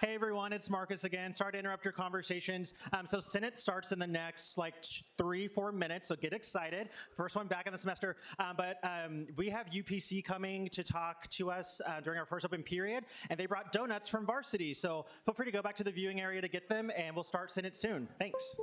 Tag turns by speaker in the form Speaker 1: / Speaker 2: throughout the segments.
Speaker 1: Hey everyone, it's Marcus again. Sorry to interrupt your conversations. So Senate starts in the next like 3-4 minutes, so get excited. First one back in the semester. But we have UPC coming to talk to us during our first open period, and they brought donuts from Varsity. So feel free to go back to the viewing area to get them, and we'll start Senate soon. Thanks.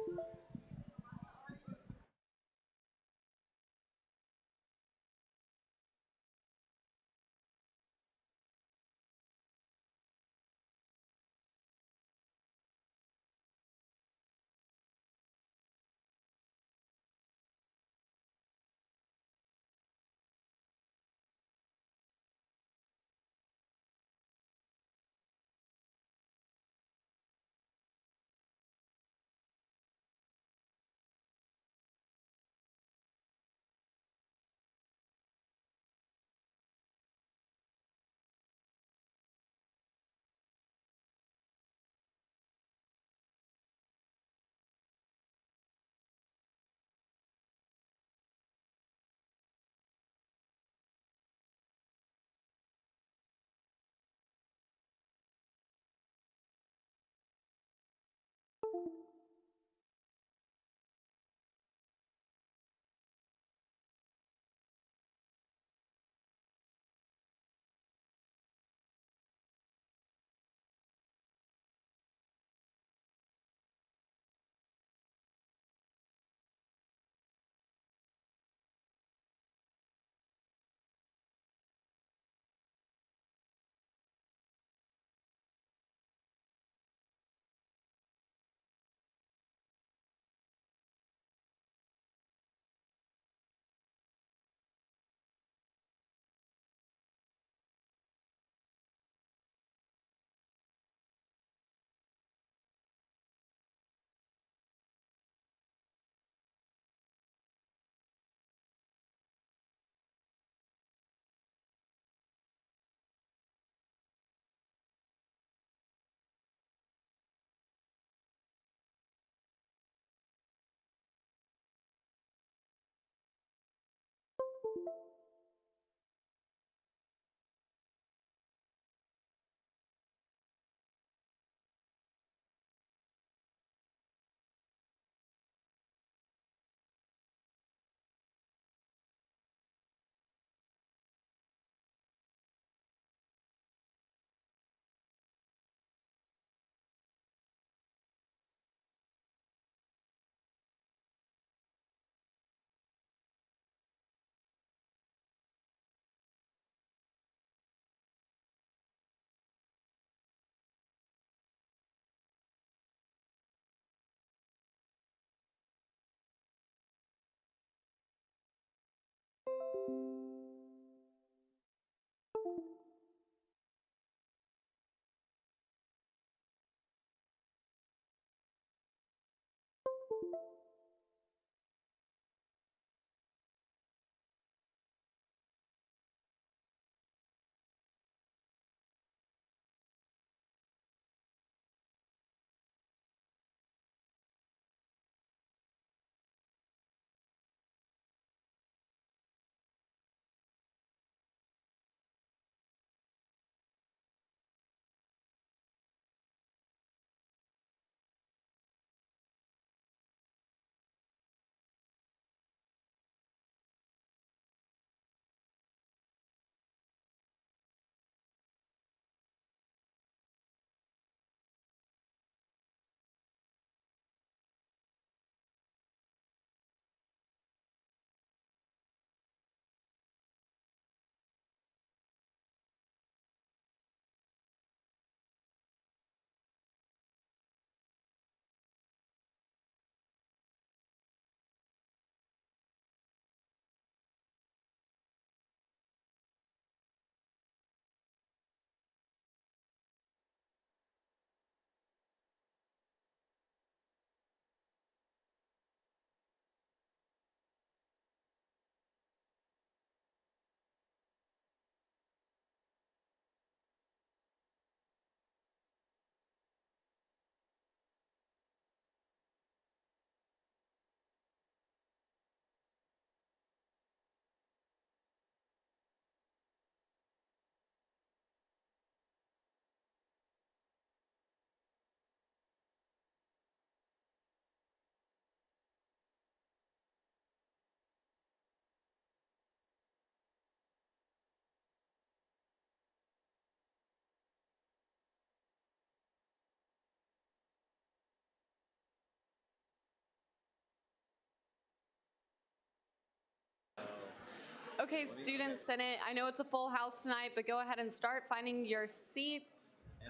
Speaker 2: Okay, Student Senate, I know it's a full house tonight, but go ahead and start finding your seats.
Speaker 3: I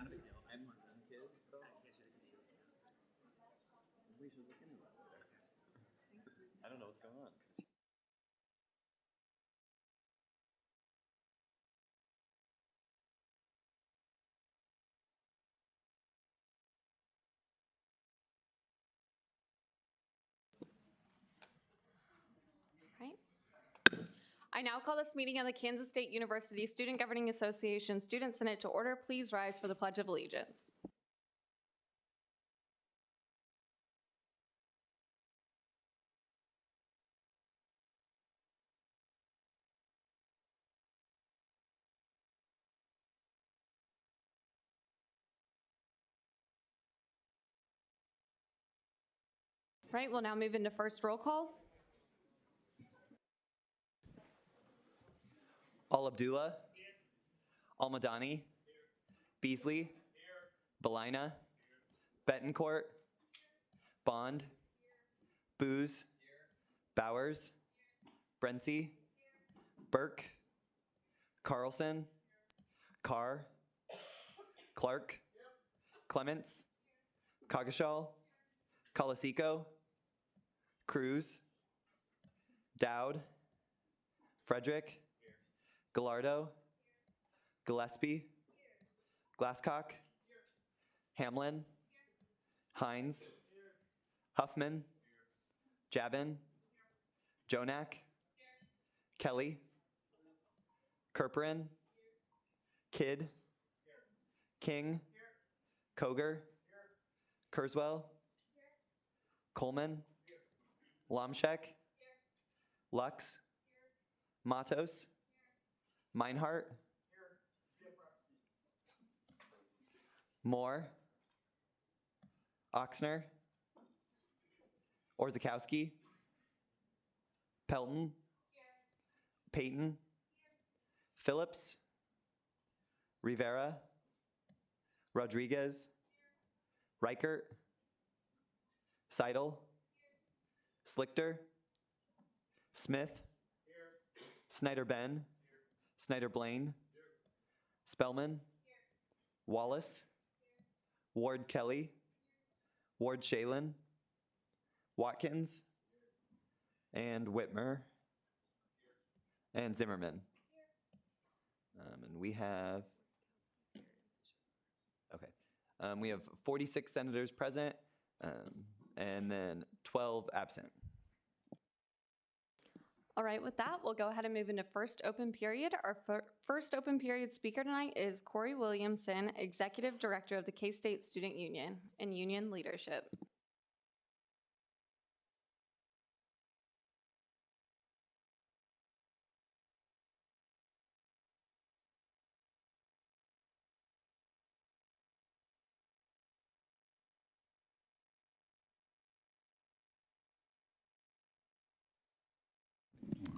Speaker 3: don't know what's going on.
Speaker 2: Right. I now call this meeting of the Kansas State University Student Governing Association Student Senate to order. Please rise for the Pledge of Allegiance. Right, we'll now move into first roll call.
Speaker 3: Al Abdullah, Al Madani, Beasley, Belina, Betancourt, Bond, Booz, Bowers, Brency, Burke, Carlson, Carr, Clark, Clements, Coggeshall, Colasico, Cruz, Dowd, Frederick, Gallardo, Gillespie, Glasscock, Hamlin, Hines, Huffman, Jabin, Jonak, Kelly, Kerperin, Kidd, King, Koger, Kurzweil, Coleman, Lomshek, Lux, Matos, Meinhardt, Moore, Oxner, Orzakowski, Pelton, Payton, Phillips, Rivera, Rodriguez, Reichert, Seidel, Slichter, Smith, Snyder Ben, Snyder Blaine, Spellman, Wallace, Ward Kelly, Ward Shalin, Watkins, and Whitmer, and Zimmerman. And we have, okay, we have 46 senators present, and then 12 absent.
Speaker 2: All right, with that, we'll go ahead and move into first open period. Our first open period speaker tonight is Corey Williamson, Executive Director of the K-State Student Union and Union Leadership.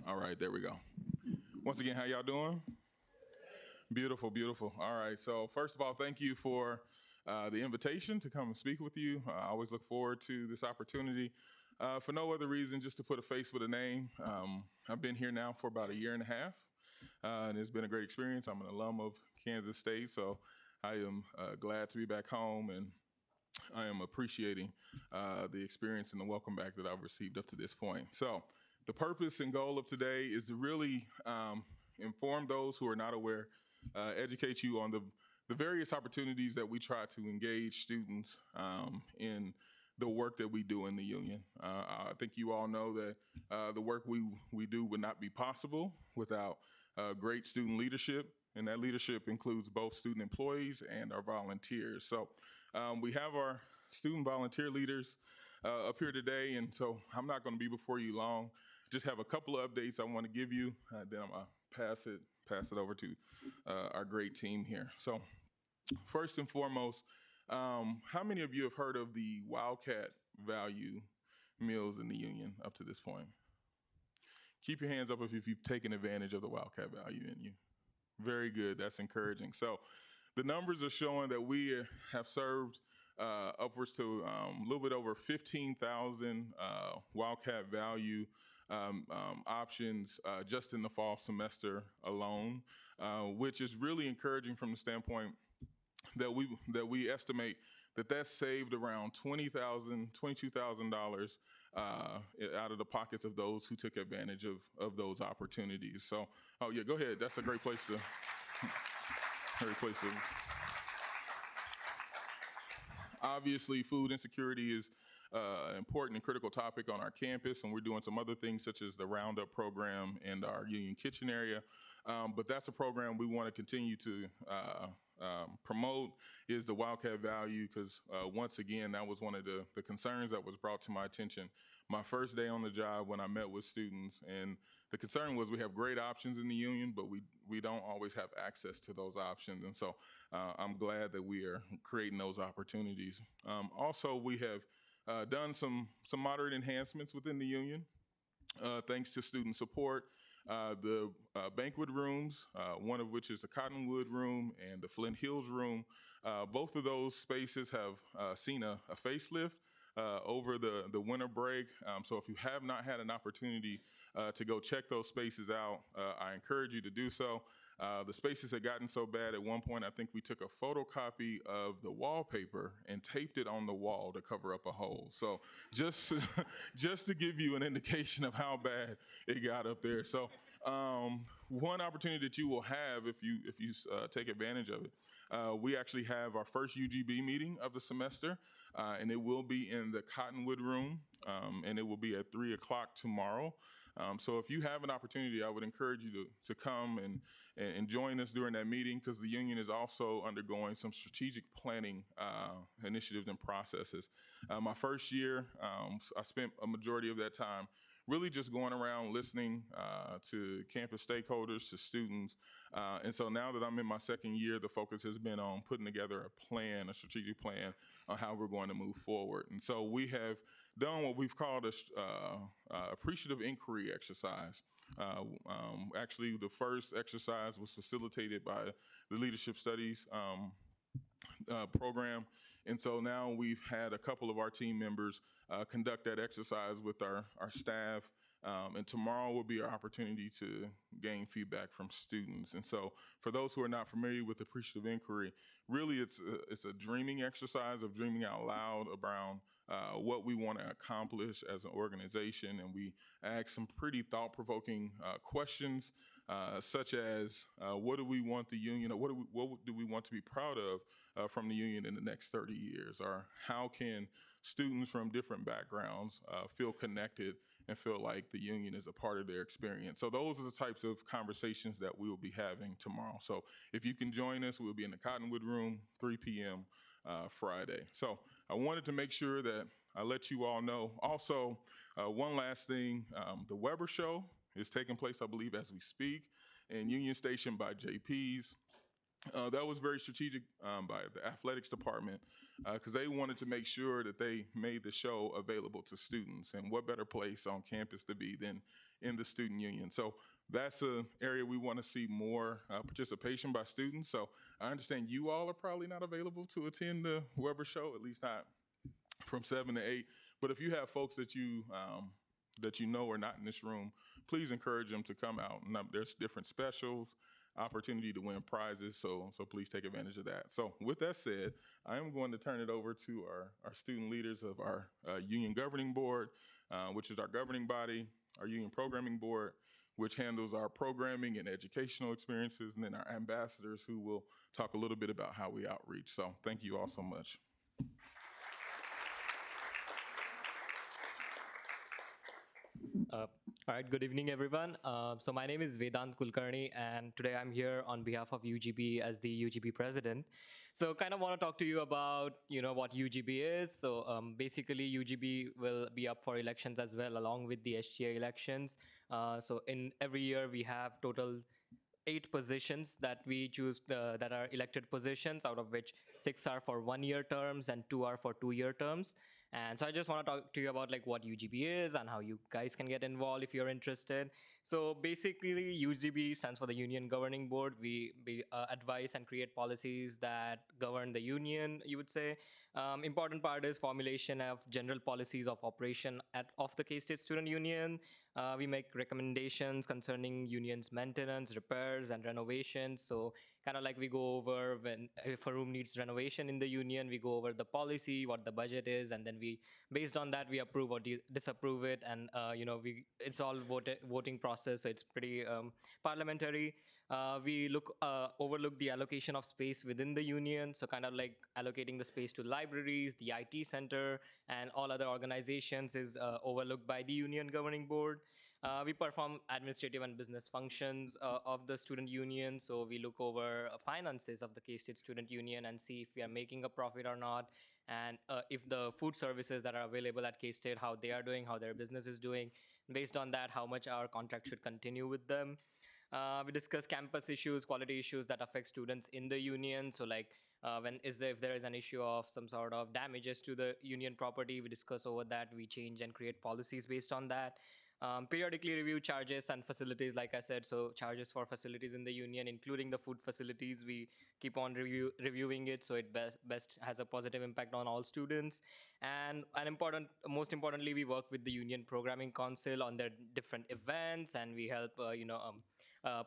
Speaker 4: All right, there we go. Once again, how y'all doing? Beautiful, beautiful. All right, so first of all, thank you for the invitation to come and speak with you. I always look forward to this opportunity for no other reason, just to put a face with a name. I've been here now for about 1.5 years, and it's been a great experience. I'm an alum of Kansas State, so I am glad to be back home, and I am appreciating the experience and the welcome back that I've received up to this point. So the purpose and goal of today is to really inform those who are not aware, educate you on the various opportunities that we try to engage students in the work that we do in the union. I think you all know that the work we do would not be possible without great student leadership, and that leadership includes both student employees and our volunteers. So we have our student volunteer leaders up here today, and so I'm not going to be before you long. Just have a couple of updates I want to give you, then I'm going to pass it over to our great team here. So first and foremost, how many of you have heard of the Wildcat Value Meals in the union up to this point? Keep your hands up if you've taken advantage of the Wildcat Value menu. Very good, that's encouraging. So the numbers are showing that we have served upwards to a little bit over 15,000 Wildcat Value options just in the fall semester alone, which is really encouraging from the standpoint that we estimate that that's saved around $22,000 out of the pockets of those who took advantage of those opportunities. So, oh yeah, go ahead. That's a great place to. Great place to. Obviously, food insecurity is an important and critical topic on our campus, and we're doing some other things such as the Roundup program and our Union Kitchen area. But that's a program we want to continue to promote, is the Wildcat value, because once again, that was one of the concerns that was brought to my attention my first day on the job when I met with students. And the concern was we have great options in the union, but we don't always have access to those options. And so I'm glad that we are creating those opportunities. Also, we have done some moderate enhancements within the union, thanks to student support. The banquet rooms, one of which is the Cottonwood Room and the Flint Hills Room, both of those spaces have seen a facelift over the winter break. So if you have not had an opportunity to go check those spaces out, I encourage you to do so. The spaces had gotten so bad at one point, I think we took a photocopy of the wallpaper and taped it on the wall to cover up a hole. So just to give you an indication of how bad it got up there. So one opportunity that you will have if you take advantage of it, we actually have our first UGB meeting of the semester, and it will be in the Cottonwood Room, and it will be at 3 o'clock tomorrow. So if you have an opportunity, I would encourage you to come and join us during that meeting, because the union is also undergoing some strategic planning initiatives and processes. My first year, I spent a majority of that time really just going around listening to campus stakeholders, to students. And so now that I'm in my second year, the focus has been on putting together a plan, a strategic plan on how we're going to move forward. And so we have done what we've called a appreciative inquiry exercise. Actually, the first exercise was facilitated by the Leadership Studies program. And so now we've had a couple of our team members conduct that exercise with our staff. And tomorrow will be our opportunity to gain feedback from students. And so for those who are not familiar with appreciative inquiry, really it's a dreaming exercise of dreaming out loud around what we want to accomplish as an organization. And we ask some pretty thought-provoking questions, such as what do we want the union, or what do we want to be proud of from the union in the next 30 years? Or how can students from different backgrounds feel connected and feel like the union is a part of their experience? So those are the types of conversations that we will be having tomorrow. So if you can join us, we'll be in the Cottonwood Room, 3 p.m. Friday. So I wanted to make sure that I let you all know. Also, one last thing, the Weber Show is taking place, I believe, as we speak, in Union Station by JP's. That was very strategic by the athletics department, because they wanted to make sure that they made the show available to students. And what better place on campus to be than in the student union? So that's an area we want to see more participation by students. So I understand you all are probably not available to attend the Weber Show, at least not from 7 to 8. But if you have folks that you know are not in this room, please encourage them to come out. And there's different specials, opportunity to win prizes, so please take advantage of that. So with that said, I am going to turn it over to our student leaders of our union governing board, which is our governing body, our union programming board, which handles our programming and educational experiences, and then our ambassadors, who will talk a little bit about how we outreach. So thank you all so much.
Speaker 5: All right, good evening, everyone. So my name is Vedant Kulkarni, and today I'm here on behalf of UGB as the UGB president. So kind of want to talk to you about, what UGB is. So basically, UGB will be up for elections as well, along with the SGA elections. So in every year, we have total 8 positions that we choose that are elected positions, out of which 6 are for 1-year terms and 2 are for 2-year terms. And so I just want to talk to you about like what UGB is and how you guys can get involved if you're interested. So basically, UGB stands for the Union Governing Board. We advise and create policies that govern the union, you would say. Important part is formulation of general policies of operation of the K-State Student Union. We make recommendations concerning union's maintenance, repairs, and renovations. So kind of like we go over when if a room needs renovation in the union, we go over the policy, what the budget is, and then we, based on that, we approve or disapprove it. And it's all voting process, so it's pretty parliamentary. We overlook the allocation of space within the union, so kind of like allocating the space to libraries, the IT center, and all other organizations is overlooked by the Union Governing Board. We perform administrative and business functions of the student union. So we look over finances of the K-State Student Union and see if we are making a profit or not, and if the food services that are available at K-State, how they are doing, how their business is doing. Based on that, how much our contract should continue with them. We discuss campus issues, quality issues that affect students in the union. So like if there is an issue of some sort of damages to the union property, we discuss over that. We change and create policies based on that. Periodically review charges and facilities, like I said. So charges for facilities in the union, including the food facilities, we keep on reviewing it so it best has a positive impact on all students. And most importantly, we work with the Union Programming Council on their different events, and we help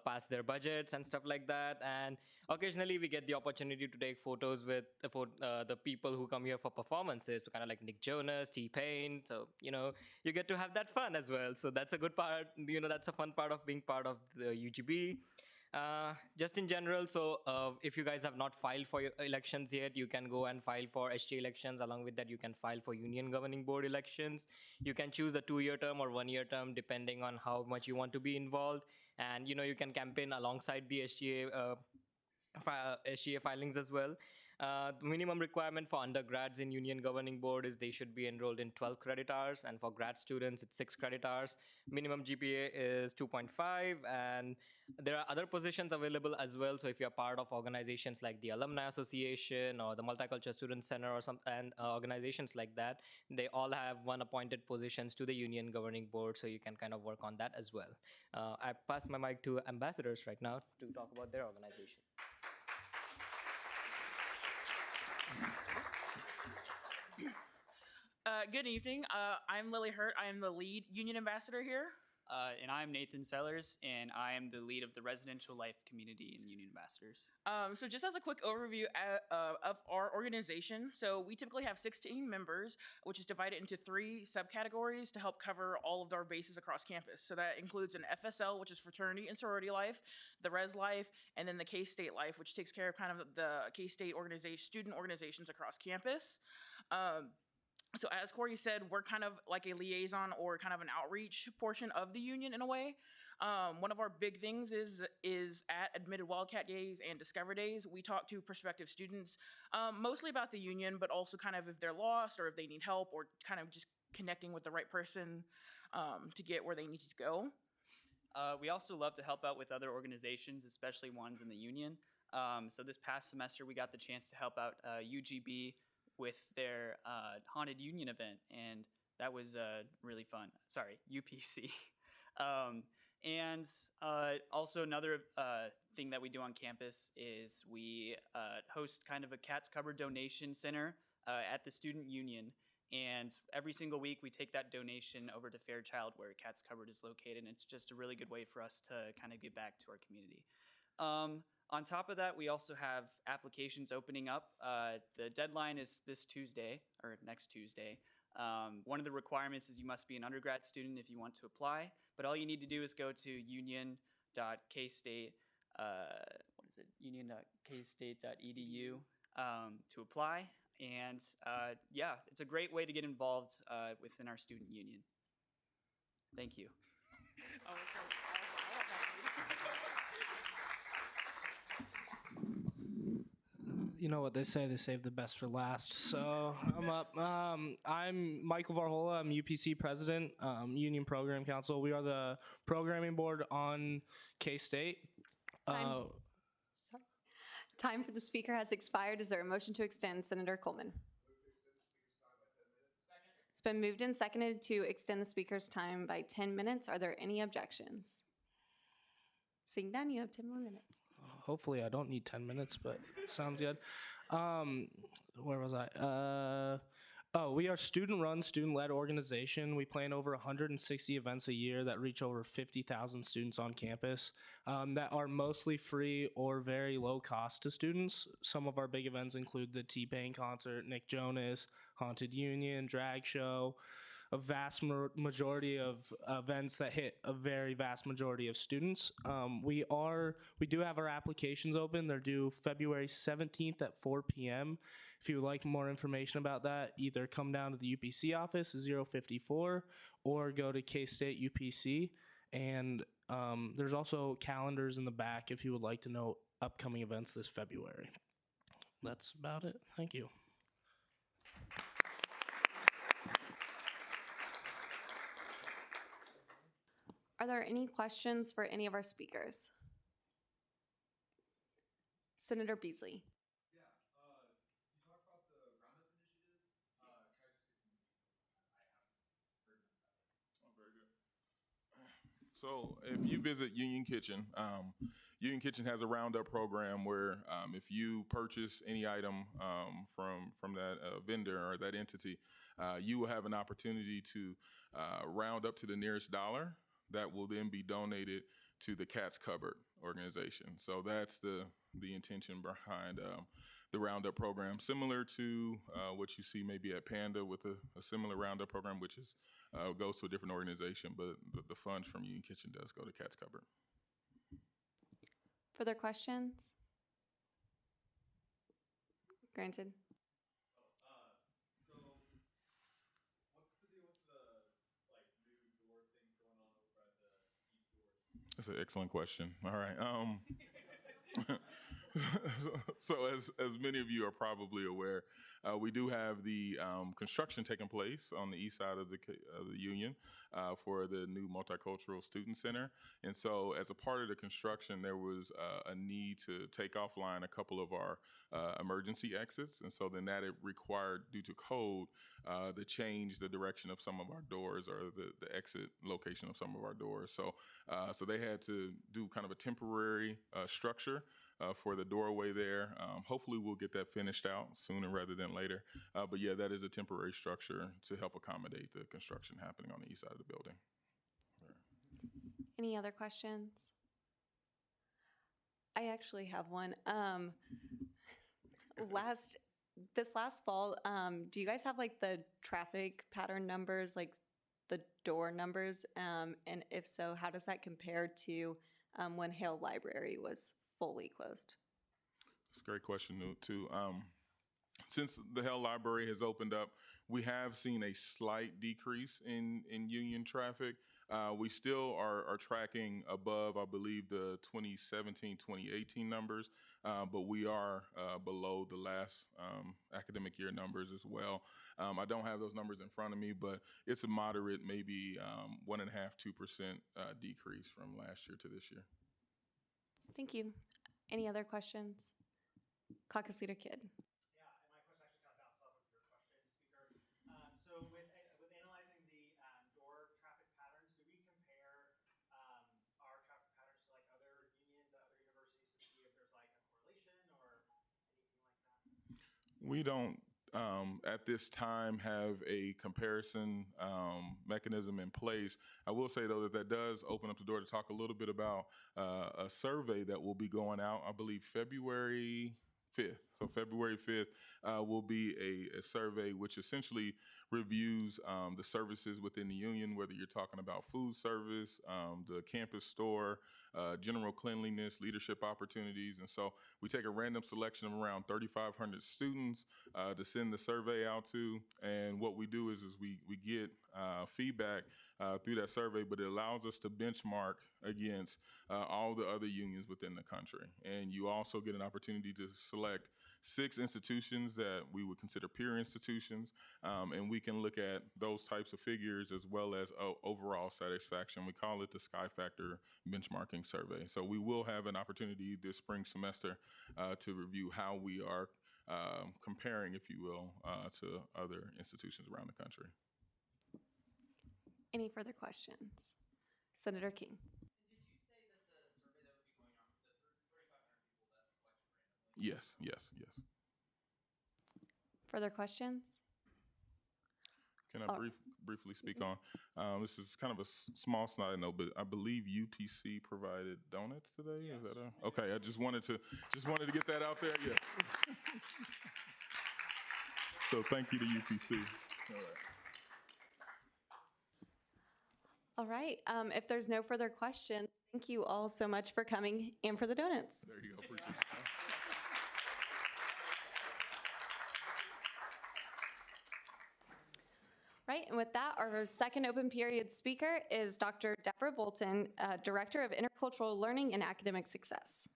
Speaker 5: pass their budgets and stuff like that. And occasionally we get the opportunity to take photos with the people who come here for performances, so kind of like Nick Jonas, T-Pain. So you get to have that fun as well. So that's a good part. That's a fun part of being part of the UGB. Just in general, so if you guys have not filed for your elections yet, you can go and file for SJ elections. Along with that, you can file for Union Governing Board elections. You can choose a 2-year term or 1-year term depending on how much you want to be involved. And you can campaign alongside the SGA filings as well. The minimum requirement for undergrads in Union Governing Board is they should be enrolled in 12 credit hours, and for grad students, it's 6 credit hours. Minimum GPA is 2.5, and there are other positions available as well. So if you're part of organizations like the Alumni Association or the Multicultural Student Center and organizations like that, they all have one appointed positions to the Union Governing Board, so you can kind of work on that as well. I pass my mic to ambassadors right now to talk about their organization.
Speaker 6: Good evening. I'm Lily Hurt. I am the lead union ambassador here.
Speaker 7: And I'm Nathan Sellers, and I am the lead of the Residential Life Community in Union Ambassadors.
Speaker 6: So just as a quick overview of our organization, so we typically have 16 members, which is divided into 3 subcategories to help cover all of our bases across campus. So that includes an FSL, which is fraternity and sorority life, the Res Life, and then the K-State Life, which takes care of kind of the K-State student organizations across campus. So as Corey said, we're kind of like a liaison or kind of an outreach portion of the union in a way. One of our big things is at Admitted Wildcat Days and Discover Days, we talk to prospective students, mostly about the union, but also kind of if they're lost or if they need help or kind of just connecting with the right person to get where they need to go.
Speaker 7: We also love to help out with other organizations, especially ones in the union. So this past semester, we got the chance to help out UGB with their Haunted Union event, and that was really fun. Sorry, UPC. And also another thing that we do on campus is we host kind of a Cat's Cupboard donation center at the student union, and every single week we take that donation over to Fairchild where Cat's Cupboard is located, and it's just a really good way for us to kind of give back to our community. On top of that, we also have applications opening up. The deadline is this Tuesday, or next Tuesday. One of the requirements is you must be an undergrad student if you want to apply, but all you need to do is go to union.kstate, union.kstate.edu to apply. And yeah, it's a great way to get involved within our student union. Thank you.
Speaker 8: You know what they say save the best for last. So I'm up. I'm Michael Varhola. I'm UPC president, Union Program Council. We are the programming board on K-State.
Speaker 2: Time for the speaker has expired. Is there a motion to extend? Senator Coleman. It's been moved and seconded to extend the speaker's time by 10 minutes. Are there any objections? Seeing none, you have 10 more minutes.
Speaker 8: Hopefully, I don't need 10 minutes, but sounds good. Where was I? We are student-run, student-led organization. We plan over 160 events a year that reach over 50,000 students on campus that are mostly free or very low cost to students. Some of our big events include the T-Pain concert, Nick Jonas, Haunted Union, drag show, a vast majority of events that hit a very vast majority of students. We do have our applications open. They're due February 17th at 4 p.m. If you would like more information about that, either come down to the UPC office, 054, or go to K-State UPC. And there's also calendars in the back if you would like to know upcoming events this February. That's about it. Thank you.
Speaker 2: Are there any questions for any of our speakers? Senator Beasley.
Speaker 4: So if you visit Union Kitchen, Union Kitchen has a roundup program where if you purchase any item from that vendor or that entity, you will have an opportunity to round up to the nearest dollar that will then be donated to the Cat's Cupboard organization. So that's the intention behind the Roundup program, similar to what you see maybe at Panda with a similar Roundup program, which is goes to a different organization, but the funds from Union Kitchen does go to Cat's Cupboard.
Speaker 2: Further questions? Granted.
Speaker 4: That's an excellent question. All right. So as many of you are probably aware, we do have the construction taking place on the east side of the Union for the new Multicultural Student Center. And so as a part of the construction, there was a need to take offline a couple of our emergency exits. And so then that it required, due to code, to change the direction of some of our doors or the exit location of some of our doors. So they had to do kind of a temporary structure for the doorway there. Hopefully we'll get that finished out sooner rather than later. But yeah, that is a temporary structure to help accommodate the construction happening on the east side of the building.
Speaker 2: Any other questions? I actually have one. This last fall, do you guys have like the traffic pattern numbers, like the door numbers? And if so, how does that compare to when Hale Library was fully closed?
Speaker 4: That's a great question, too. Since the Hale Library has opened up, we have seen a slight decrease in Union traffic. We still are tracking above, I believe, the 2017, 2018 numbers, but we are below the last academic year numbers as well. I don't have those numbers in front of me, but it's a moderate, maybe 1.5%, 2% decrease from last year to this year.
Speaker 2: Thank you. Any other questions? Caucus Leader Kidd.
Speaker 1: Yeah, and my question actually kind of bounced off of your question, Speaker. So with analyzing the door traffic patterns, do we compare our traffic patterns to like other unions at other universities to see if there's like a correlation or anything like that?
Speaker 4: We don't at this time have a comparison mechanism in place. I will say, though, that does open up the door to talk a little bit about a survey that will be going out, I believe, February 5th. So February 5th will be a survey which essentially reviews the services within the union, whether you're talking about food service, the campus store, general cleanliness, leadership opportunities. And so we take a random selection of around 3,500 students to send the survey out to. And what we do is we get feedback through that survey, but it allows us to benchmark against all the other unions within the country. And you also get an opportunity to select 6 institutions that we would consider peer institutions, and we can look at those types of figures as well as overall satisfaction. We call it the Sky Factor benchmarking survey. So we will have an opportunity this spring semester to review how we are comparing, if you will, to other institutions around the country.
Speaker 2: Any further questions? Senator King.
Speaker 4: Yes, yes, yes.
Speaker 2: Further questions?
Speaker 4: Can I
Speaker 2: Oh.
Speaker 4: briefly speak on? This is kind of a small side note, but I believe UPC provided donuts today. Is that okay? I just wanted to get that out there. Yeah. So thank you to UPC. All right.
Speaker 2: All right. If there's no further questions, thank you all so much for coming and for the donuts.
Speaker 4: There you go. Appreciate it.
Speaker 2: Right, and with that, our second open period speaker is Dr. Deborah Bolton, Director of Intercultural Learning and Academic Success.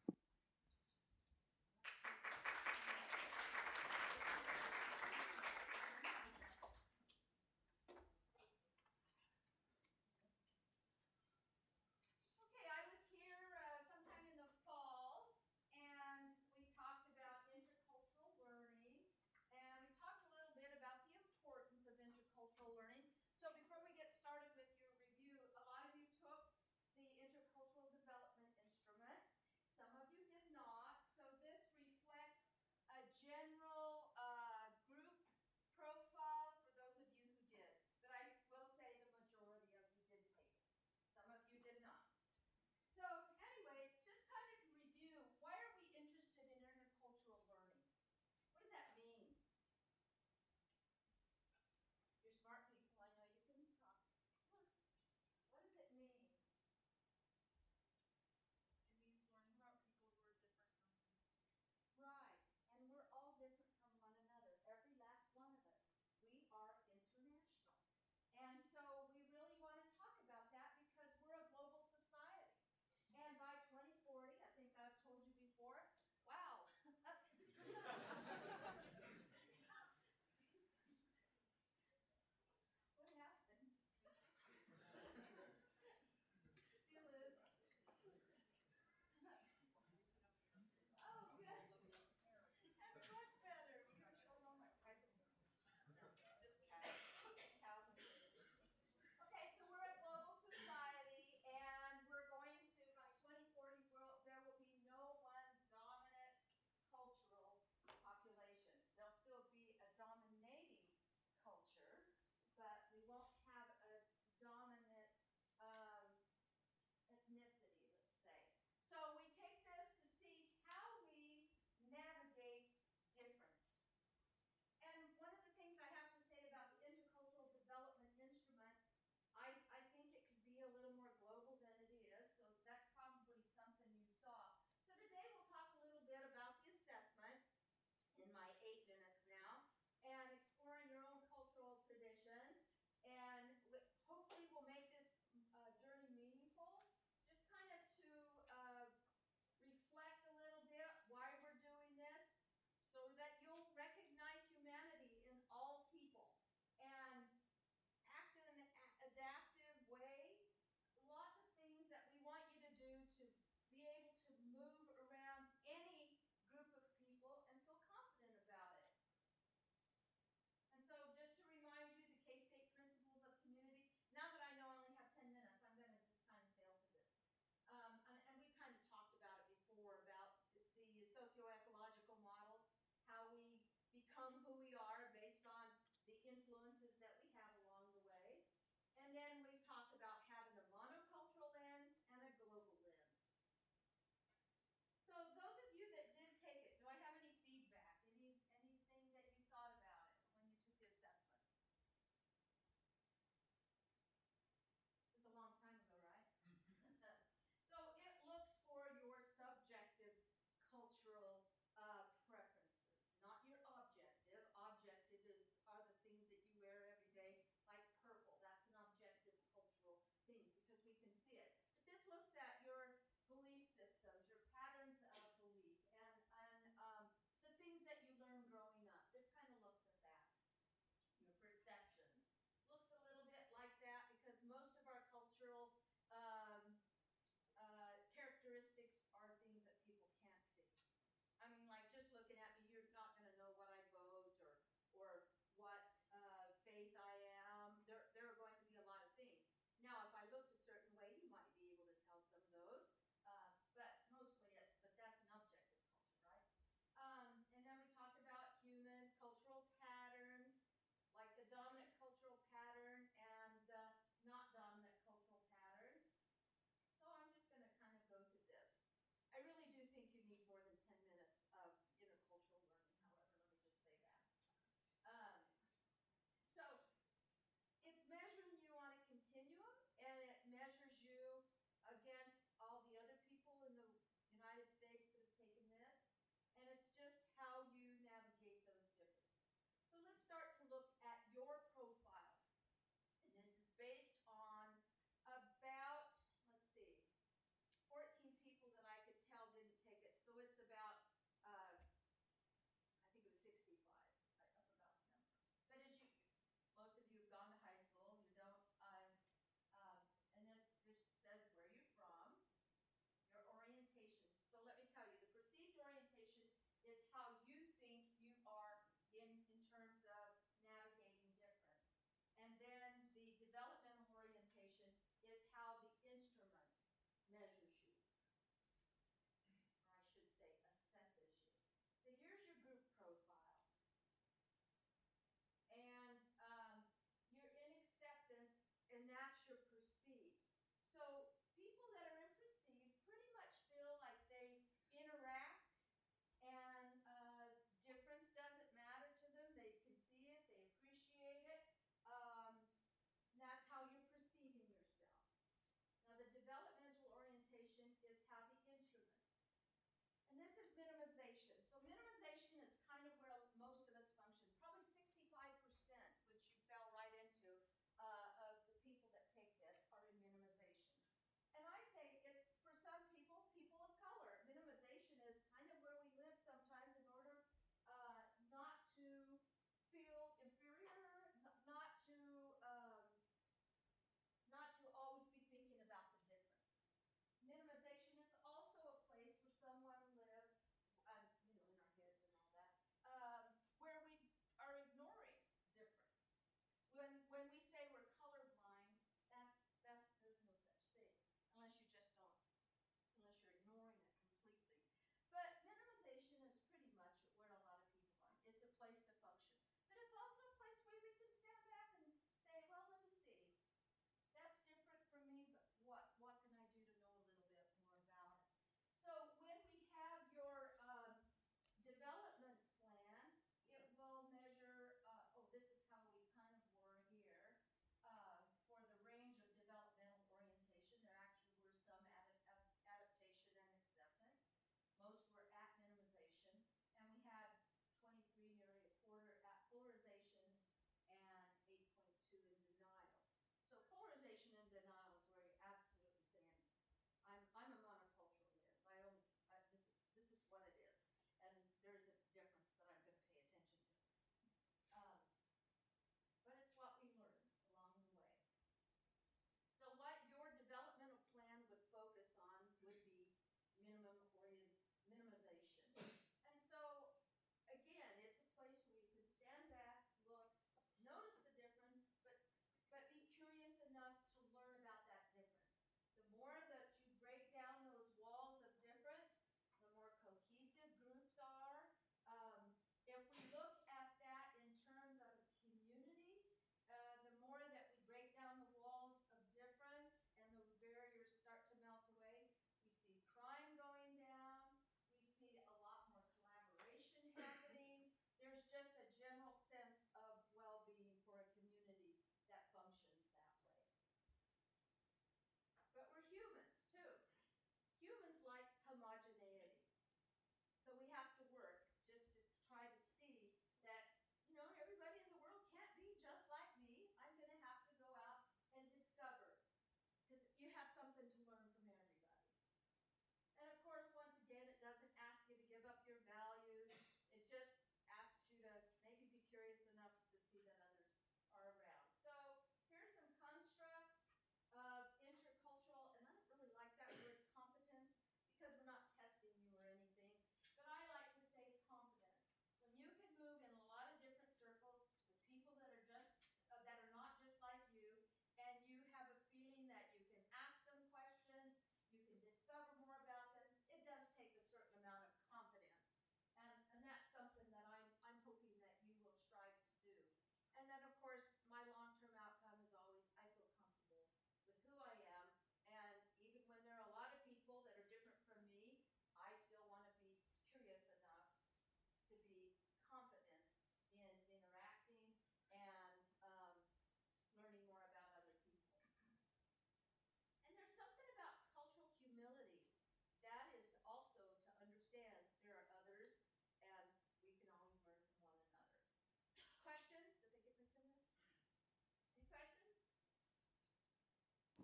Speaker 9: Okay, I was here sometime in the fall, and we talked about intercultural learning, and we talked a little bit about the importance of intercultural learning. So before we get started with your review, a lot of you took the intercultural development instrument. Some of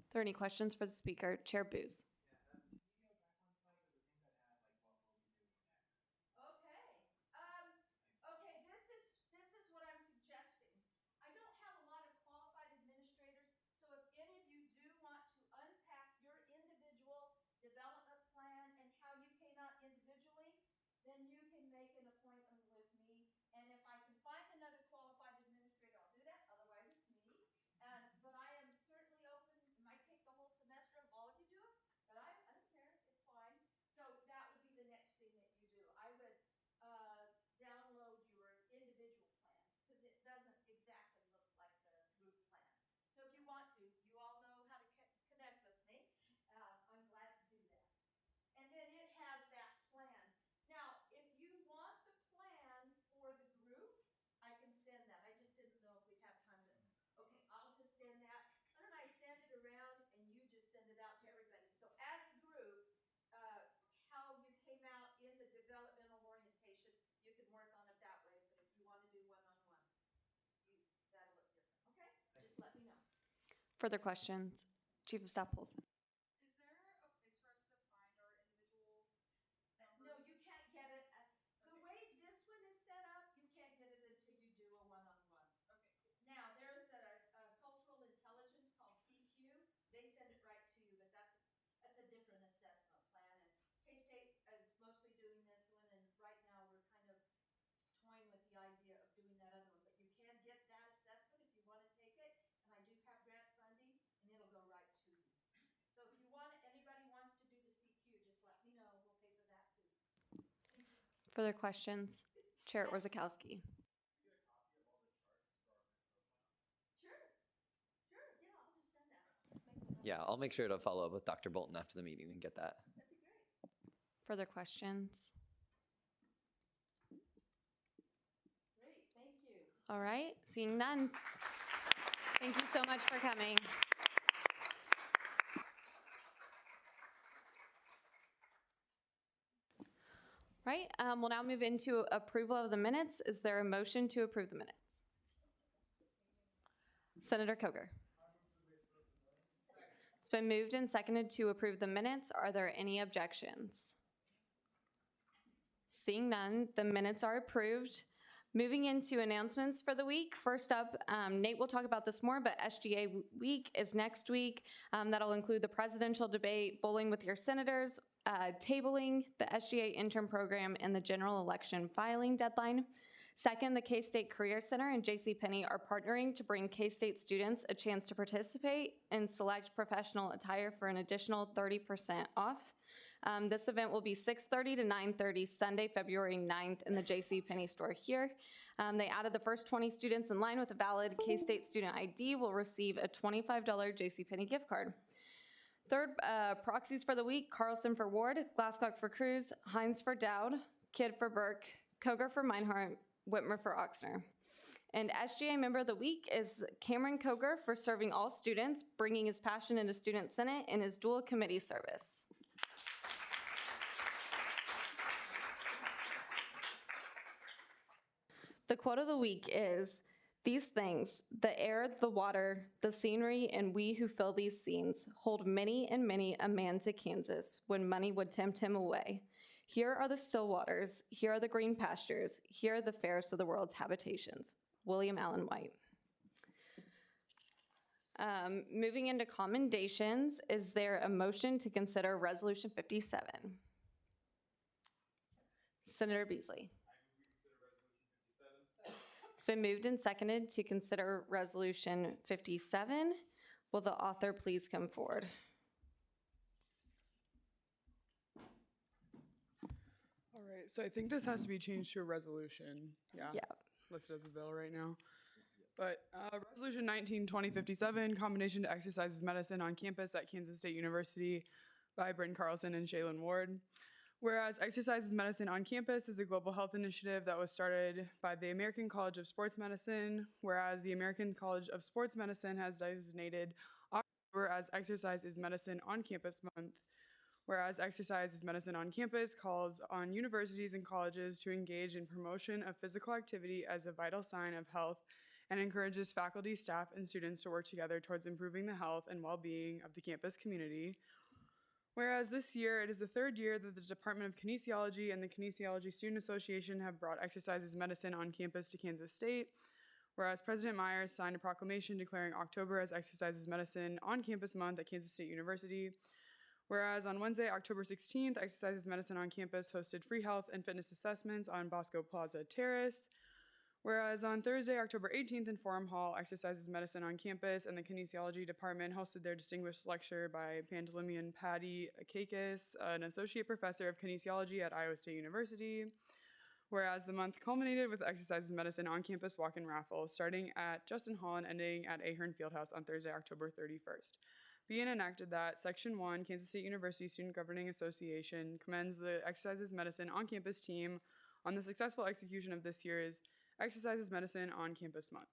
Speaker 2: Are there any questions for the speaker? Chair Booz.
Speaker 9: Okay. Okay, this is what I'm suggesting. I don't have a lot of qualified administrators, so if any of you do want to unpack your individual development plan and how you came out individually, then you can make an appointment with me. And if I can find another qualified administrator, I'll do that. Otherwise, it's me. But I am certainly open. It might take the whole semester of all of you do it, but I don't care. It's fine. So that would be the next thing that you do. I would download your individual plan because it doesn't exactly look like the group plan. So if you want to, you all know how to connect with me. I'm glad to do that. And then it has that plan. Now, if you want the plan for the group, I can send that. I just didn't know if we'd have time to. Okay, I'll just send that. Why don't I send it around and you just send it out to everybody? So as a group, how you came out in the developmental orientation, you can work on it that way. But if you want to do one-on-one, that'll look different. Okay? Just let me know.
Speaker 2: Further questions? Chief of Staff Polson.
Speaker 10: Is there a place for us to find our individual
Speaker 9: No, you can't get it. The way this one is set up, you can't get it until you do a one-on-one.
Speaker 10: Okay, cool.
Speaker 9: Now, there's a cultural intelligence called CQ. They send it right to you, but that's a different assessment plan. And K-State is mostly doing this one, and right now we're kind of toying with the idea of doing that other one. But you can get that assessment if you want to take it, and I do have grant funding, and it'll go right to you. So if you want, anybody wants to do the CQ, just let me know. We'll pay for that too.
Speaker 2: Further questions? Chair Orzechowski.
Speaker 9: Sure. Sure. Yeah, I'll just send that. Just make one up.
Speaker 3: Yeah, I'll make sure to follow up with Dr. Bolton after the meeting and get that.
Speaker 9: That'd be great.
Speaker 2: Further questions?
Speaker 9: Great. Thank you.
Speaker 2: All right, seeing none. Thank you so much for coming. Right, we'll now move into approval of the minutes. Is there a motion to approve the minutes? Senator Coger. It's been moved and seconded to approve the minutes. Are there any objections? Seeing none, the minutes are approved. Moving into announcements for the week. First up, Nate will talk about this more, but SGA week is next week. That'll include the presidential debate, bowling with your senators, tabling, the SGA intern program, and the general election filing deadline. Second, the K-State Career Center and JCPenney are partnering to bring K-State students a chance to participate in select professional attire for an additional 30% off. This event will be 6:30 to 9:30 Sunday, February 9th in the JCPenney store here. They added the first 20 students in line with a valid K-State student ID will receive a $25 JCPenney gift card. Third, proxies for the week: Carlson for Ward, Glasscock for Cruz, Hines for Dowd, Kidd for Burke, Koger for Meinhardt, Whitmer for Oxner. And SGA member of the week is Cameron Koger for serving all students, bringing his passion into Student Senate and his dual committee service. The quote of the week is, "These things, the air, the water, the scenery, and we who fill these scenes, hold many and many a man to Kansas when money would tempt him away. Here are the still waters, here are the green pastures, here are the fairest of the world's habitations." William Allen White. Moving into commendations, is there a motion to consider Resolution 57? Senator Beasley. It's been moved and seconded to consider Resolution 57. Will the author please come forward?
Speaker 10: All right, so I think this has to be changed to a resolution. Yeah. Listed as a bill right now. But Resolution 19-2057, Commendation to Exercises Medicine on Campus at Kansas State University by Bryn Carlson and Shaylin Ward. Whereas Exercises Medicine on Campus is a global health initiative that was started by the American College of Sports Medicine, whereas the American College of Sports Medicine has designated October as Exercise is Medicine on Campus Month, whereas Exercise is Medicine on Campus calls on universities and colleges to engage in promotion of physical activity as a vital sign of health and encourages faculty, staff, and students to work together towards improving the health and well-being of the campus community. Whereas this year, it is the third year that the Department of Kinesiology and the Kinesiology Student Association have brought Exercise is Medicine on campus to Kansas State. Whereas President Myers signed a proclamation declaring October as Exercise is Medicine on Campus Month at Kansas State University. Whereas on Wednesday, October 16th, Exercise is Medicine on campus hosted free health and fitness assessments on Bosco Plaza Terrace. Whereas on Thursday, October 18th in Forum Hall, Exercise is Medicine on campus and the Kinesiology Department hosted their distinguished lecture by Pantaleimian Patty Akakis, an associate professor of kinesiology at Iowa State University. Whereas the month culminated with Exercise is Medicine on campus walk-in raffle, starting at Justin Hall and ending at Ahern Fieldhouse on Thursday, October 31st. Be it enacted that Section 1, Kansas State University Student Governing Association commends the Exercise is Medicine on campus team on the successful execution of this year's Exercise is Medicine on Campus Month.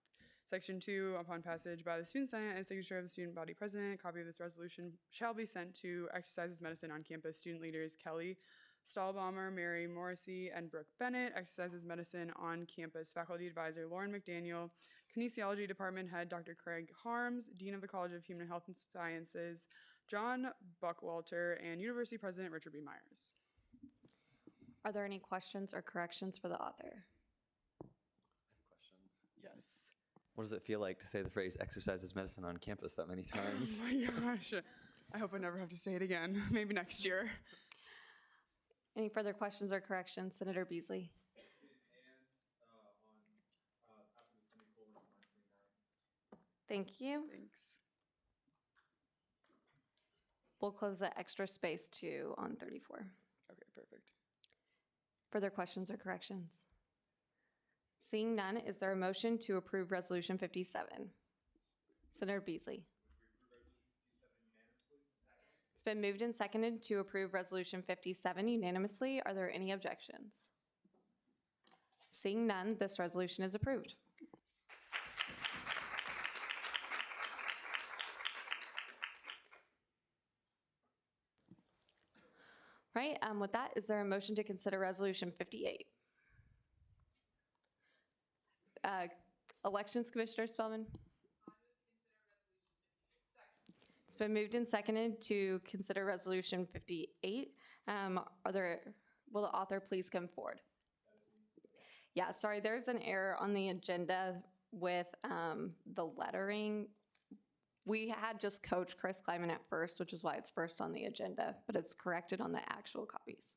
Speaker 10: Section 2, upon passage by the Student Senate and signature of the Student Body President, a copy of this resolution shall be sent to Exercise is Medicine on campus student leaders Kelly Stahlbaumer, Mary Morrissey, and Brooke Bennett. Exercise is Medicine on campus faculty advisor Lauren McDaniel, Kinesiology Department Head Dr. Craig Harms, Dean of the College of Human Health and Sciences John Buckwalter, and University President Richard B. Myers.
Speaker 2: Are there any questions or corrections for the author?
Speaker 10: Yes.
Speaker 3: What does it feel like to say the phrase exercise is medicine on campus that many times?
Speaker 10: Oh my gosh. I hope I never have to say it again. Maybe next year.
Speaker 2: Any further questions or corrections? Senator Beasley. Thank you.
Speaker 10: Thanks.
Speaker 2: We'll close the extra space too on 34.
Speaker 10: Okay, perfect.
Speaker 2: Further questions or corrections? Seeing none, is there a motion to approve Resolution 57? Senator Beasley. It's been moved and seconded to approve Resolution 57 unanimously. Are there any objections? Seeing none, this resolution is approved. Right, with that, is there a motion to consider Resolution 58? Elections, Commissioner Spellman? It's been moved and seconded to consider Resolution 58. Will the author please come forward? Yeah, sorry, there's an error on the agenda with the lettering. We had just Coach Chris Kleiman at first, which is why it's first on the agenda, but it's corrected on the actual copies.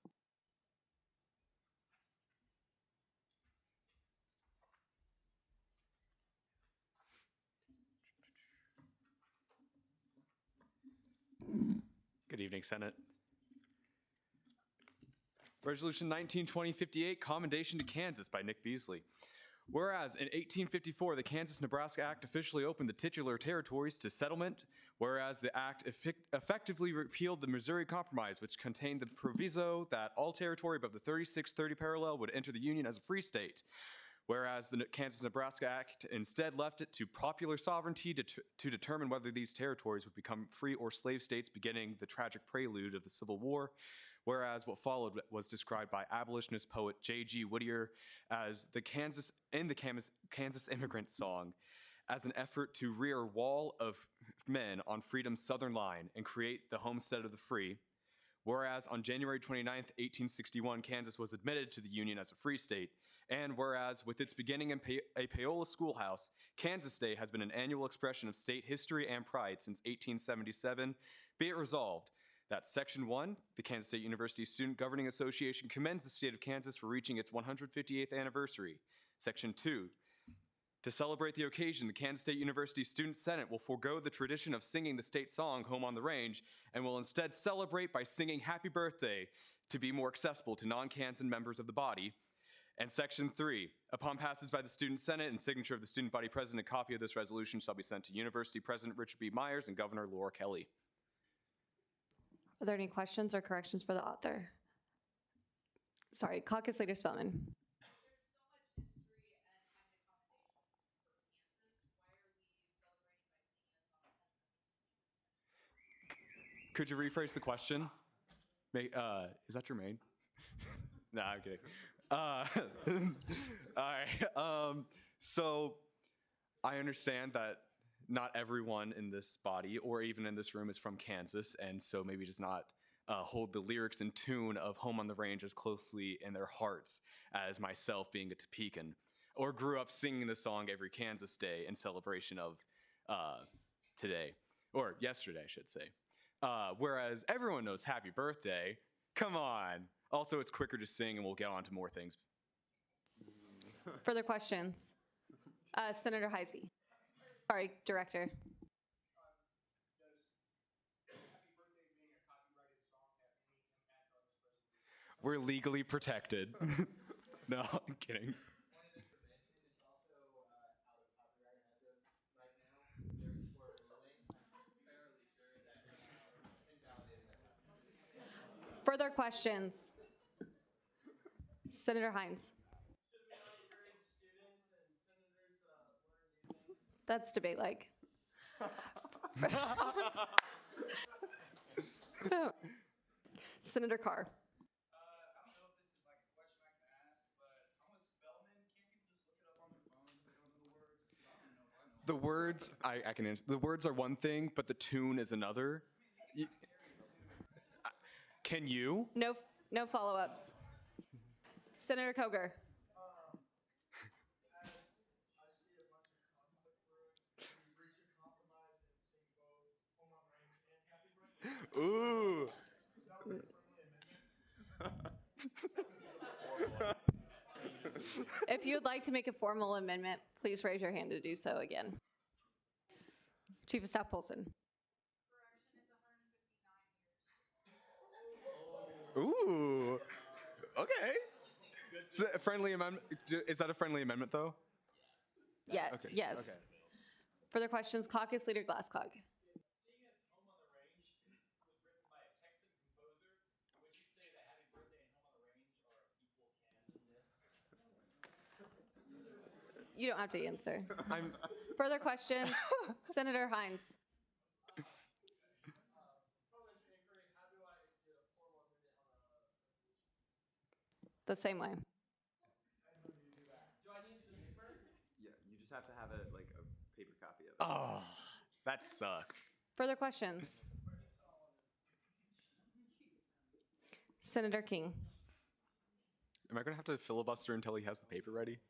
Speaker 11: Good evening, Senate. Resolution 19-2058, Commendation to Kansas by Nick Beasley. Whereas in 1854, the Kansas-Nebraska Act officially opened the titular territories to settlement, whereas the act effectively repealed the Missouri Compromise, which contained the proviso that all territory above the 3630 parallel would enter the Union as a free state, whereas the Kansas-Nebraska Act instead left it to popular sovereignty to determine whether these territories would become free or slave states, beginning the tragic prelude of the Civil War. Whereas what followed was described by abolitionist poet J.G. Whittier as the Kansas Immigrant Song, as an effort to rear a wall of men on freedom's southern line and create the homestead of the free. Whereas on January 29th, 1861, Kansas was admitted to the Union as a free state. And whereas with its beginning in a Paola schoolhouse, Kansas Day has been an annual expression of state history and pride since 1877, be it resolved that Section 1, the Kansas State University Student Governing Association commends the state of Kansas for reaching its 158th anniversary. Section 2, to celebrate the occasion, the Kansas State University Student Senate will forego the tradition of singing the state song, Home on the Range, and will instead celebrate by singing Happy Birthday to be more accessible to non-Kansan members of the body. And Section 3, upon passage by the Student Senate and signature of the Student Body President, a copy of this resolution shall be sent to University President Richard B. Myers and Governor Laura Kelly.
Speaker 2: Are there any questions or corrections for the author? Sorry, Caucus Leader Spellman.
Speaker 11: Could you rephrase the question? Is that Jermaine? Nah, I'm kidding. All right. So I understand that not everyone in this body or even in this room is from Kansas, and so maybe does not hold the lyrics and tune of Home on the Range as closely in their hearts as myself being a Topeka, or grew up singing the song every Kansas Day in celebration of today, or yesterday, I should say. Whereas everyone knows Happy Birthday. Come on. Also, it's quicker to sing, and we'll get on to more things.
Speaker 2: Further questions? Senator Heisey. Sorry, Director.
Speaker 11: We're legally protected. No, I'm kidding.
Speaker 2: Further questions? Senator Hines. That's debate like. Senator Carr.
Speaker 11: The words, I can answer. The words are one thing, but the tune is another. Can you?
Speaker 2: No follow-ups. Senator Koger.
Speaker 11: Ooh.
Speaker 2: If you would like to make a formal amendment, please raise your hand to do so again. Chief of Staff Polson.
Speaker 11: Ooh. Okay. Is that a friendly amendment? Is that a friendly amendment, though?
Speaker 2: Yeah.
Speaker 11: Okay.
Speaker 2: Yes.
Speaker 11: Okay.
Speaker 2: Further questions? Caucus Leader Glasscog. You don't have to answer. Further questions? Senator Hines. The same way.
Speaker 3: Yeah, you just have to have a paper copy of it.
Speaker 11: Oh, that sucks.
Speaker 2: Further questions? Senator King.
Speaker 11: Am I going to have to filibuster until he has the paper ready?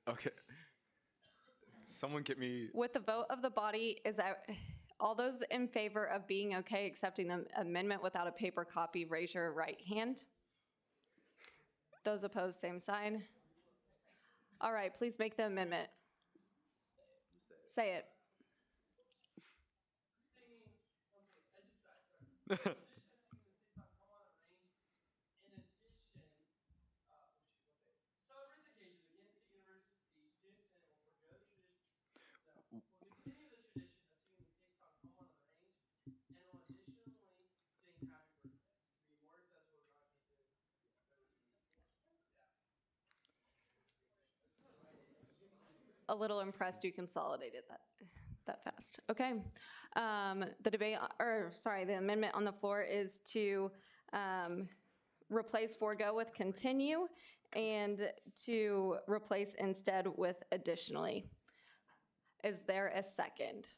Speaker 11: Okay. Someone get me.
Speaker 2: With the vote of the body, is that all those in favor of being okay accepting the amendment without a paper copy, raise your right hand. Those opposed, same sign. All right, please make the amendment. Say it. A little impressed you consolidated that fast. Okay. The amendment on the floor is to replace forego with continue and to replace instead with additionally. Is there a second?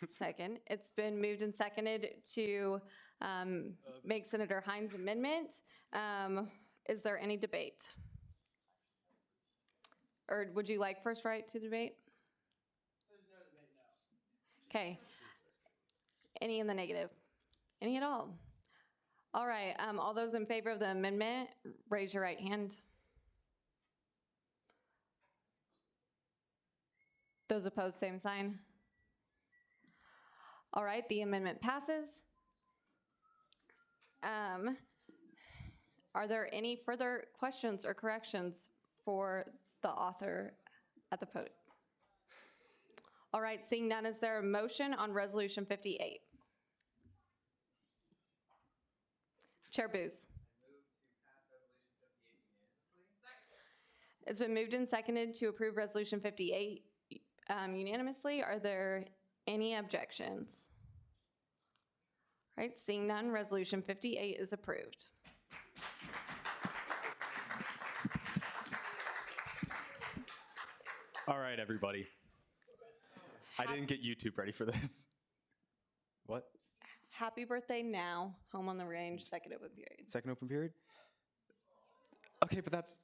Speaker 2: Second. It's been moved and seconded to make Senator Hines' amendment. Is there any debate? Or would you like first right to debate? There's no debate now. Okay. Any in the negative? Any at all? All right. All those in favor of the amendment, raise your right hand. Those opposed, same sign. All right. The amendment passes. Are there any further questions or corrections for the author at the podium? All right, seeing none, is there a motion on Resolution 58? Chair Booth. It's been moved and seconded to approve Resolution 58 unanimously. Are there any objections? All right, seeing none, Resolution 58 is approved.
Speaker 11: All right, everybody. I didn't get YouTube ready for this. What?
Speaker 2: Happy birthday now, Home on the Range, second open period.
Speaker 11: Second open period? Okay, but that's,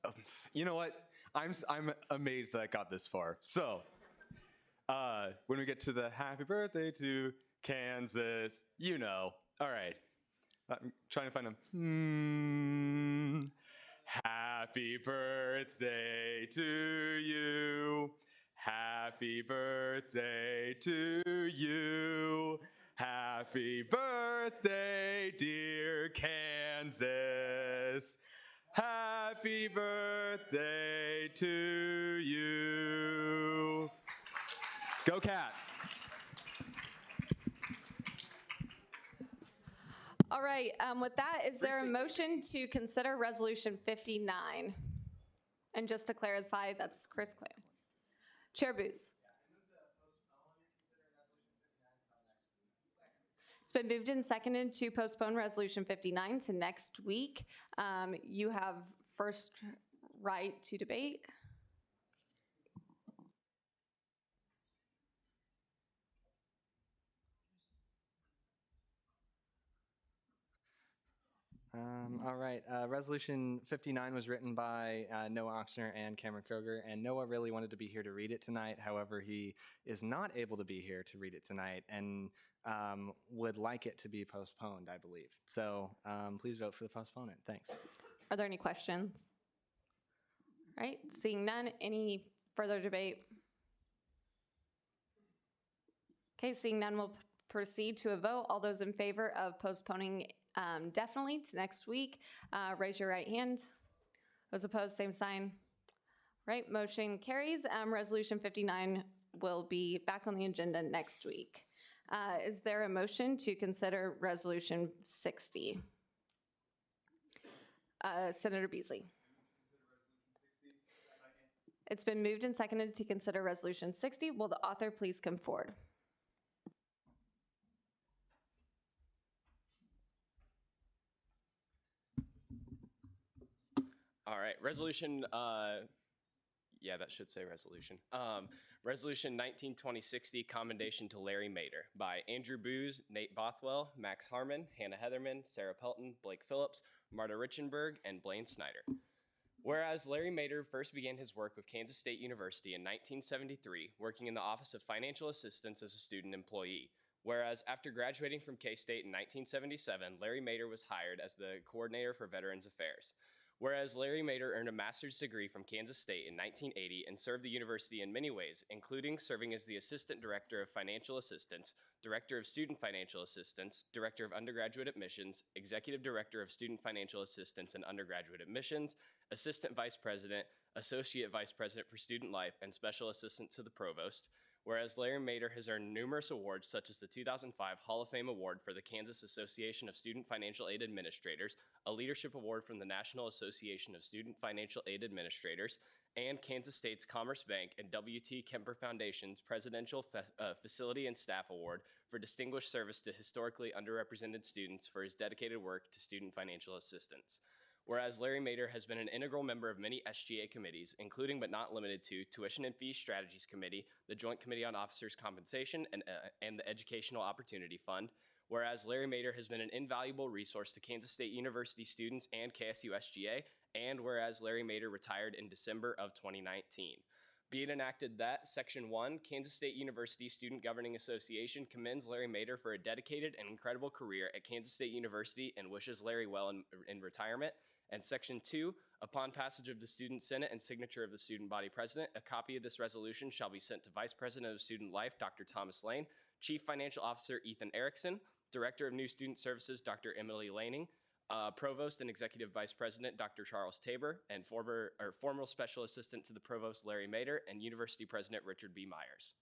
Speaker 11: you know what? I'm amazed that I got this far. So, when we get to the happy birthday to Kansas, you know. All right. I'm trying to find them. Happy birthday to you. Happy birthday to you. Happy birthday, dear Kansas. Happy birthday to you. Go Cats.
Speaker 2: All right, with that, is there a motion to consider Resolution 59? And just to clarify, that's Chris Clam. Chair Booz. It's been moved and seconded to postpone Resolution 59 to next week. You have first right to debate.
Speaker 12: All right. Resolution 59 was written by Noah Oxner and Cameron Kroger, and Noah really wanted to be here to read it tonight. However, he is not able to be here to read it tonight and would like it to be postponed, I believe. So please vote for the postponement. Thanks.
Speaker 2: Are there any questions? All right, seeing none, any further debate? Okay, seeing none, we'll proceed to a vote. All those in favor of postponing definitely to next week, raise your right hand. Those opposed, same sign. Right, motion carries. Resolution 59 will be back on the agenda next week. Is there a motion to consider Resolution 60? Senator Beasley. It's been moved and seconded to consider Resolution 60. Will the author please come forward?
Speaker 13: All right, resolution, yeah, that should say resolution. Resolution 19-2060, commendation to Larry Mader by Andrew Booz, Nate Bothwell, Max Harmon, Hannah Heatherman, Sarah Pelton, Blake Phillips, Marta Richenberg, and Blaine Snyder. Whereas Larry Mader first began his work with Kansas State University in 1973, working in the Office of Financial Assistance as a student employee. Whereas after graduating from K-State in 1977, Larry Mader was hired as the coordinator for Veterans Affairs. Whereas Larry Mader earned a master's degree from Kansas State in 1980 and served the university in many ways, including serving as the Assistant Director of Financial Assistance, Director of Student Financial Assistance, Director of Undergraduate Admissions, Executive Director of Student Financial Assistance and Undergraduate Admissions, Assistant Vice President, Associate Vice President for Student Life, and Special Assistant to the Provost. Whereas Larry Mader has earned numerous awards such as the 2005 Hall of Fame Award for the Kansas Association of Student Financial Aid Administrators, a Leadership Award from the National Association of Student Financial Aid Administrators, and Kansas State's Commerce Bank and W.T. Kemper Foundation's Presidential Facility and Staff Award for distinguished service to historically underrepresented students for his dedicated work to student financial assistance. Whereas Larry Mader has been an integral member of many SGA committees, including but not limited to Tuition and Fees Strategies Committee, the Joint Committee on Officers' Compensation, and the Educational Opportunity Fund. Whereas Larry Mader has been an invaluable resource to Kansas State University students and KSU SGA, and whereas Larry Mader retired in December of 2019. Be it enacted that Section 1, Kansas State University Student Governing Association commends Larry Mader for a dedicated and incredible career at Kansas State University and wishes Larry well in retirement. And Section 2, upon passage of the Student Senate and signature of the Student Body President, a copy of this resolution shall be sent to Vice President of Student Life, Dr. Thomas Lane, Chief Financial Officer Ethan Erickson, Director of New Student Services, Dr. Emily Laning, Provost and Executive Vice President, Dr. Charles Tabor, and former Special Assistant to the Provost, Larry Mader, and University President, Richard B. Myers.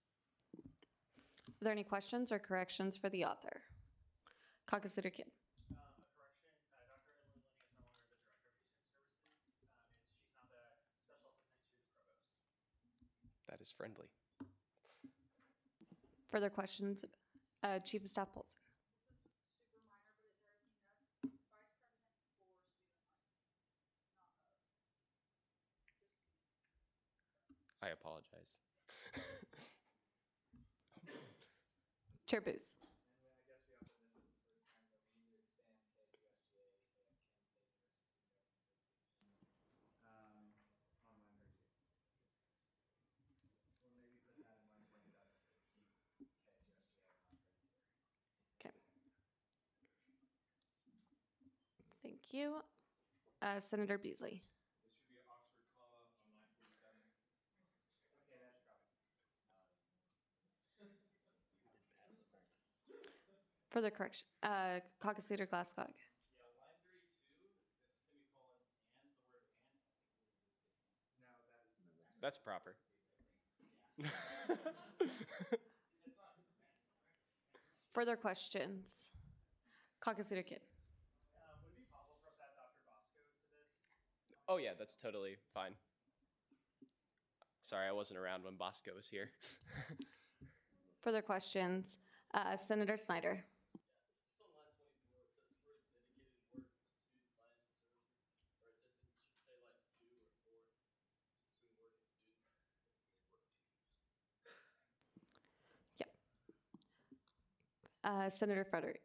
Speaker 2: Are there any questions or corrections for the author? Caucus Leader Kidd.
Speaker 13: That is friendly.
Speaker 2: Further questions? Chief of Staff Polson.
Speaker 13: I apologize.
Speaker 2: Chair Booth. Okay. Thank you. Senator Beasley. Further correction. Caucus Leader Glasscock.
Speaker 13: That's proper.
Speaker 2: Further questions. Caucus Leader Kidd.
Speaker 5: Would it be possible for us to add Dr. Bosco to this?
Speaker 13: Oh yeah, that's totally fine. Sorry, I wasn't around when Bosco was here.
Speaker 2: Further questions. Senator Snyder. Senator Frederick.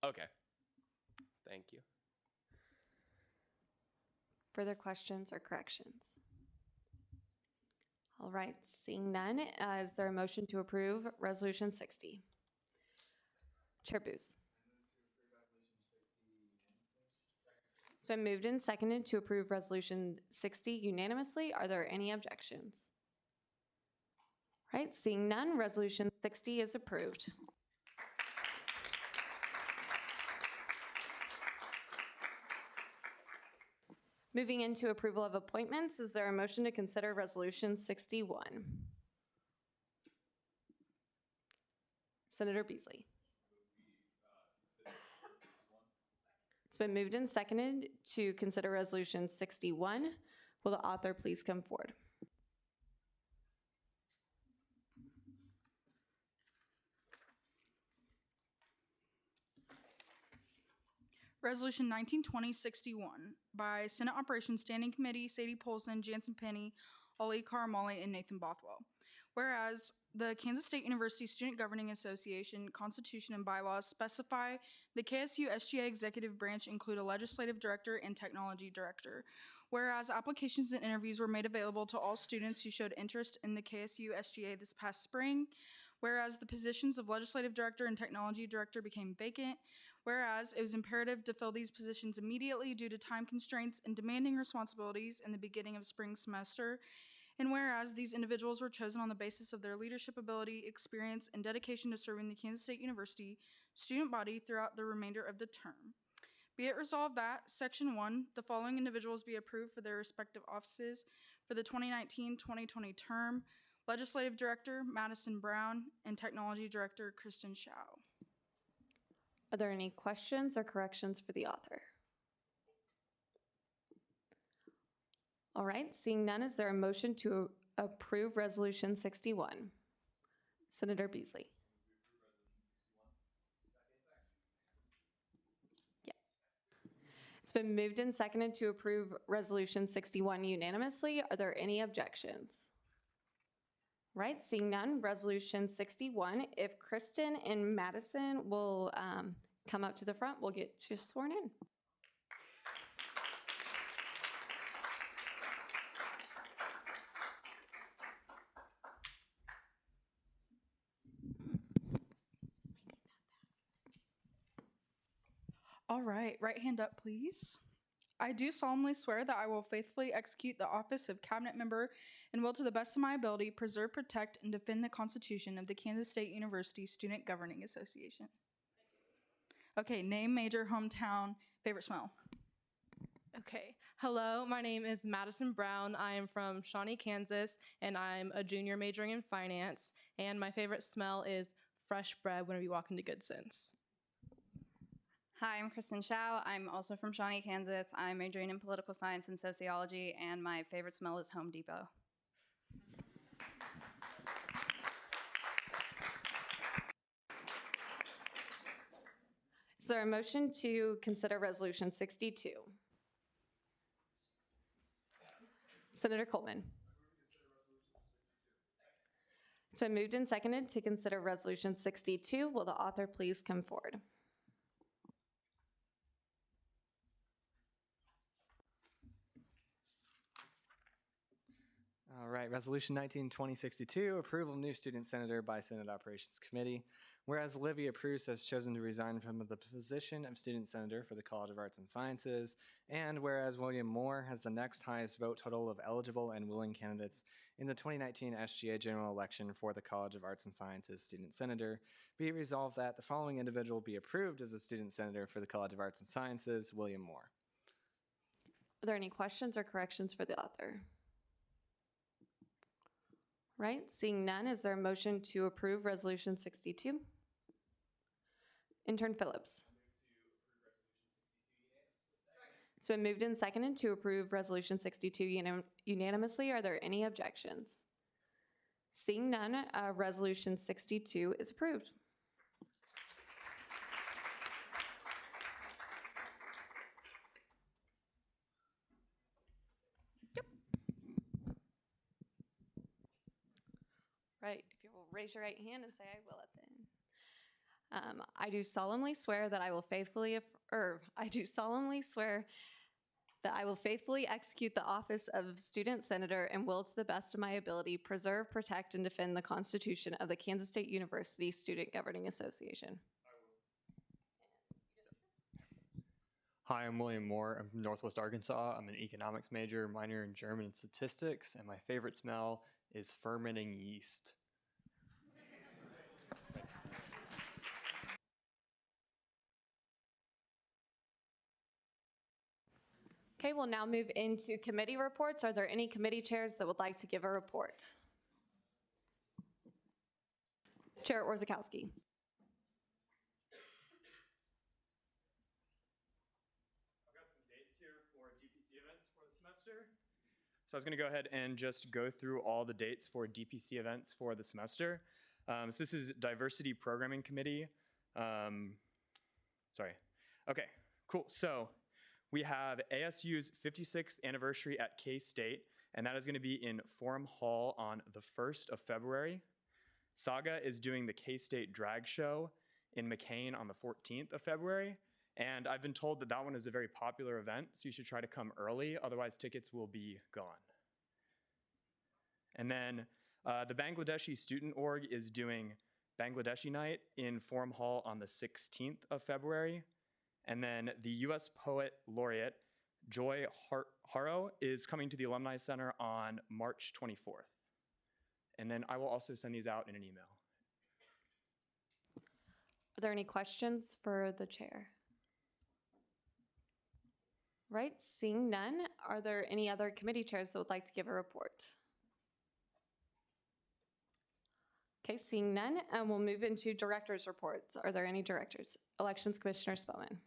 Speaker 13: Okay. Thank you.
Speaker 2: Further questions or corrections? All right, seeing none, is there a motion to approve Resolution 60? Chair Booth. It's been moved and seconded to approve Resolution 60 unanimously. Are there any objections? All right, seeing none, Resolution 60 is approved. Moving into approval of appointments, is there a motion to consider Resolution 61? Senator Beasley. It's been moved and seconded to consider Resolution 61. Will the author please come forward?
Speaker 14: Resolution 1920-61 by Senate Operations Standing Committee, Sadie Polson, Jansen Penny, Ali Karamali, and Nathan Bothwell. Whereas the Kansas State University Student Governing Association Constitution and bylaws specify the KSU SGA executive branch include a legislative director and technology director. Whereas applications and interviews were made available to all students who showed interest in the KSU SGA this past spring. Whereas the positions of legislative director and technology director became vacant. Whereas it was imperative to fill these positions immediately due to time constraints and demanding responsibilities in the beginning of spring semester. And whereas these individuals were chosen on the basis of their leadership ability, experience, and dedication to serving the Kansas State University student body throughout the remainder of the term. Be it resolved that, Section 1, the following individuals be approved for their respective offices for the 2019-2020 term: Legislative Director Madison Brown and Technology Director Kristen Shao.
Speaker 2: Are there any questions or corrections for the author? All right, seeing none, is there a motion to approve Resolution 61? Senator Beasley. Yeah. It's been moved and seconded to approve Resolution 61 unanimously. Are there any objections? Right, seeing none, Resolution 61. If Kristen and Madison will come up to the front, we'll get you sworn in.
Speaker 14: All right, right hand up, please. I do solemnly swear that I will faithfully execute the office of cabinet member and will, to the best of my ability, preserve, protect, and defend the Constitution of the Kansas State University Student Governing Association. Okay, name, major, hometown, favorite smell.
Speaker 15: Okay. Hello, my name is Madison Brown. I am from Shawnee, Kansas, and I'm a junior majoring in finance. And my favorite smell is fresh bread when we walk into Good Sense.
Speaker 16: Hi, I'm Kristen Shao. I'm also from Shawnee, Kansas. I'm majoring in political science and sociology, and my favorite smell is Home Depot.
Speaker 2: Is there a motion to consider Resolution 62? Senator Coleman. It's been moved and seconded to consider Resolution 62. Will the author please come forward?
Speaker 12: All right, Resolution 19-2062, approval of new student senator by Senate Operations Committee. Whereas Olivia Pruse has chosen to resign from the position of student senator for the College of Arts and Sciences, and whereas William Moore has the next highest vote total of eligible and willing candidates in the 2019 SGA general election for the College of Arts and Sciences student senator, be it resolved that the following individual be approved as a student senator for the College of Arts and Sciences, William Moore.
Speaker 2: Are there any questions or corrections for the author? Right, seeing none, is there a motion to approve Resolution 62? Intern Phillips. It's been moved and seconded to approve Resolution 62 unanimously. Are there any objections? Seeing none, Resolution 62 is approved. Right, if you will raise your right hand and say, I will at the end. I do solemnly swear that I will faithfully execute the office of student senator and will, to the best of my ability, preserve, protect, and defend the Constitution of the Kansas State University Student Governing Association.
Speaker 17: Hi, I'm William Moore. I'm from Northwest Arkansas. I'm an economics major, minor in German and statistics, and my favorite smell is fermenting yeast.
Speaker 2: Okay, we'll now move into committee reports. Are there any committee chairs that would like to give a report? Chair Orzechowski.
Speaker 18: So I was going to go ahead and just go through all the dates for DPC events for the semester. So this is Diversity Programming Committee. Sorry. Okay, cool. So we have ASU's 56th anniversary at K-State, and that is going to be in Forum Hall on the 1st of February. Saga is doing the K-State Drag Show in McCain on the 14th of February. And I've been told that that one is a very popular event, so you should try to come early, otherwise tickets will be gone. And then the Bangladeshi Student Org is doing Bangladeshi Night in Forum Hall on the 16th of February. And then the US Poet Laureate, Joy Haro, is coming to the Alumni Center on March 24th. And then I will also send these out in an email.
Speaker 2: Are there any questions for the chair? Right, seeing none, are there any other committee chairs that would like to give a report? Okay, seeing none, and we'll move into directors' reports. Are there any directors? Elections Commissioner Spellman.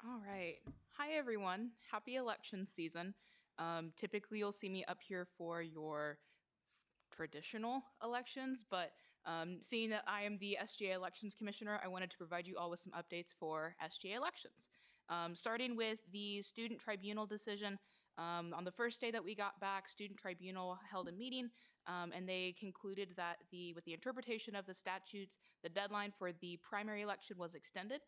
Speaker 19: All right. Hi, everyone. Happy election season. Typically, you'll see me up here for your traditional elections, but seeing that I am the SGA Elections Commissioner, I wanted to provide you all with some updates for SGA elections. Starting with the Student Tribunal decision, on the first day that we got back, Student Tribunal held a meeting, and they concluded that with the interpretation of the statutes, the deadline for the primary election was extended.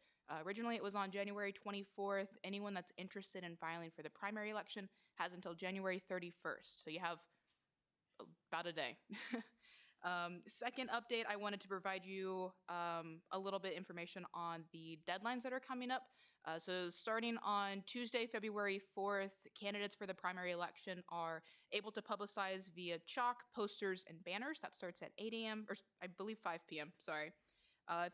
Speaker 19: Originally, it was on January 24th. Anyone that's interested in filing for the primary election has until January 31st. So you have about a day. Second update, I wanted to provide you a little bit information on the deadlines that are coming up. So starting on Tuesday, February 4th, candidates for the primary election are able to publicize via chalk, posters, and banners. That starts at 8 a.m., or I believe 5 p.m., sorry.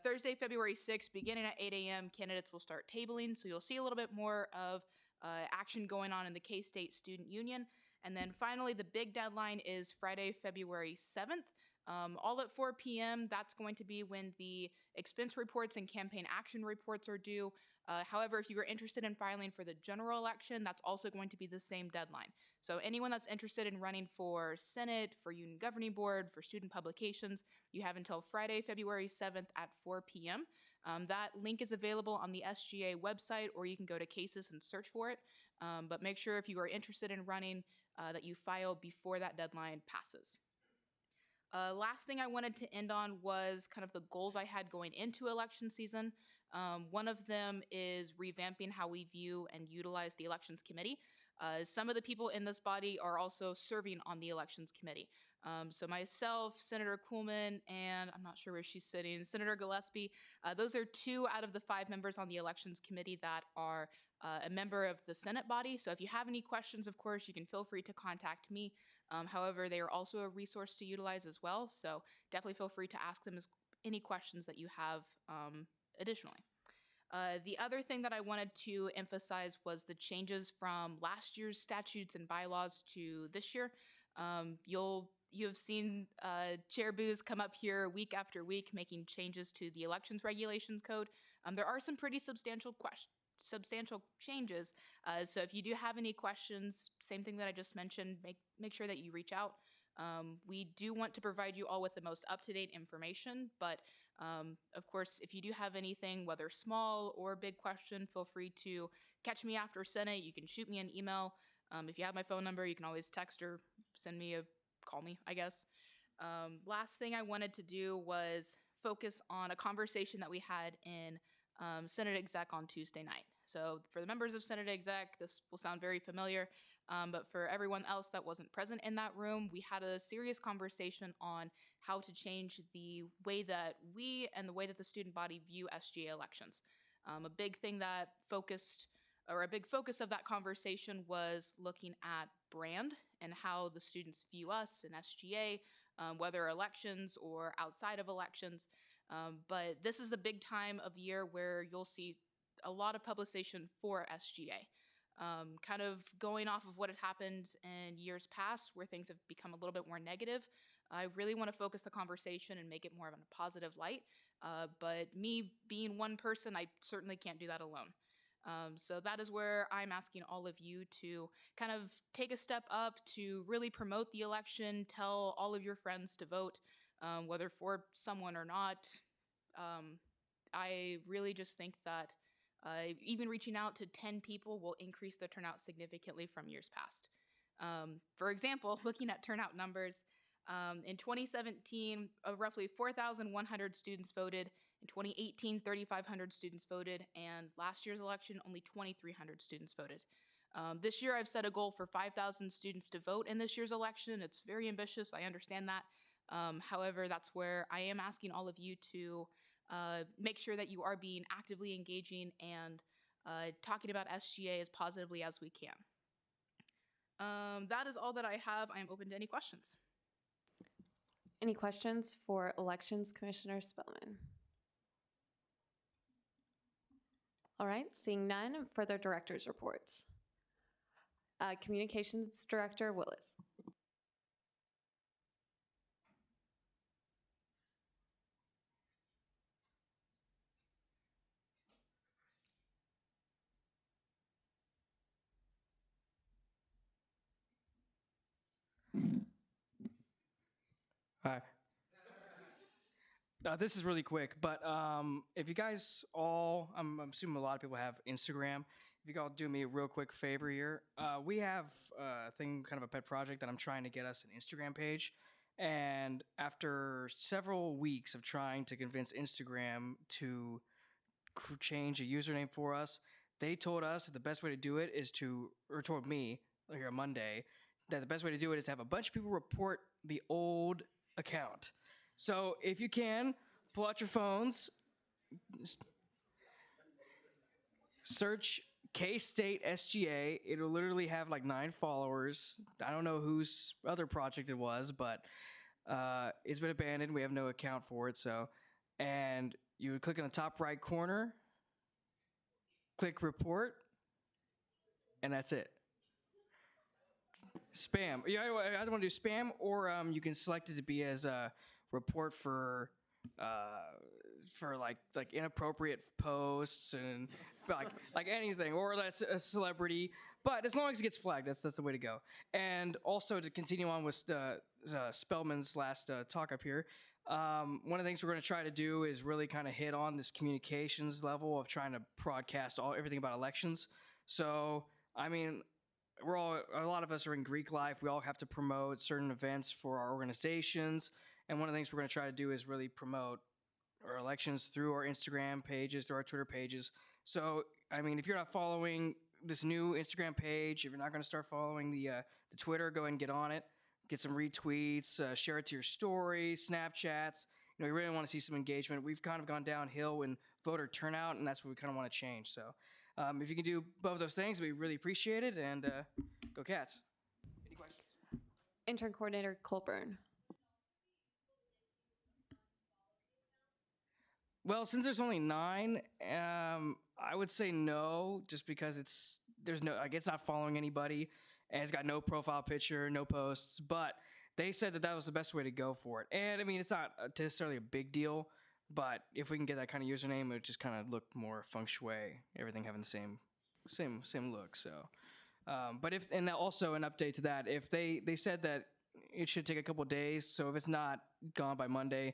Speaker 19: Thursday, February 6th, beginning at 8 a.m., candidates will start tabling, so you'll see a little bit more of action going on in the K-State Student Union. And then finally, the big deadline is Friday, February 7th. all at 4 p.m. That's going to be when the expense reports and campaign action reports are due. However, if you are interested in filing for the general election, that's also going to be the same deadline. So anyone that's interested in running for Senate, for Union Governing Board, for student publications, you have until Friday, February 7th at 4 p.m. That link is available on the SGA website, or you can go to Cases and search for it. But make sure if you are interested in running that you file before that deadline passes. Last thing I wanted to end on was kind of the goals I had going into election season. One of them is revamping how we view and utilize the Elections Committee. Some of the people in this body are also serving on the Elections Committee. So myself, Senator Kuhlman, and I'm not sure where she's sitting, Senator Gillespie, those are 2 out of the 5 members on the Elections Committee that are a member of the Senate body. So if you have any questions, of course, you can feel free to contact me. However, they are also a resource to utilize as well. So definitely feel free to ask them any questions that you have additionally. The other thing that I wanted to emphasize was the changes from last year's statutes and bylaws to this year. You have seen Chair Booz come up here week after week making changes to the elections regulations code. There are some pretty substantial changes. So if you do have any questions, same thing that I just mentioned, make sure that you reach out. We do want to provide you all with the most up-to-date information, but of course, if you do have anything, whether small or big question, feel free to catch me after Senate. You can shoot me an email. If you have my phone number, you can always text or call me, I guess. Last thing I wanted to do was focus on a conversation that we had in Senate Exec on Tuesday night. So for the members of Senate Exec, this will sound very familiar, but for everyone else that wasn't present in that room, we had a serious conversation on how to change the way that we and the way that the student body view SGA elections. A big focus of that conversation was looking at brand and how the students view us in SGA, whether elections or outside of elections. But this is a big time of year where you'll see a lot of publication for SGA. Kind of going off of what had happened in years past where things have become a little bit more negative, I really want to focus the conversation and make it more of a positive light. But me being one person, I certainly can't do that alone. So that is where I'm asking all of you to kind of take a step up to really promote the election, tell all of your friends to vote, whether for someone or not. I really just think that even reaching out to 10 people will increase the turnout significantly from years past. For example, looking at turnout numbers, in 2017, roughly 4,100 students voted. In 2018, 3,500 students voted, and last year's election, only 2,300 students voted. This year, I've set a goal for 5,000 students to vote in this year's election. It's very ambitious, I understand that. However, that's where I am asking all of you to make sure that you are being actively engaging and talking about SGA as positively as we can. That is all that I have. I am open to any questions.
Speaker 2: Any questions for Elections Commissioner Spellman? All right, seeing none, further director's reports. Communications Director Willis.
Speaker 20: Hi. This is really quick, but if you guys all, I'm assuming a lot of people have Instagram. If you could all do me a real quick favor here. We have a thing, kind of a pet project that I'm trying to get us an Instagram page. And after several weeks of trying to convince Instagram to change a username for us, they told us that the best way to do it is or told me here on Monday, that the best way to do it is to have a bunch of people report the old account. So if you can, pull out your phones, search K-State SGA. It'll literally have like 9 followers. I don't know whose other project it was, but it's been abandoned. We have no account for it. And you would click on the top right corner, click report, and that's it. Spam. Yeah, I don't want to do spam, or you can select it to be as report for like inappropriate posts and like anything, or that's a celebrity. But as long as it gets flagged, that's the way to go. And also to continue on with Spellman's last talk up here, one of the things we're going to try to do is really kind of hit on this communications level of trying to broadcast everything about elections. So I mean, a lot of us are in Greek life. We all have to promote certain events for our organizations. And one of the things we're going to try to do is really promote our elections through our Instagram pages, through our Twitter pages. So, I mean, if you're not following this new Instagram page, if you're not going to start following the Twitter, go ahead and get on it. Get some retweets, share it to your stories, Snapchats. You know, you really want to see some engagement. We've kind of gone downhill in voter turnout, and that's what we kind of want to change. So, if you can do both those things, we really appreciate it. And go Cats! Any questions?
Speaker 2: Intern Coordinator Colburn.
Speaker 20: Well, since there's only 9, I would say no, just because it's not following anybody, and it's got no profile picture, no posts. But they said that was the best way to go for it. And I mean, it's not necessarily a big deal, but if we can get that kind of username, it would just kind of look more feng shui, everything having the same look. So, but and also an update to that, if they said that it should take a couple days, so if it's not gone by Monday.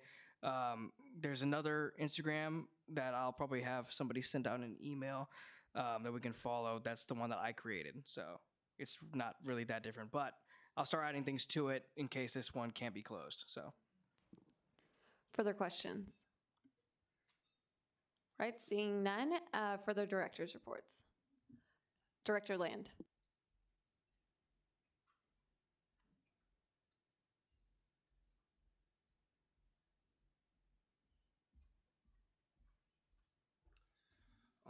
Speaker 20: There's another Instagram that I'll probably have somebody send out an email that we can follow. That's the one that I created. So it's not really that different, but I'll start adding things to it in case this one can't be closed. So
Speaker 2: Further questions? Right, seeing none, further director's reports. Director Land.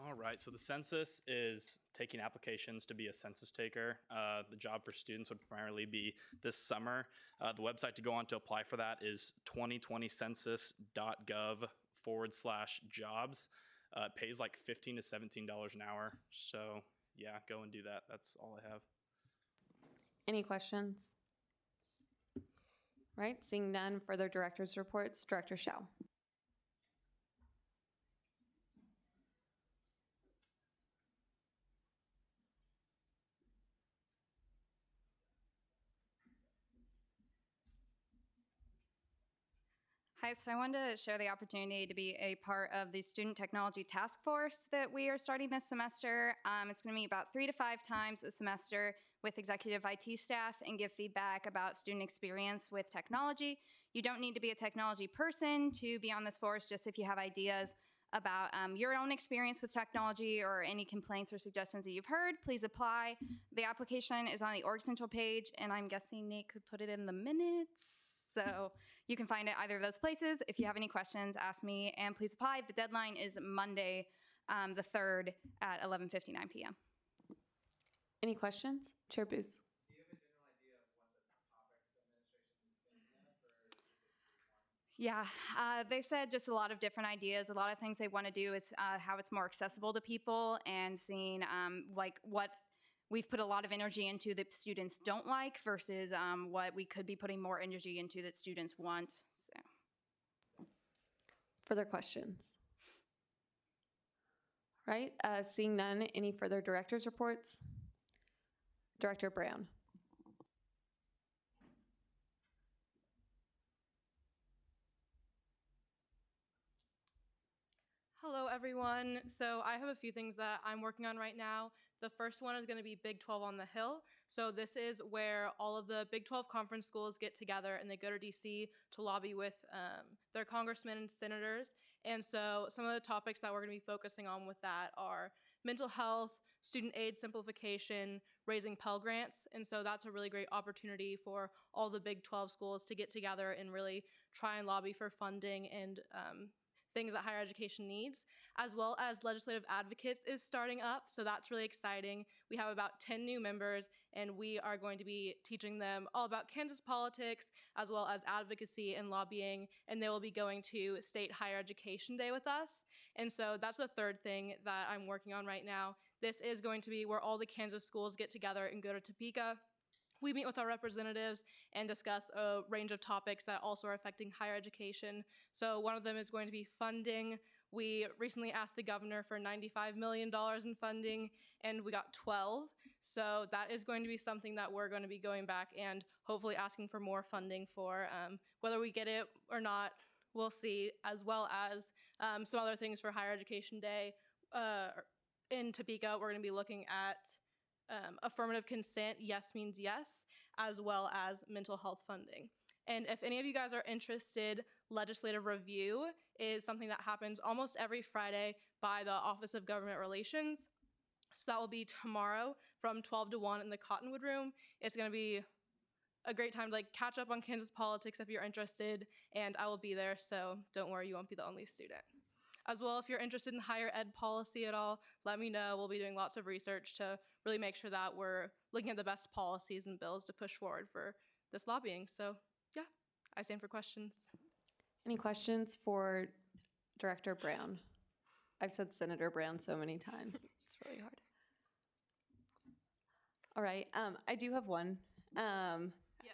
Speaker 21: All right, so the census is taking applications to be a census taker. The job for students would primarily be this summer. The website to go on to apply for that is 2020census.gov/jobs. It pays like $15 to $17 an hour. So yeah, go and do that. That's all I have.
Speaker 2: Any questions? Right, seeing none, further director's reports. Director Shao.
Speaker 16: Hi, so I wanted to share the opportunity to be a part of the Student Technology Task Force that we are starting this semester. It's going to meet about 3 to 5 times a semester with executive IT staff and give feedback about student experience with technology. You don't need to be a technology person to be on this force, just if you have ideas about your own experience with technology or any complaints or suggestions that you've heard, please apply. The application is on the Org Central page, and I'm guessing Nate could put it in the minutes. So you can find it either of those places. If you have any questions, ask me, and please apply. The deadline is Monday, the 3rd at 11:59 p.m.
Speaker 2: Any questions? Chair Booth.
Speaker 16: Yeah, they said just a lot of different ideas. A lot of things they want to do is how it's more accessible to people and seeing like what we've put a lot of energy into that students don't like versus what we could be putting more energy into that students want. So,
Speaker 2: further questions? Right, seeing none, any further director's reports? Director Brown.
Speaker 15: Hello, everyone. So I have a few things that I'm working on right now. The first one is going to be Big 12 on the Hill. So this is where all of the Big 12 conference schools get together and they go to DC to lobby with their congressmen and senators. And so some of the topics that we're going to be focusing on with that are mental health, student aid simplification, raising Pell Grants. And so that's a really great opportunity for all the Big 12 schools to get together and really try and lobby for funding and things that higher education needs, as well as Legislative Advocates is starting up. So that's really exciting. We have about 10 new members, and we are going to be teaching them all about Kansas politics, as well as advocacy and lobbying, and they will be going to State Higher Education Day with us. And so that's the third thing that I'm working on right now. This is going to be where all the Kansas schools get together and go to Topeka we meet with our representatives and discuss a range of topics that also are affecting higher education. So one of them is going to be funding. We recently asked the governor for $95 million in funding, and we got 12. So that is going to be something that we're going to be going back and hopefully asking for more funding for. Whether we get it or not, we'll see, as well as some other things for Higher Education Day. In Topeka, we're going to be looking at affirmative consent, yes means yes, as well as mental health funding. And if any of you guys are interested, legislative review is something that happens almost every Friday by the Office of Government Relations. So that will be tomorrow from 12 to 1 in the Cottonwood Room. It's going to be a great time to catch up on Kansas politics if you're interested, and I will be there, so don't worry, you won't be the only student. As well, if you're interested in higher ed policy at all, let me know. We'll be doing lots of research to really make sure that we're looking at the best policies and bills to push forward for this lobbying. So yeah, I stand for questions.
Speaker 2: Any questions for Director Brown? I've said Senator Brown so many times. It's really hard. All right, I do have one.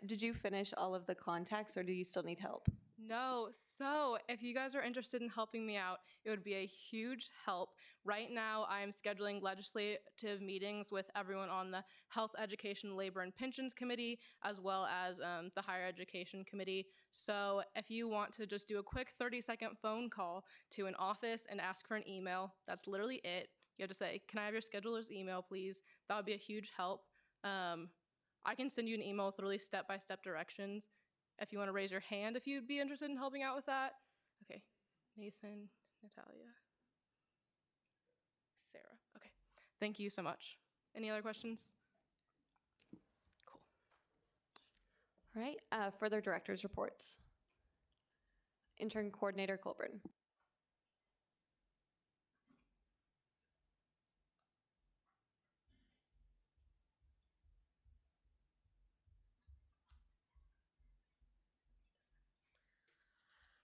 Speaker 2: Did you finish all of the contacts, or do you still need help?
Speaker 15: No, so if you guys are interested in helping me out, it would be a huge help. Right now, I'm scheduling legislative meetings with everyone on the Health, Education, Labor, and Pensions Committee, as well as the Higher Education Committee. So if you want to just do a quick 30-second phone call to an office and ask for an email, that's literally it. You have to say, can I have your scheduler's email, please? That would be a huge help. I can send you an email with literally step-by-step directions if you want to raise your hand if you'd be interested in helping out with that. Okay, Nathan, Natalia, Sarah. Okay, thank you so much. Any other questions? Cool.
Speaker 2: All right, further director's reports. Intern Coordinator Colburn.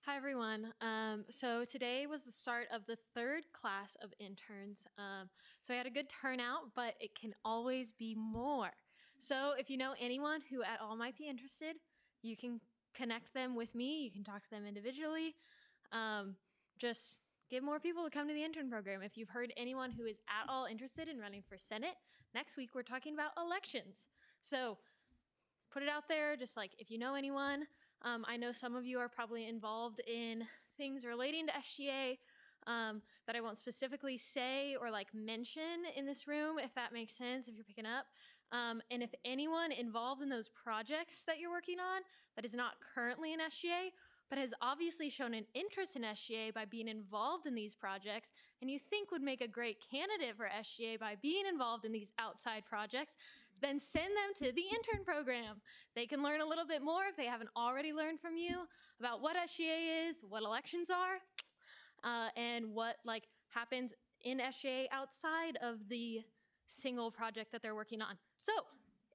Speaker 6: Hi, everyone. So today was the start of the third class of interns. So I had a good turnout, but it can always be more. So if you know anyone who at all might be interested, you can connect them with me. You can talk to them individually. Just get more people to come to the intern program. If you've heard anyone who is at all interested in running for Senate, next week we're talking about elections. So put it out there, just if you know anyone. I know some of you are probably involved in things relating to SGA that I won't specifically say or mention in this room, if that makes sense, if you're picking up. And if anyone involved in those projects that you're working on that is not currently in SGA, but has obviously shown an interest in SGA by being involved in these projects, and you think would make a great candidate for SGA by being involved in these outside projects, then send them to the intern program. They can learn a little bit more if they haven't already learned from you about what SGA is, what elections are, and what happens in SGA outside of the single project that they're working on. So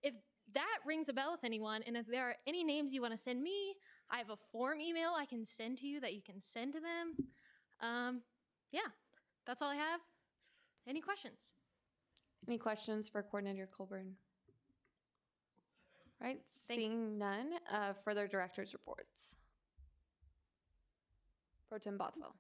Speaker 6: if that rings a bell with anyone, and if there are any names you want to send me, I have a form email I can send to you that you can send to them. Yeah, that's all I have. Any questions?
Speaker 2: Any questions for Coordinator Colburn? All right,
Speaker 6: Thanks.
Speaker 2: seeing none, further director's reports. Pro Tem Bothwell.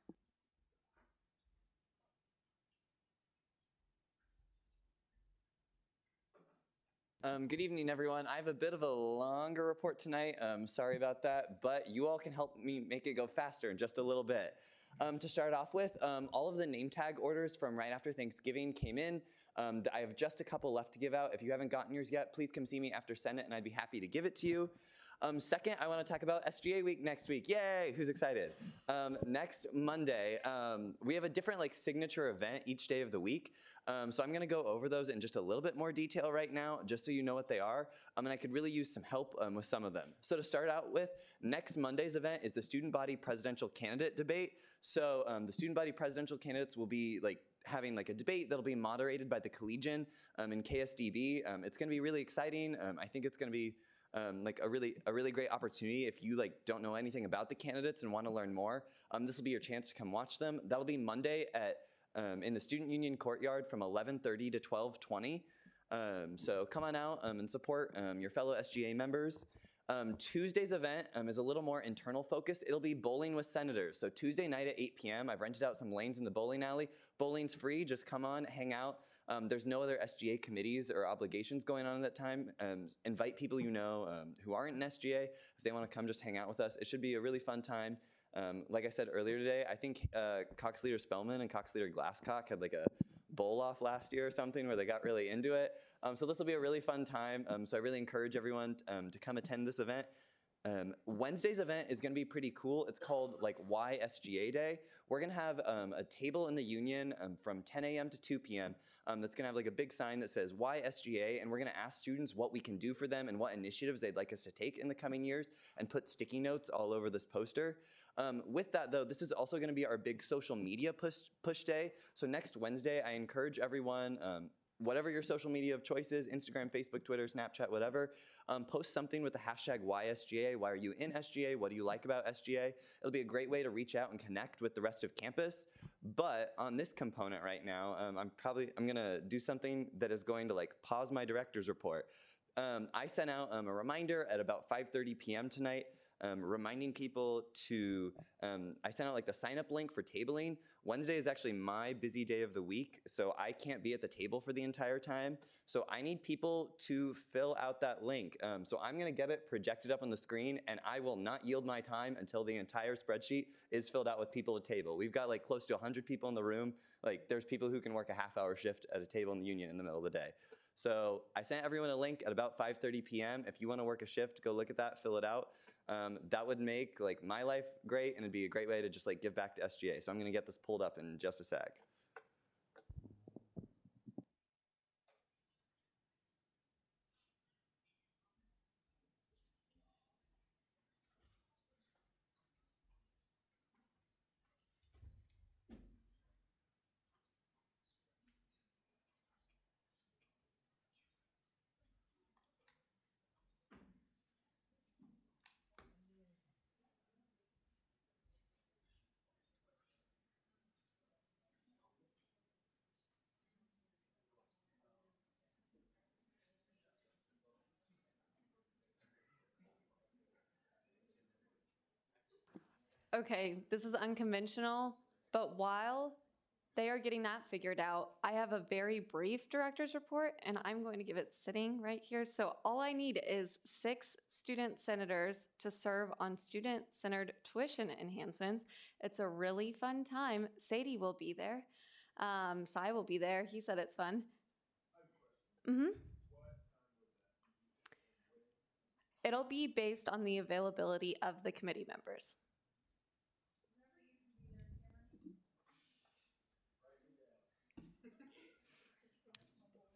Speaker 3: Good evening, everyone. I have a bit of a longer report tonight. Sorry about that, but you all can help me make it go faster in just a little bit. To start off with, all of the name tag orders from right after Thanksgiving came in. I have just a couple left to give out. If you haven't gotten yours yet, please come see me after Senate and I'd be happy to give it to you. Second, I want to talk about SGA week next week. Yay, who's excited? Next Monday, we have a different signature event each day of the week. So I'm going to go over those in just a little bit more detail right now, just so you know what they are. And I could really use some help with some of them. So to start out with, next Monday's event is the Student Body Presidential Candidate Debate. So the Student Body Presidential Candidates will be having a debate that'll be moderated by the Collegian in KSDB. It's going to be really exciting. I think it's going to be a really great opportunity if you don't know anything about the candidates and want to learn more. This will be your chance to come watch them. That'll be Monday at in the Student Union Courtyard from 11:30 to 12:20. So come on out and support your fellow SGA members. Tuesday's event is a little more internal focused. It'll be Bowling with Senators. So Tuesday night at 8 p.m. I've rented out some lanes in the bowling alley. Bowling's free, just come on, hang out. There's no other SGA committees or obligations going on at that time. Invite people you know who aren't in SGA. If they want to come just hang out with us, it should be a really fun time. Like I said earlier today, I think Cox Leader Spellman and Cox Leader Glasscock had like a bowl off last year or something where they got really into it. So this will be a really fun time. So I really encourage everyone to come attend this event. Wednesday's event is going to be pretty cool. It's called like Why SGA Day. We're going to have a table in the Union from 10 a.m. to 2 p.m. That's going to have like a big sign that says Why SGA, and we're going to ask students what we can do for them and what initiatives they'd like us to take in the coming years, and put sticky notes all over this poster. With that though, this is also going to be our big social media push day. So next Wednesday, I encourage everyone, whatever your social media of choice is, Instagram, Facebook, Twitter, Snapchat, whatever, post something with the hashtag WhySGA. Why are you in SGA? What do you like about SGA? It'll be a great way to reach out and connect with the rest of campus. But on this component right now, I'm gonna do something that is going to like pause my director's report. I sent out a reminder at about 5:30 p.m. tonight, reminding people to, I sent out like the sign up link for tabling. Wednesday is actually my busy day of the week, so I can't be at the table for the entire time. So I need people to fill out that link. So I'm gonna get it projected up on the screen, and I will not yield my time until the entire spreadsheet is filled out with people to table. We've got like close to 100 people in the room. Like there's people who can work a half-hour shift at a table in the Union in the middle of the day. So I sent everyone a link at about 5:30 p.m. If you wanna work a shift, go look at that, fill it out. That would make like my life great, and it'd be a great way to just like give back to SGA. So I'm gonna get this pulled up in just a sec.
Speaker 2: Okay, this is unconventional, but while they are getting that figured out, I have a very brief director's report, and I'm going to give it sitting right here. So all I need is 6 student senators to serve on student-centered tuition enhancements. It's a really fun time. Sadie will be there. Sai will be there. He said it's fun. It'll be based on the availability of the committee members.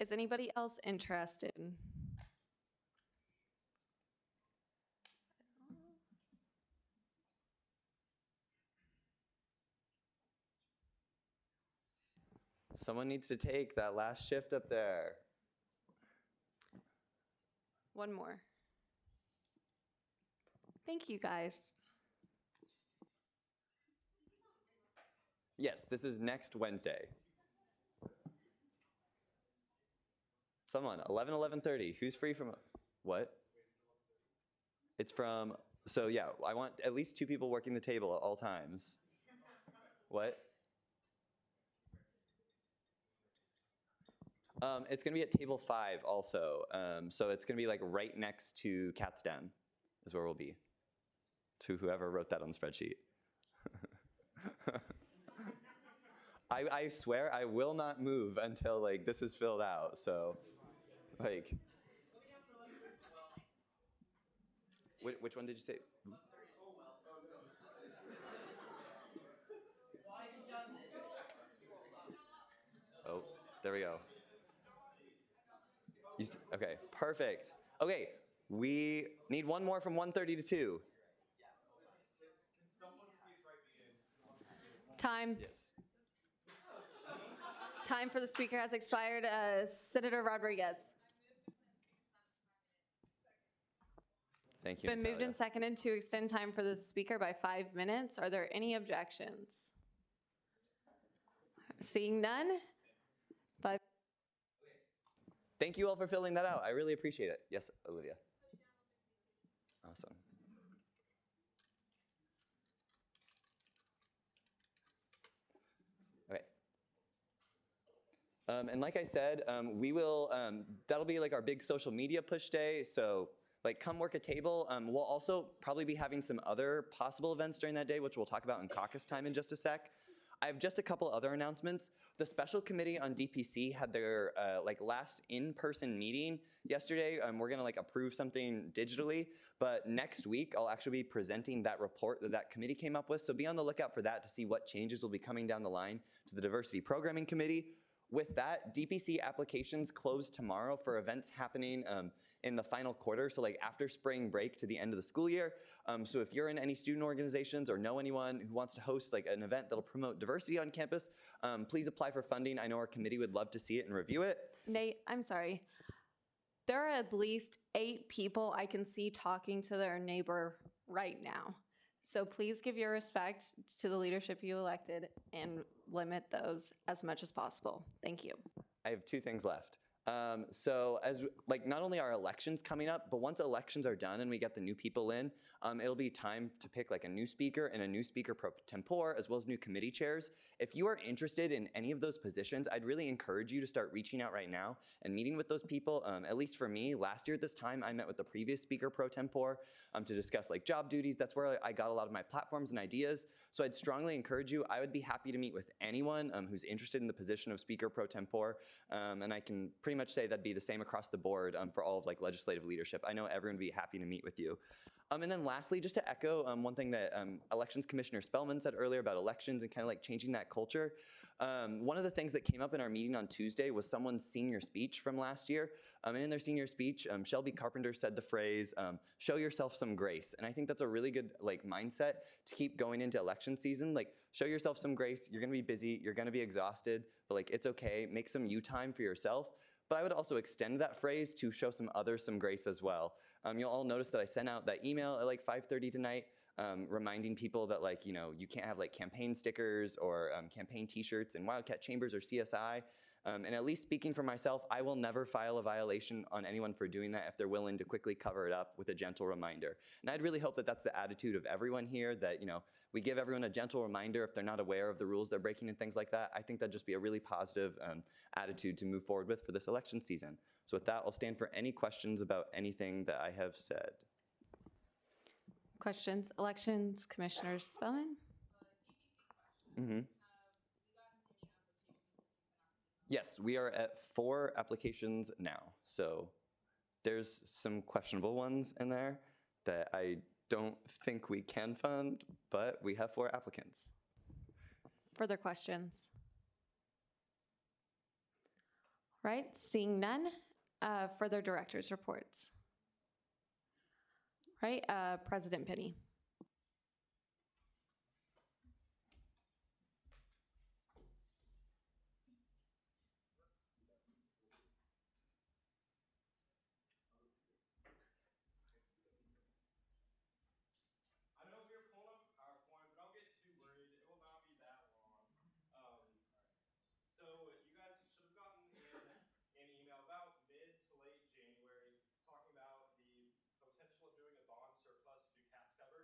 Speaker 2: Is anybody else interested?
Speaker 3: Someone needs to take that last shift up there.
Speaker 2: One more. Thank you, guys.
Speaker 3: Yes, this is next Wednesday. Someone, 11:30. Who's free from, what? It's from, so yeah, I want at least 2 people working the table at all times. What? It's gonna be at table 5 also. So it's gonna be like right next to Cat's Den is where we'll be. To whoever wrote that on the spreadsheet. I swear I will not move until like this is filled out, so like. Which one did you say? Oh, there we go. Okay, perfect. Okay, we need one more from 1:30 to 2.
Speaker 2: Time.
Speaker 3: Yes.
Speaker 2: Time for the speaker has expired. Senator Rodriguez.
Speaker 3: Thank you.
Speaker 2: Been moved
Speaker 3: Natalia.
Speaker 2: and seconded to extend time for the speaker by 5 minutes. Are there any objections? Seeing none.
Speaker 3: Thank you all for filling that out. I really appreciate it. Yes, Olivia. Awesome. Okay. And like I said, we will, that'll be like our big social media push day. So like come work a table. We'll also probably be having some other possible events during that day, which we'll talk about in caucus time in just a sec. I have just a couple other announcements. The special committee on DPC had their like last in-person meeting yesterday. We're gonna like approve something digitally, but next week I'll actually be presenting that report that that committee came up with. So be on the lookout for that to see what changes will be coming down the line to the Diversity Programming Committee. With that, DPC applications close tomorrow for events happening in the final quarter, so like after spring break to the end of the school year. So if you're in any student organizations or know anyone who wants to host like an event that'll promote diversity on campus, please apply for funding. I know our committee would love to see it and review it.
Speaker 2: Nate, I'm sorry. There are at least 8 people I can see talking to their neighbor right now. So please give your respect to the leadership you elected and limit those as much as possible. Thank you.
Speaker 3: I have 2 things left. So as like not only are elections coming up, but once elections are done and we get the new people in, it'll be time to pick like a new speaker and a new speaker pro tempore, as well as new committee chairs. If you are interested in any of those positions, I'd really encourage you to start reaching out right now and meeting with those people. At least for me, last year at this time, I met with the previous speaker pro tempore to discuss like job duties. That's where I got a lot of my platforms and ideas. So I'd strongly encourage you. I would be happy to meet with anyone who's interested in the position of speaker pro tempore, and I can pretty much say that'd be the same across the board for all of like legislative leadership. I know everyone would be happy to meet with you. And then lastly, just to echo one thing that Elections Commissioner Spellman said earlier about elections and kind of like changing that culture. One of the things that came up in our meeting on Tuesday was someone's senior speech from last year. And in their senior speech, Shelby Carpenter said the phrase, show yourself some grace. And I think that's a really good like mindset to keep going into election season. Like show yourself some grace. You're gonna be busy, you're gonna be exhausted, but like it's okay. Make some you time for yourself. But I would also extend that phrase to show some others some grace as well. You'll all notice that I sent out that email at like 5:30 tonight, reminding people that like, you know, you can't have like campaign stickers or campaign t-shirts in Wildcat Chambers or CSI. And at least speaking for myself, I will never file a violation on anyone for doing that if they're willing to quickly cover it up with a gentle reminder. And I'd really hope that that's the attitude of everyone here, that, you know, we give everyone a gentle reminder if they're not aware of the rules they're breaking and things like that. I think that'd just be a really positive attitude to move forward with for this election season. So with that, I'll stand for any questions about anything that I have said.
Speaker 2: Questions? Elections, Commissioner Spellman?
Speaker 3: Mm-hmm. Yes, we are at 4 applications now. So there's some questionable ones in there that I don't think we can fund, but we have 4 applicants.
Speaker 2: Further questions? Right, seeing none, further director's reports. Right, President Penny.
Speaker 21: I know we were pulling up a PowerPoint, but don't get too worried. It will not be that long. So you guys should have gotten an email about mid to late January talking about the potential of doing a bond surplus to CATS cover.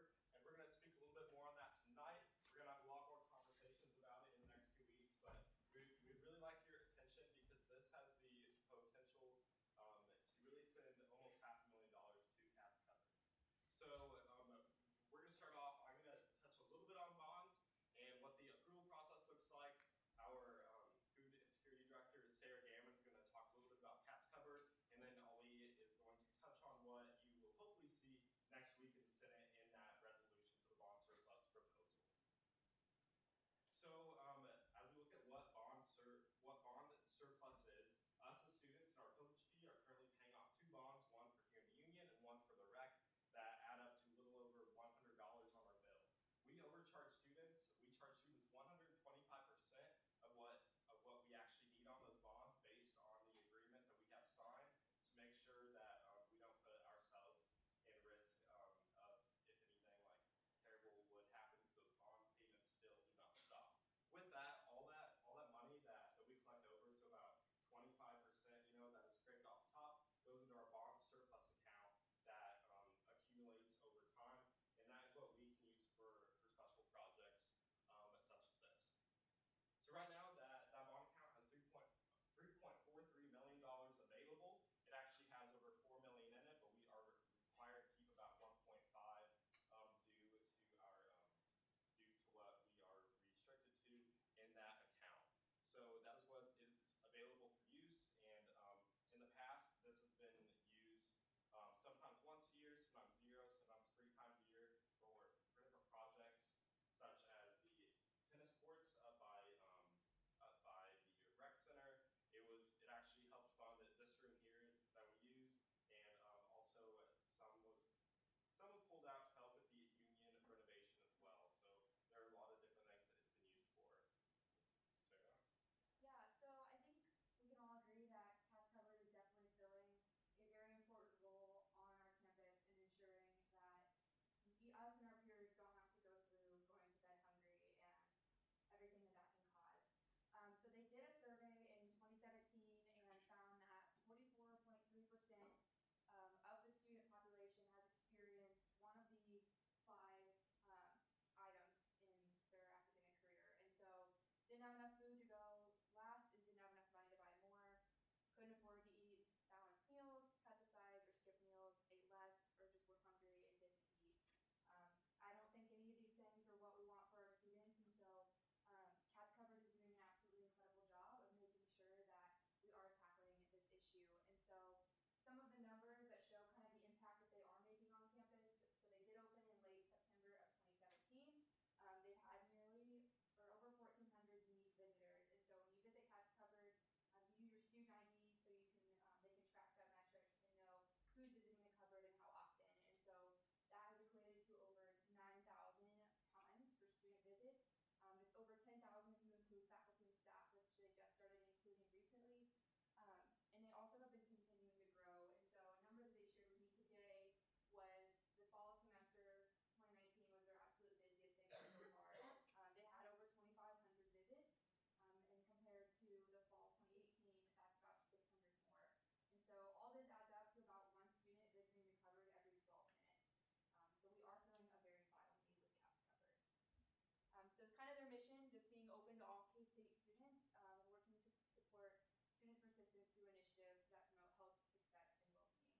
Speaker 7: being open to all K-State students and working to support student persistence through initiatives that promote health, success, and well-being.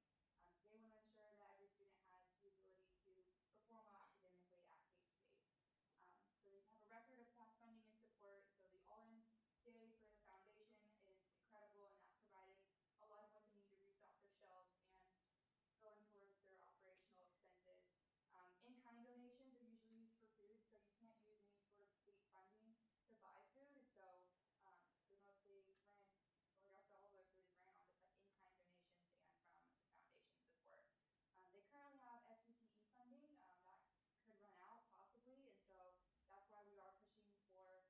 Speaker 7: So they want to ensure that every student has the ability to perform well academically at K-State. So they have a record of past funding and support. So the all-in day for the foundation is incredible, and that's providing a lot of what they need to restock their shelves and going towards their operational expenses. In-kind donations are usually used for food, so you can't use any sort of state funding to buy food. So they mostly ran, well, I guess all of their food is ran on just like in-kind donations and from the foundation support. They currently have SCTE funding that could run out possibly, and so that's why we are pushing for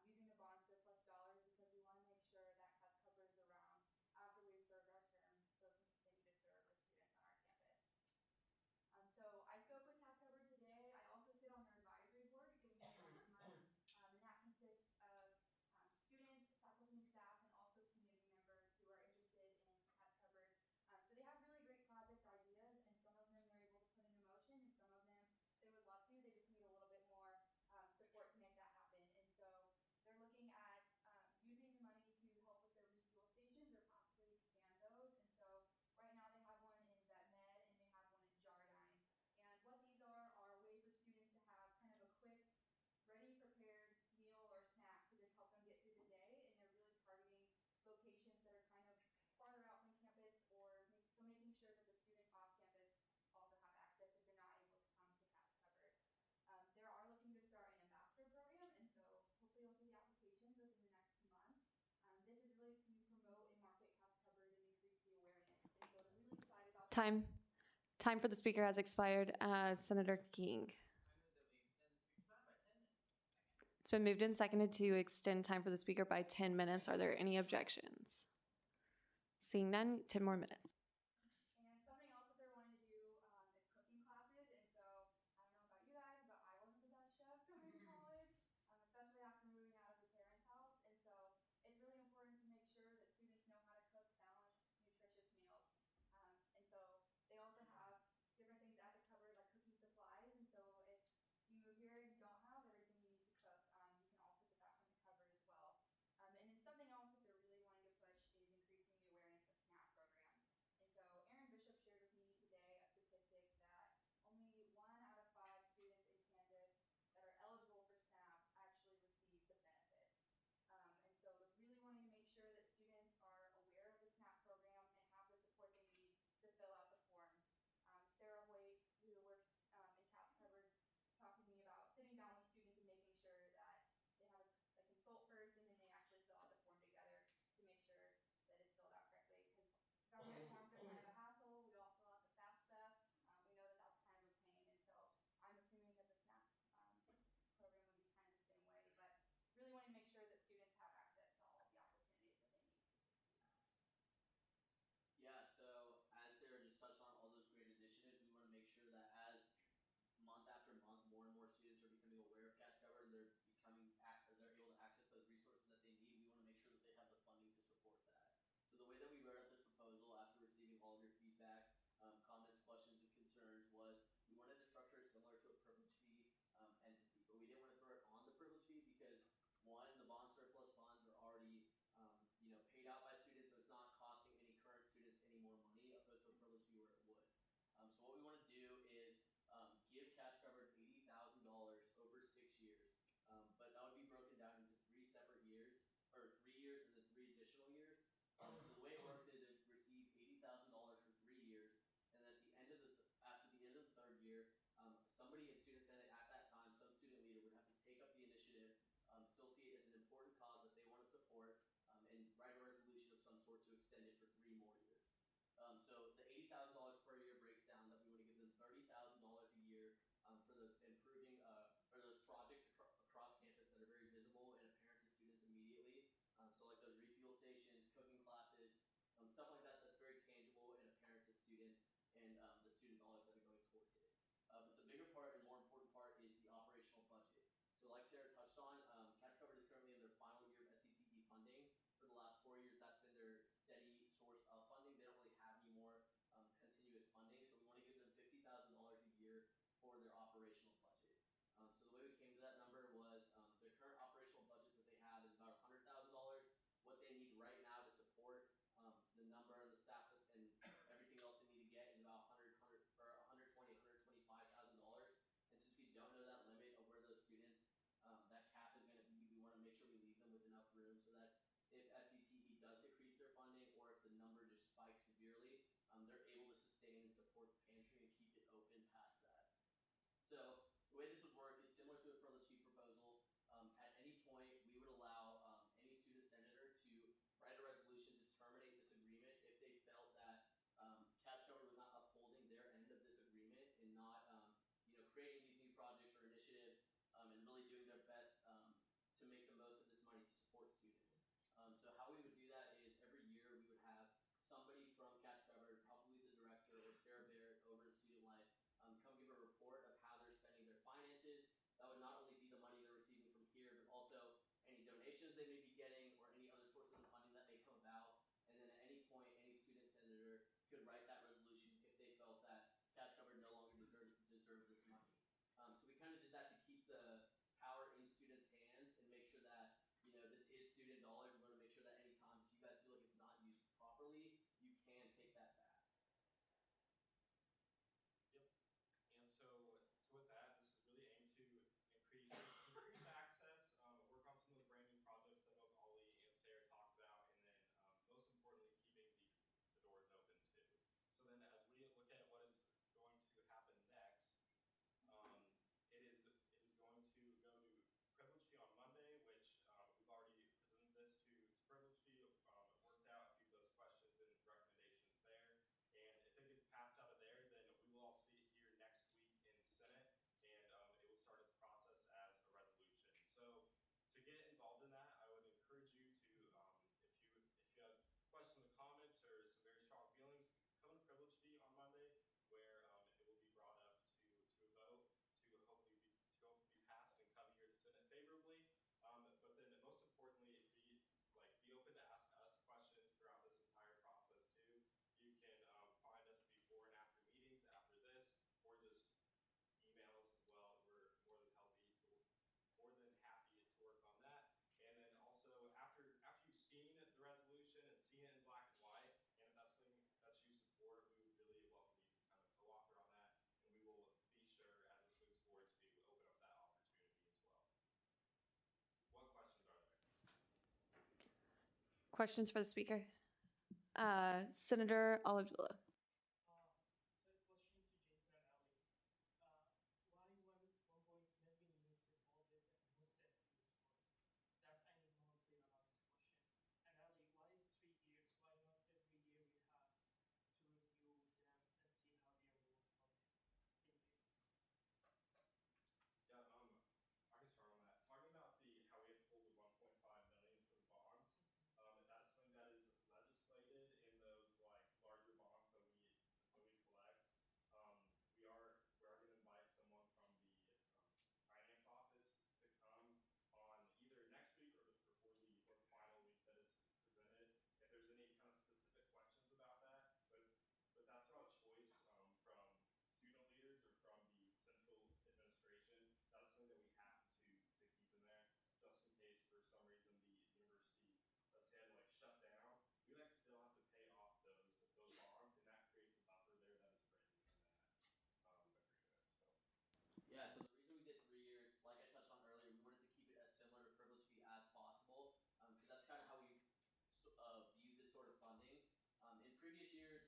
Speaker 7: using the bond surplus dollars, because we want to make sure that Cas Cover is around after we've served our terms, so we can continue to serve the students on our campus. So I spoke with Cas Cover today. I also sit on their advisory board, so we meet once a month, and that consists of students, faculty, and staff, and also community members who are interested in Cas Covered. So they have really great project ideas, and some of them they're able to put into motion, and some of them they would love to. They just need a little bit more support to make that happen. And so they're looking at using the money to help with their refuel stations or possibly expand those. And so right now they have one in Vet Med and they have one in Jardine. And what these are a way for students to have kind of a quick, ready, prepared meal or snack to just help them get through the day. And they're really targeting locations that are kind of farther out from campus, or making sure that the students off campus also have access if they're not able to come to Cas Covered. They are looking to start an ambassador program, and so hopefully you'll see the applications within the next month. This is really to promote and market Cas Covered and increase the awareness. And so they're really excited about
Speaker 2: Time for the speaker has expired. Senator King. It's been moved and seconded to extend time for the speaker by 10 minutes. Are there any objections? Seeing none, 10 more minutes.
Speaker 7: And something else that they're wanting to do is cooking classes. And so I don't know about you guys, but I wasn't the best chef going to college, especially after moving out of the parents' house. And so it's really important to make sure that students know how to cook balanced, nutritious meals. And so they also have different things at the cupboard, like cooking supplies. And so if you move here and you don't have everything you need to cook, you can also get that from the cupboard as well. And then something else that they're really wanting to push is increasing the awareness of SNAP program. And so Aaron Bishop shared with me today a statistic that only 1 out of 5 students in Kansas that are eligible for SNAP actually receive the benefits. And so they're really wanting to make sure that students are aware of the SNAP program and have the support they need to fill out the forms. Sarah Hoyt, who works in Cas Covered, talked to me about sitting down with students and making sure that they have a consult first, and then they actually fill out the form together to make sure that it's filled out correctly. Because government forms are kind of a hassle. We all fill out the FAFSA. We know that that's kind of a pain, and so I'm assuming that the SNAP program would be kind of the same way. But really wanting to make sure that students have access to all of the opportunities that they need to succeed.
Speaker 22: Yeah, so as Sarah just touched on all those great initiatives, we want to make sure that as month after month, more and more students are becoming aware of Cas Covered, and they're able to access those resources that they need. We want to make sure that they have the funding to support that. So the way that we wrote up this proposal after receiving all of your feedback, comments, questions, and concerns was we wanted to structure it similar to a privilege fee entity, but we didn't want to throw it on the privilege fee because one, the bond surplus funds are already paid out by students, so it's not costing any current students any more money opposed to a privilege fee where it would. So what we want to do is give Cas Covered $80,000 over 6 years, but that would be broken down into 3 separate years, or 3 years and then 3 additional years. So the way it works is they receive $80,000 for 3 years, and at the end of after the end of the 3rd year, somebody in Student Senate at that time, some student leader, would have to take up the initiative, still see it as an important cause that they want to support, and write a resolution of some sort to extend it for 3 more years. So the $80,000 per year breaks down that we want to give them $30,000 a year for those improving or those projects across campus that are very visible and apparent to students immediately. So like those refuel stations, cooking classes, stuff like that that's very tangible and apparent to students, and the student dollars that are going towards it. But the bigger part and more important part is the operational budget. So like Sarah touched on, Cas Covered is currently in their final year of SCTE funding. For the last 4 years, that's been their steady source of funding. They don't really have any more continuous funding, so we want to give them $50,000 a year for their operational budget. So the way we came to that number was their current operational budget that would not only be the money they're receiving from here, but also any donations they may be getting or any other sources of funding that may come about. And then at any point, any student senator could write that resolution if they felt that cash cover no longer deserved this money. So we kind of did that to keep the power in students' hands and make sure that, you know, this is student dollars. We want to make sure that anytime if you guys feel like it's not used properly, you can take that back.
Speaker 1: Yep. And so with that, this is really aimed to increase access, work on some of the brand new projects that both Ollie and Sarah talked about, and then most importantly, keeping the doors open too. So then as we look at what is going to happen next, it is going to go to Privilege Fee on Monday, which we've already presented this to Privilege Fee, worked out a few of those questions and recommendations there. And if it gets passed out of there, then we will all see it here next week in Senate, and it will start its process as a resolution. So to get involved in that, I would encourage you to, if you have questions or comments or some very strong feelings, come to Privilege Fee on Monday, where it will be brought up to a vote to hopefully be passed and come here to Senate favorably. But then most importantly, be open to ask us questions throughout this entire process too. You can find us before and after meetings after this, or just email us as well. We're more than happy to work on that. And then also after you've seen the resolution and seen it in black and white, and if that's something that you support, we would really welcome you to become a co-author on that. And we will be sure as this moves forward to open up that opportunity as well. What questions are there?
Speaker 2: Questions for the speaker? Senator Olivella.
Speaker 1: Yeah, I can start on that. Talking about how we have pulled the 1.5 million for the bonds, that's something that is legislated in those like larger bonds that we collect. We are going to invite someone from the finance office to come on either next week or the final week that it's presented. If there's any kind of specific questions about that, but that's not a choice from student leaders or from the central administration. That's something that we have to keep in there, just in case for some reason the university, let's say, had to shut down. We still have to pay off those bonds, and that creates a buffer there that is written in that agreement. So.
Speaker 22: Yeah, so the reason we did 3 years, like I touched on earlier, we wanted to keep it as similar to Privilege Fee as possible, because that's kind of how we view this sort of funding. In previous years,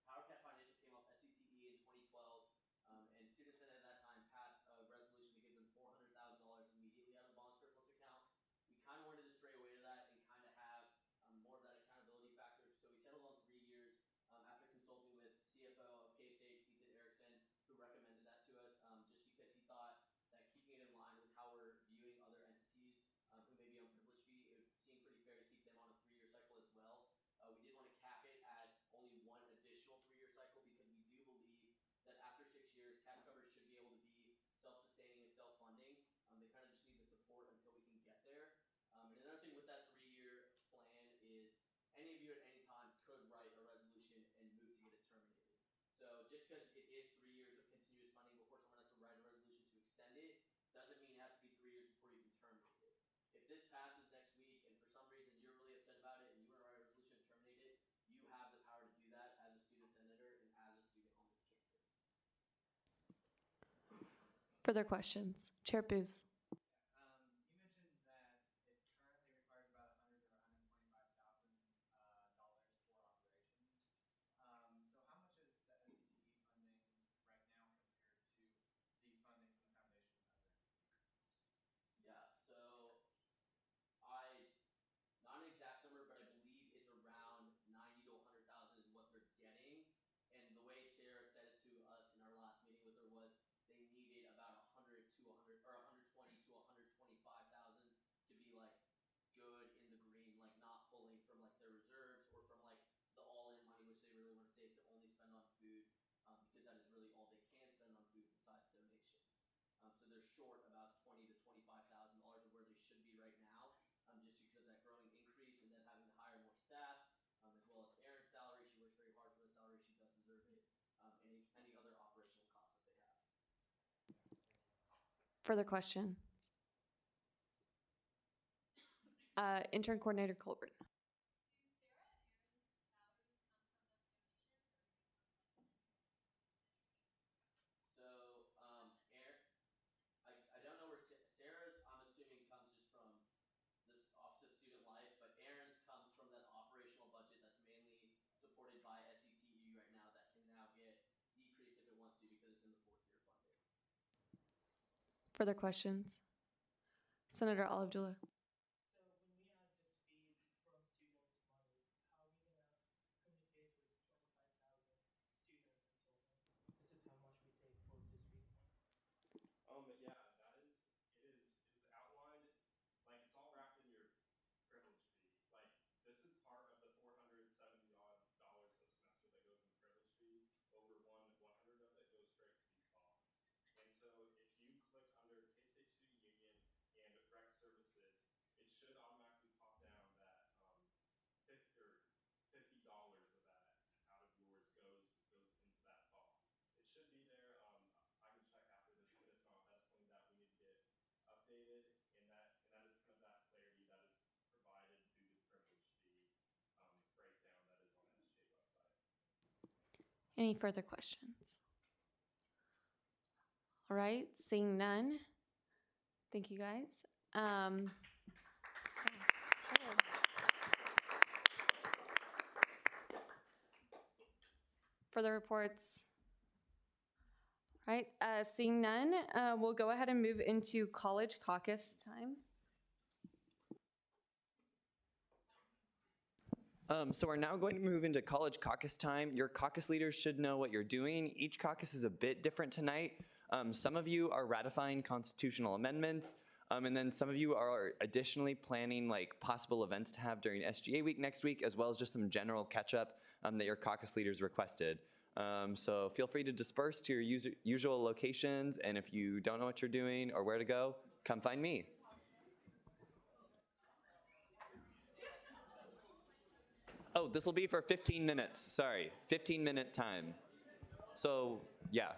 Speaker 22: PowerCat Financial came off SCTE in 2012, and Student Senate at that time passed a resolution to give them $400,000 immediately out of the bond surplus account. We kind of wanted to stray away to that and kind of have more of that accountability factor. So we settled on 3 years after consulting with CFO of K-State, Ethan Erickson, who recommended that to us just because he thought that keeping it in line with how we're viewing other entities who may be on Privilege Fee, it would seem pretty fair to keep them on a 3-year cycle as well. We did want to cap it at only one additional 3-year cycle because we do believe that after 6 years, cash coverage should be able to be self-sustaining and self-funding. They kind of just need the support until we can get there. And another thing with that 3-year plan is any of you at any time could write a resolution and move to get it terminated. So just because it is 3 years of continuous funding before someone has to write a resolution to extend it, doesn't mean it has to be 3 years before you can terminate it. If this passes next week and for some reason you're really upset about it and you want to write a resolution to terminate it, you have the power to do that as a student senator and as a student on this campus.
Speaker 2: Further questions? Chair Booz.
Speaker 12: You mentioned that it currently requires about $100,000 to $125,000 for operations. So how much is the SCTE funding right now compared to the funding from the foundation and other entities?
Speaker 22: Yeah, so not an exact number, but I believe it's around 90 to 100,000 is what they're getting. And the way Sarah said it to us in our last meeting with her was they needed about 100 to 100 or 120 short about $20,000 to $25,000 of where they should be right now, just because of that growing increase and then having to hire more staff, as well as Erin's salary. She works very hard for the salary; she does deserve it. Any other operational costs that they have.
Speaker 2: Further question? Intern Coordinator Colbert.
Speaker 22: So, I don't know where Sarah's, I'm assuming, comes just from this Office of Student Life, but Aaron's comes from that operational budget that's mainly supported by SETU right now that can now get decreased if it wants to because it's in the fourth year funding.
Speaker 2: Further questions? Senator Al-Abdullah.
Speaker 1: Yeah, it is outlined, like it's all wrapped in your privilege fee. Like this is part of the $470 a semester that goes in the privilege fee. Over 100 of it goes straight to these bonds. And so if you click under K-State Student Union and Rec Services, it should automatically pop down that $50 of that out of yours goes into that bond. It should be there. I can check after this, but if not, that's something that we need to get updated, and that is kind of that clarity that is provided through the privilege fee breakdown that is on the SGA website.
Speaker 2: Any further questions? All right, seeing none. Thank you, guys. Further reports? All right, seeing none, we'll go ahead and move into college caucus time.
Speaker 3: So we're now going to move into college caucus time. Your caucus leaders should know what you're doing. Each caucus is a bit different tonight. Some of you are ratifying constitutional amendments, and then some of you are additionally planning like possible events to have during SGA week next week, as well as just some general catch-up that your caucus leaders requested. So feel free to disperse to your usual locations, and if you don't know what you're doing or where to go, come find me. Oh, this will be for 15 minutes. Sorry, 15-minute time. So, yeah.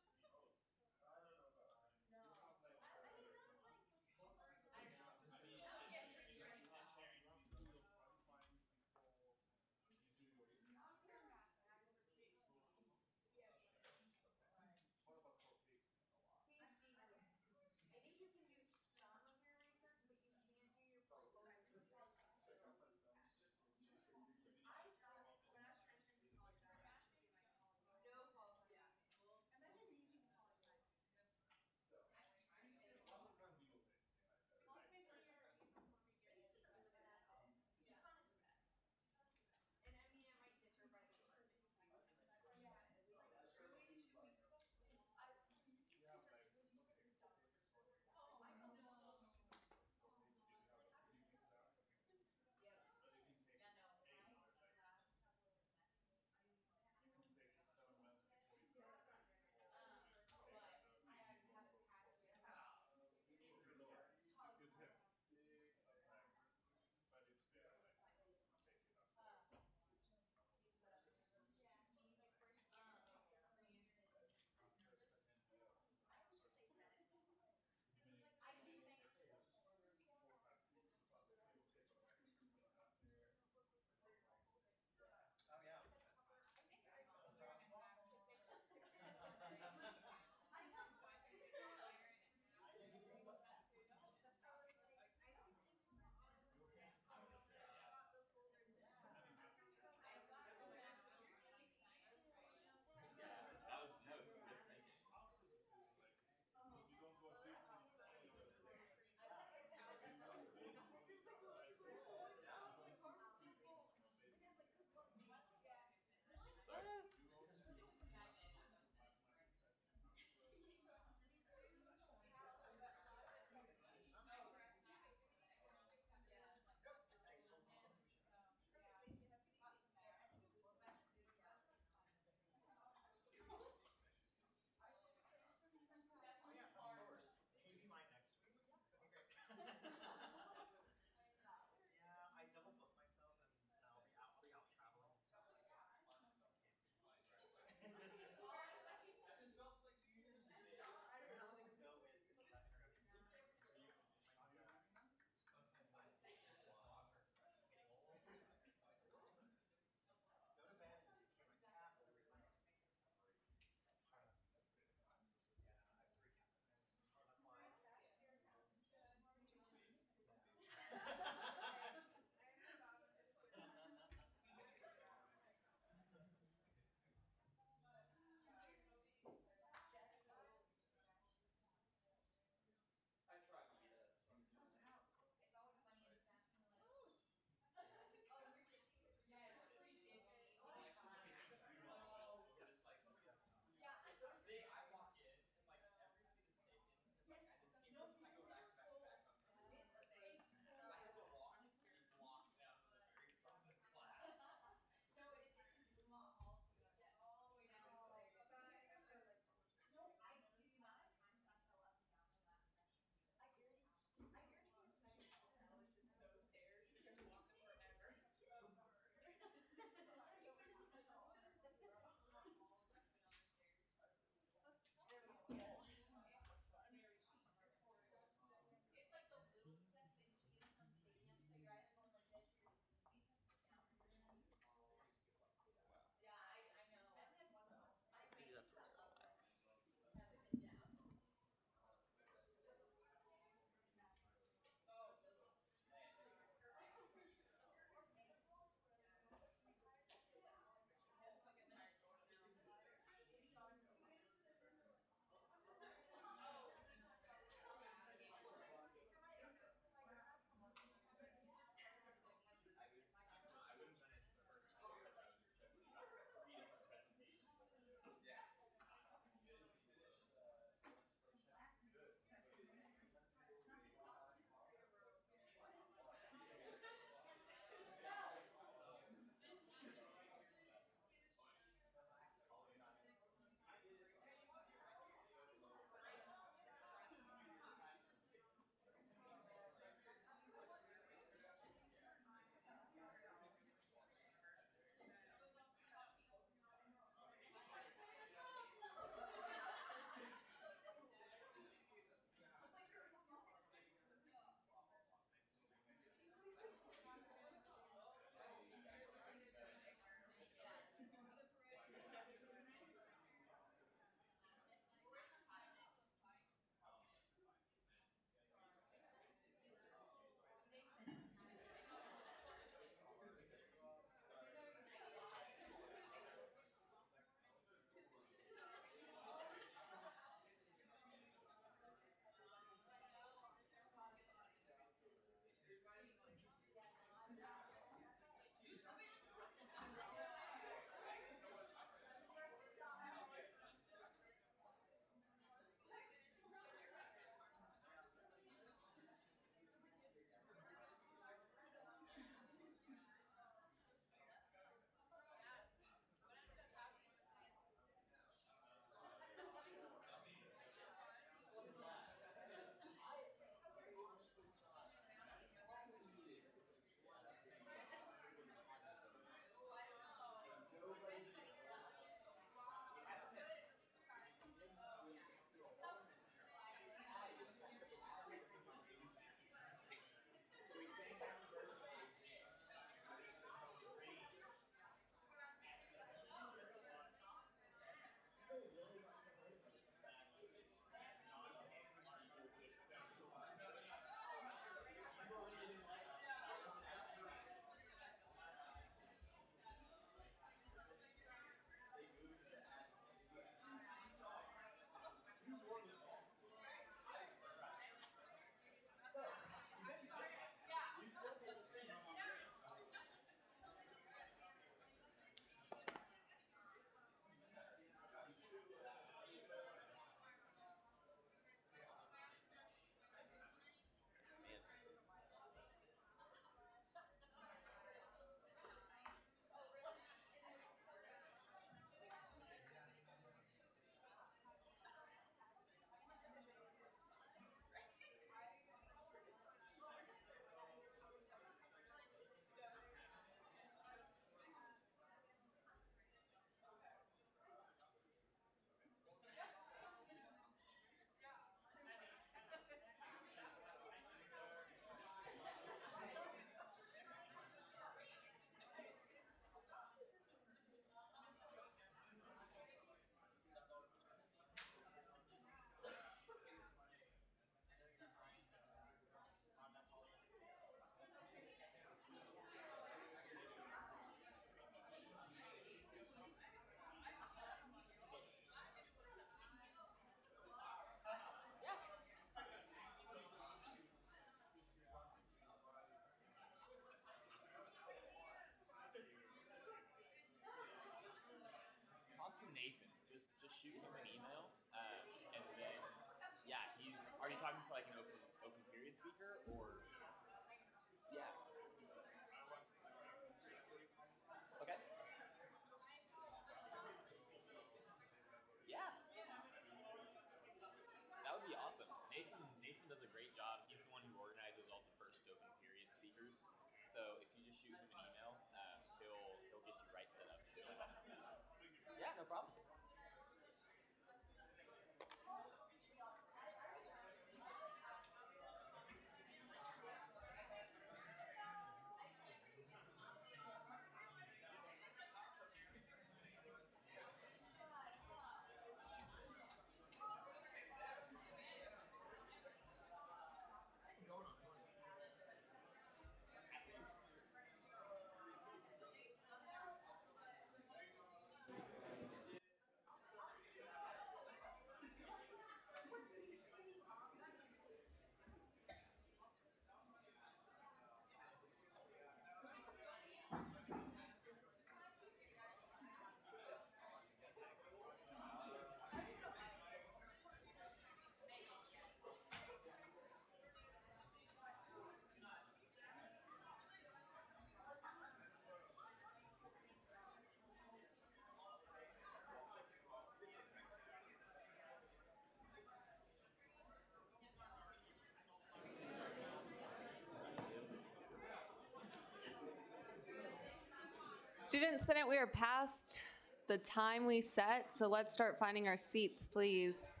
Speaker 2: Student Senate, we are past the time we set, so let's start finding our seats, please.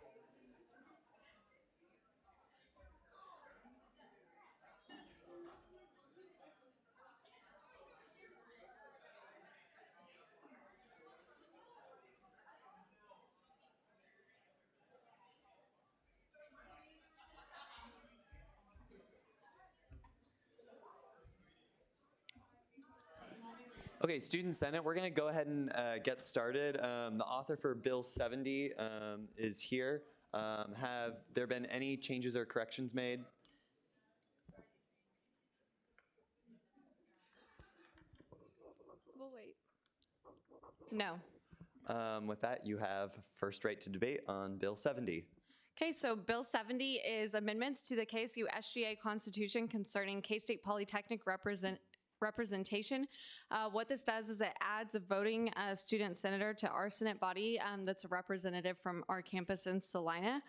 Speaker 3: Okay, Student Senate, we're going to go ahead and get started. The author for Bill 70 is here. Have there been any changes or corrections made?
Speaker 2: We'll wait. No.
Speaker 3: With that, you have first right to debate on Bill 70.
Speaker 2: Okay, so Bill 70 is amendments to the KSU SGA Constitution concerning K-State Polytechnic representation. What this does is it adds a voting student senator to our Senate body that's a representative from our campus in Salina.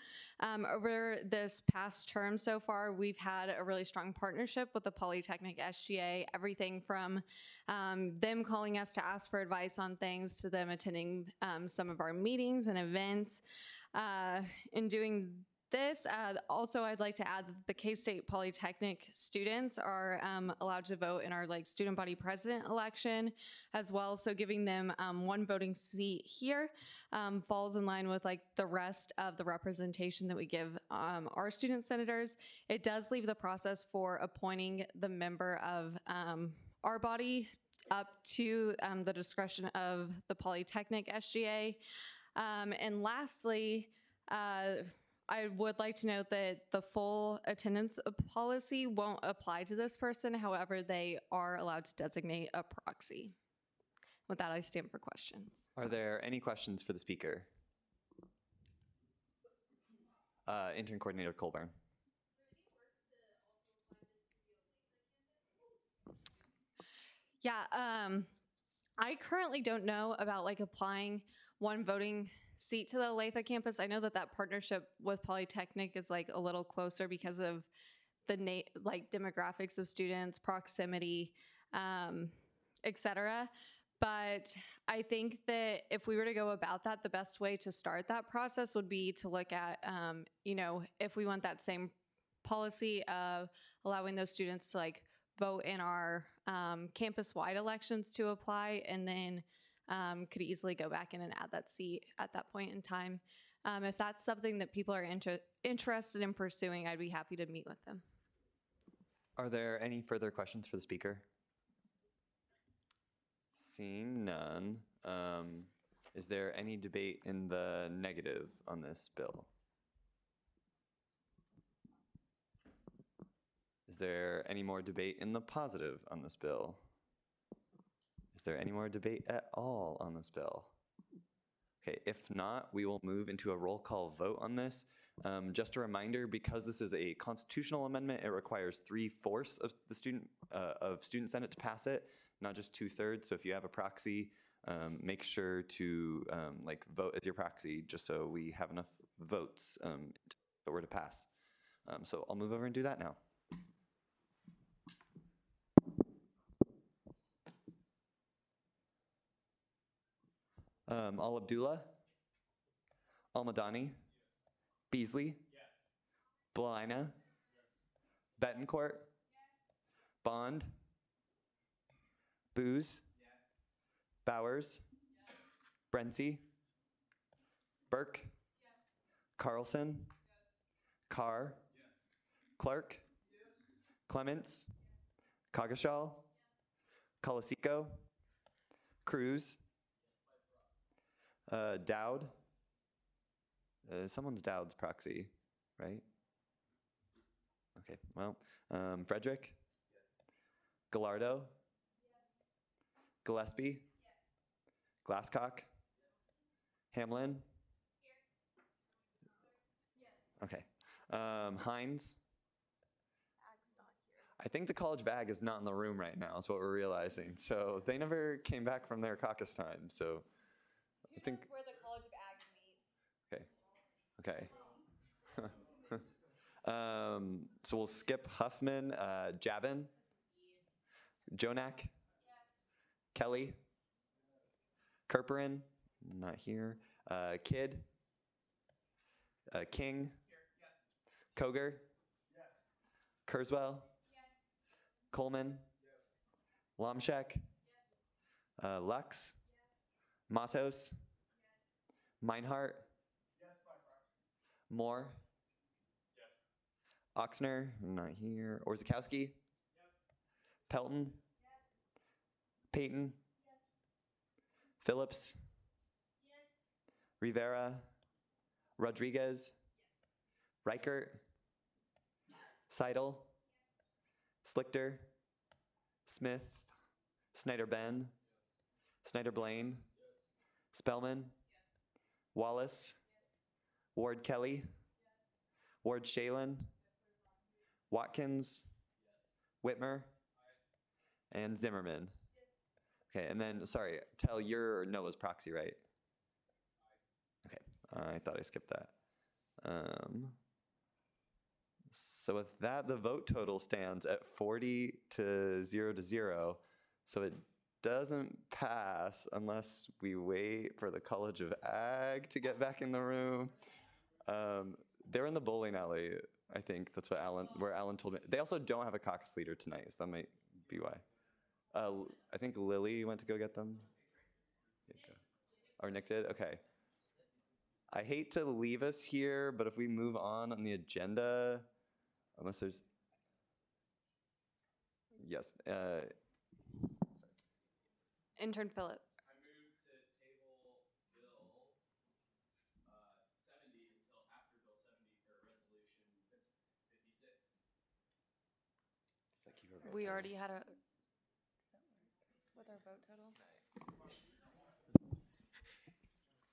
Speaker 2: Over this past term so far, we've had a really strong partnership with the Polytechnic SGA, everything from them calling us to ask for advice on things to them attending some of our meetings and events. In doing this, also I'd like to add that the K-State Polytechnic students are allowed to vote in our student body president election as well. So giving them one voting seat here falls in line with the rest of the representation that we give our student senators. It does leave the process for appointing the member of our body up to the discretion of the Polytechnic SGA. And lastly, I would like to note that the full attendance policy won't apply to this person. However, they are allowed to designate a proxy. With that, I stand for questions.
Speaker 3: Are there any questions for the speaker? Intern Coordinator Colburn.
Speaker 2: Yeah, I currently don't know about applying one voting seat to the Olathe campus. I know that partnership with Polytechnic is a little closer because of the demographics of students, proximity, etc. But I think that if we were to go about that, the best way to start that process would be to look at, if we want that same policy of allowing those students to vote in our campus-wide elections to apply, and then could easily go back in and add that seat at that point in time. If that's something that people are interested in pursuing, I'd be happy to meet with them.
Speaker 3: Are there any further questions for the speaker? Seeing none, is there any debate in the negative on this bill? Is there any more debate in the positive on this bill? Is there any more debate at all on this bill? Okay, if not, we will move into a roll call vote on this. Just a reminder, because this is a constitutional amendment, it requires 3/4 of the student Senate to pass it, not just 2/3. So if you have a proxy, make sure to vote as your proxy, just so we have enough votes that were to pass. So I'll move over and do that now. Al Abdullah, Al Madani, Beasley, Belina, Betancourt, Bond, Booz, Bowers, Brentsey, Burke, Carlson, Carr, Clark, Clements, Coggeshall, Colasico, Cruz, Dowd. Someone's Dowd's proxy, right? Okay, well, Frederick, Gallardo, Gillespie, Glasscock, Hamlin. Okay, Hines. I think the College of Ag is not in the room right now, is what we're realizing. So they never came back from their caucus time. So I think
Speaker 2: where the College of Ag meets.
Speaker 3: Okay. So we'll skip Huffman, Jabin, Jonak, Kelly, Kerperin, not here. Kidd, King, Koger, Kurzweil, Coleman, Lomshek, Lux, Matos, Meinhardt, Moore, Oxner, not here. Orzakowski, Pelton, Peyton, Phillips, Rivera, Rodriguez, Reichert, Seidel, Slichter, Smith, Snyder Ben, Snyder Blaine, Spellman, Wallace, Ward Kelly, Ward Shalin, Watkins, Whitmer, and Zimmerman. Okay, and then, sorry, Tell, you're Noah's proxy, right? Okay, I thought I skipped that. So with that, the vote total stands at 40 to 0. So it doesn't pass unless we wait for the College of Ag to get back in the room. They're in the bowling alley, I think. That's what where Alan told me. They also don't have a caucus leader tonight, so that might be why. I think Lily went to go get them. Or Nick did? Okay. I hate to leave us here, but if we move on the agenda, unless there's... Yes.
Speaker 2: Intern Phillip.
Speaker 13: I move to table Bill 70 until after Bill 70 for resolution 56.
Speaker 2: We already had a. With our vote total?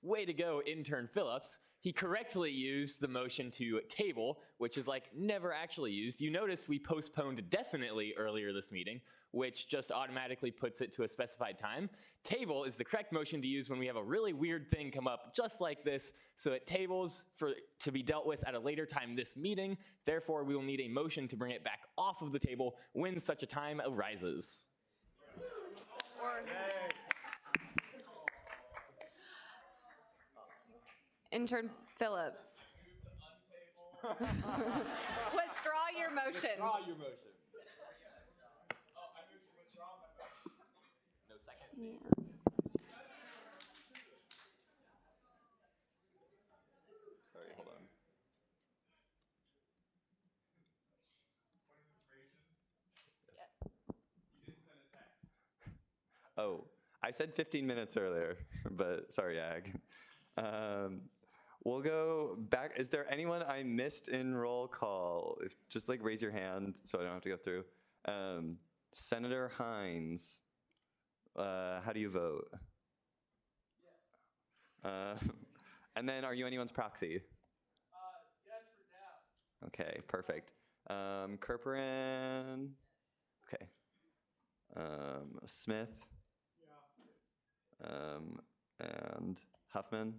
Speaker 4: Way to go, Intern Phillips. He correctly used the motion to table, which is like never actually used. You notice we postponed definitely earlier this meeting, which just automatically puts it to a specified time. Table is the correct motion to use when we have a really weird thing come up just like this. So it tables to be dealt with at a later time this meeting. Therefore, we will need a motion to bring it back off of the table when such a time arises.
Speaker 2: Intern Phillips. Withdraw your motion.
Speaker 4: Withdraw your motion. Oh, I moved to withdraw my motion. No second.
Speaker 3: Sorry, hold on. Oh, I said 15 minutes earlier, but sorry, Ag. We'll go back. Is there anyone I missed in roll call? Just like raise your hand so I don't have to go through. Senator Hines, how do you vote? And then are you anyone's proxy?
Speaker 13: Yes, for now.
Speaker 3: Okay, perfect. Kerperin? Okay. Smith? And Huffman?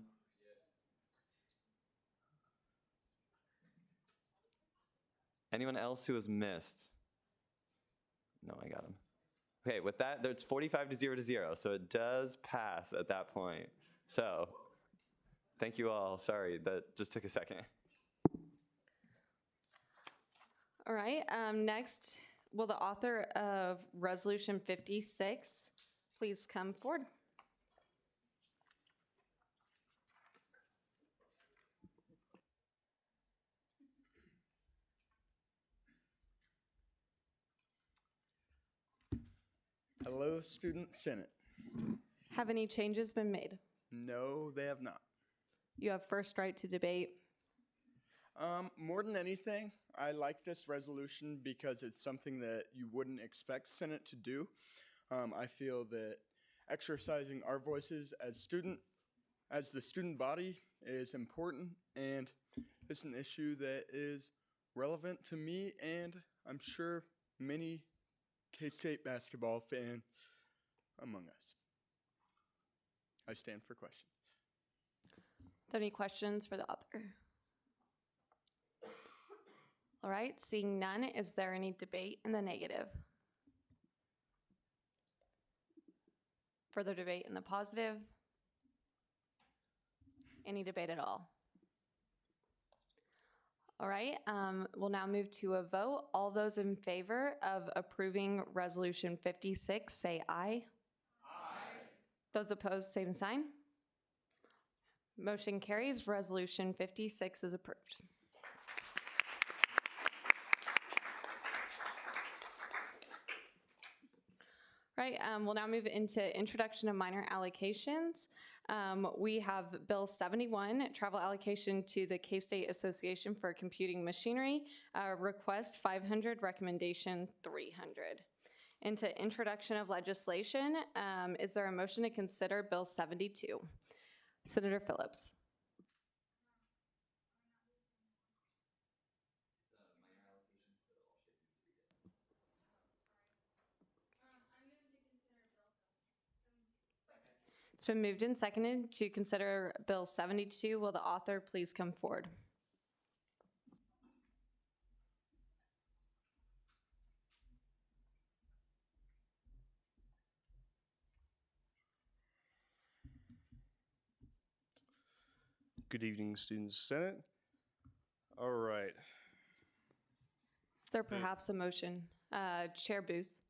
Speaker 3: Anyone else who was missed? No, I got him. Okay, with that, it's 45 to 0, so it does pass at that point. So, thank you all. Sorry, that just took a second.
Speaker 2: All right, next, will the author of Resolution 56 please come forward?
Speaker 8: Hello, Student Senate.
Speaker 2: Have any changes been made?
Speaker 8: No, they have not.
Speaker 2: You have first right to debate.
Speaker 8: More than anything, I like this resolution because it's something that you wouldn't expect Senate to do. I feel that exercising our voices as the student body is important, and it's an issue that is relevant to me and I'm sure many K-State basketball fans among us. I stand for questions.
Speaker 2: Are there any questions for the author? All right, seeing none, is there any debate in the negative? Further debate in the positive? Any debate at all? All right, we'll now move to a vote. All those in favor of approving Resolution 56, say aye. Aye. Those opposed, same sign. Motion carries. Resolution 56 is approved. Right, we'll now move into introduction of minor allocations. We have Bill 71, travel allocation to the K-State Association for Computing Machinery, request 500, recommendation 300. Into introduction of legislation, is there a motion to consider Bill 72? Senator Phillips. It's been moved and seconded to consider Bill 72. Will the author please come forward?
Speaker 9: Good evening, Student Senate. All right.
Speaker 2: Is there perhaps a motion? Chair Booth.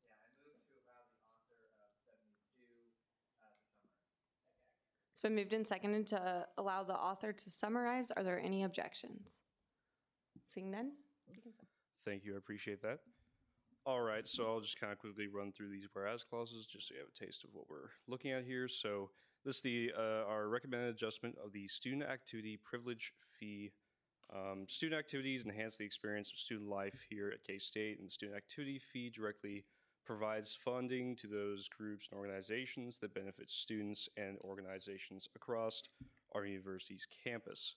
Speaker 2: It's been moved and seconded to allow the author to summarize. Are there any objections? Seeing none?
Speaker 9: Thank you, I appreciate that. All right, so I'll just kind of quickly run through these whereas clauses just so you have a taste of what we're looking at here. So this is the our recommended adjustment of the student activity privilege fee. Student activities enhance the experience of student life here at K-State, and the student activity fee directly provides funding to those groups and organizations that benefit students and organizations across our university's campus.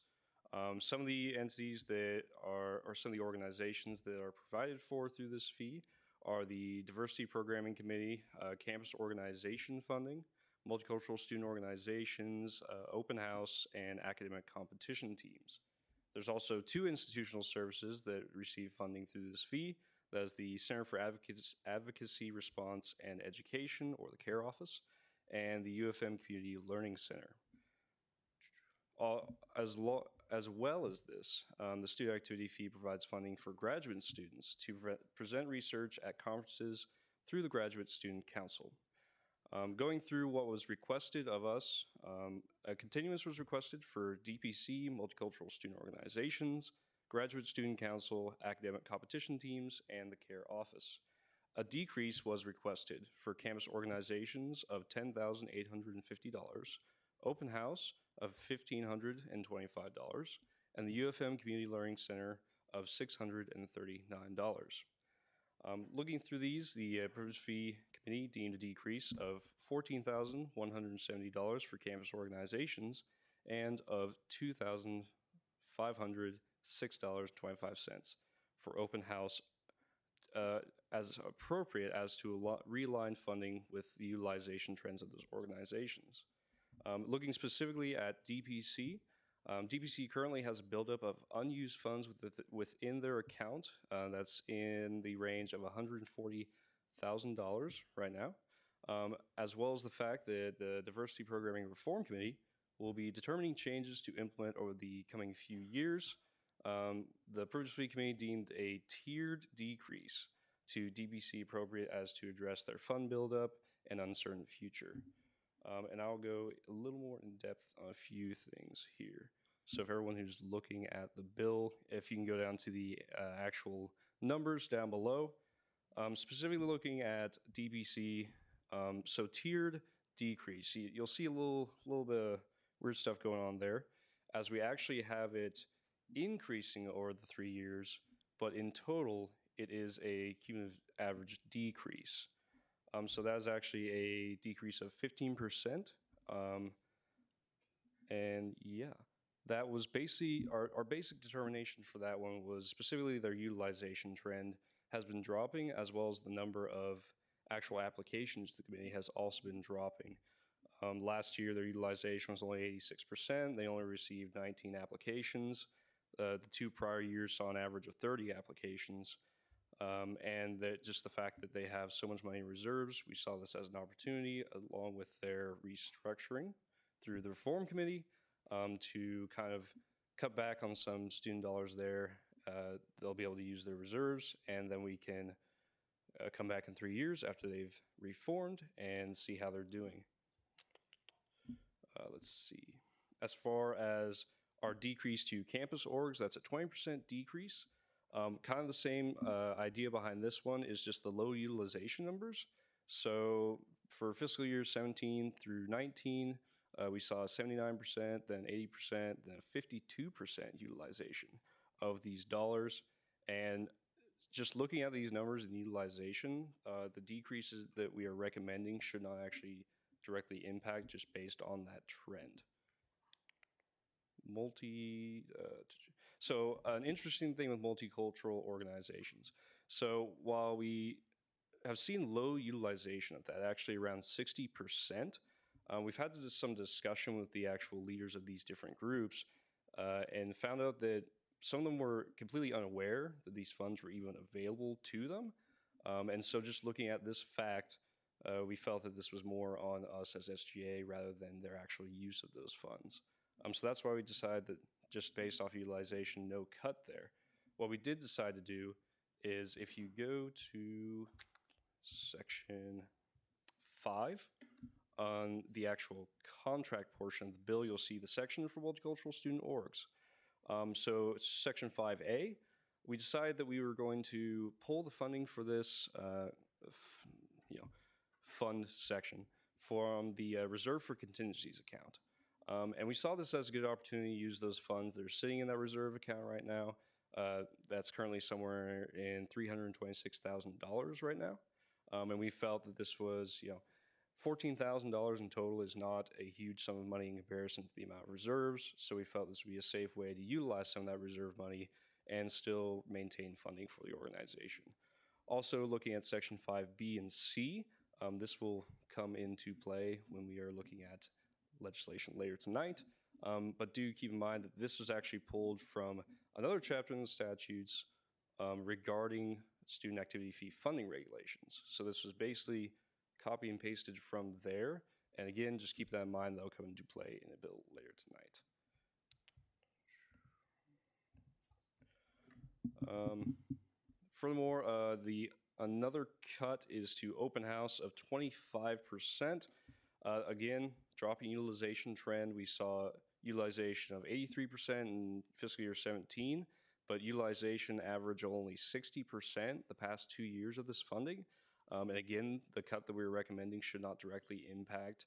Speaker 9: Some of the entities that are, or some of the organizations that are provided for through this fee are the Diversity Programming Committee, Campus Organization Funding, Multicultural Student Organizations, Open House, and Academic Competition Teams. There's also 2 institutional services that receive funding through this fee. That is the Center for Advocacy, Response, and Education, or the CARE Office, and the UFM Community Learning Center. As well as this, the student activity fee provides funding for graduate students to present research at conferences through the Graduate Student Council. Going through what was requested of us, a continuance was requested for DPC, Multicultural Student Organizations, Graduate Student Council, Academic Competition Teams, and the CARE Office. A decrease was requested for campus organizations of $10,850, Open House of $1,525, and the UFM Community Learning Center of $639. Looking through these, the privilege fee committee deemed a decrease of $14,170 for campus organizations and of $2,506.25 for Open House as appropriate as to realign funding with the utilization trends of those organizations. Looking specifically at DPC, DPC currently has a buildup of unused funds within their account that's in the range of $140,000 right now, as well as the fact that the Diversity Programming Reform Committee will be determining changes to implement over the coming few years. The Privilege Fee Committee deemed a tiered decrease to DPC appropriate as to address their fund buildup and uncertain future. And I'll go a little more in depth on a few things here. So for everyone who's looking at the bill, if you can go down to the actual numbers down below, specifically looking at DPC, so tiered decrease, you'll see a little bit of weird stuff going on there, as we actually have it increasing over the 3 years, but in total, it is a cumulative average decrease. So that is actually a decrease of 15%. And yeah, that was basically our basic determination for that one was specifically their utilization trend has been dropping, as well as the number of actual applications to the committee has also been dropping. Last year, their utilization was only 86%. They only received 19 applications. The 2 prior years saw an average of 30 applications. And that just the fact that they have so much money in reserves, we saw this as an opportunity, along with their restructuring through the Reform Committee, to kind of cut back on some student dollars there. They'll be able to use their reserves, and then we can come back in 3 years after they've reformed and see how they're doing. Let's see. As far as our decrease to campus orgs, that's a 20% decrease. Kind of the same idea behind this one is just the low utilization numbers. So for fiscal year 17 through 19, we saw 79%, then 80%, then 52% utilization of these dollars. And just looking at these numbers and utilization, the decreases that we are recommending should not actually directly impact just based on that trend. So an interesting thing with multicultural organizations. So while we have seen low utilization of that, actually around 60%, we've had some discussion with the actual leaders of these different groups and found out that some of them were completely unaware that these funds were even available to them. And so just looking at this fact, we felt that this was more on us as SGA rather than their actual use of those funds. So that's why we decided that just based off utilization, no cut there. What we did decide to do is if you go to section 5 on the actual contract portion of the bill, you'll see the section for multicultural student orgs. So section 5A, we decided that we were going to pull the funding for this fund section from the reserve for contingencies account. And we saw this as a good opportunity to use those funds that are sitting in that reserve account right now. That's currently somewhere in $326,000 right now. And we felt that this was, $14,000 in total is not a huge sum of money in comparison to the amount of reserves. So we felt this would be a safe way to utilize some of that reserve money and still maintain funding for the organization. Also looking at section 5B and C, this will come into play when we are looking at legislation later tonight. But do keep in mind that this was actually pulled from another chapter in the statutes regarding student activity fee funding regulations. So this was basically copy and pasted from there. And again, just keep that in mind, that'll come into play in a bill later tonight. Furthermore, another cut is to open house of 25%. Again, dropping utilization trend, we saw utilization of 83% in fiscal year 17, but utilization average of only 60% the past 2 years of this funding. And again, the cut that we were recommending should not directly impact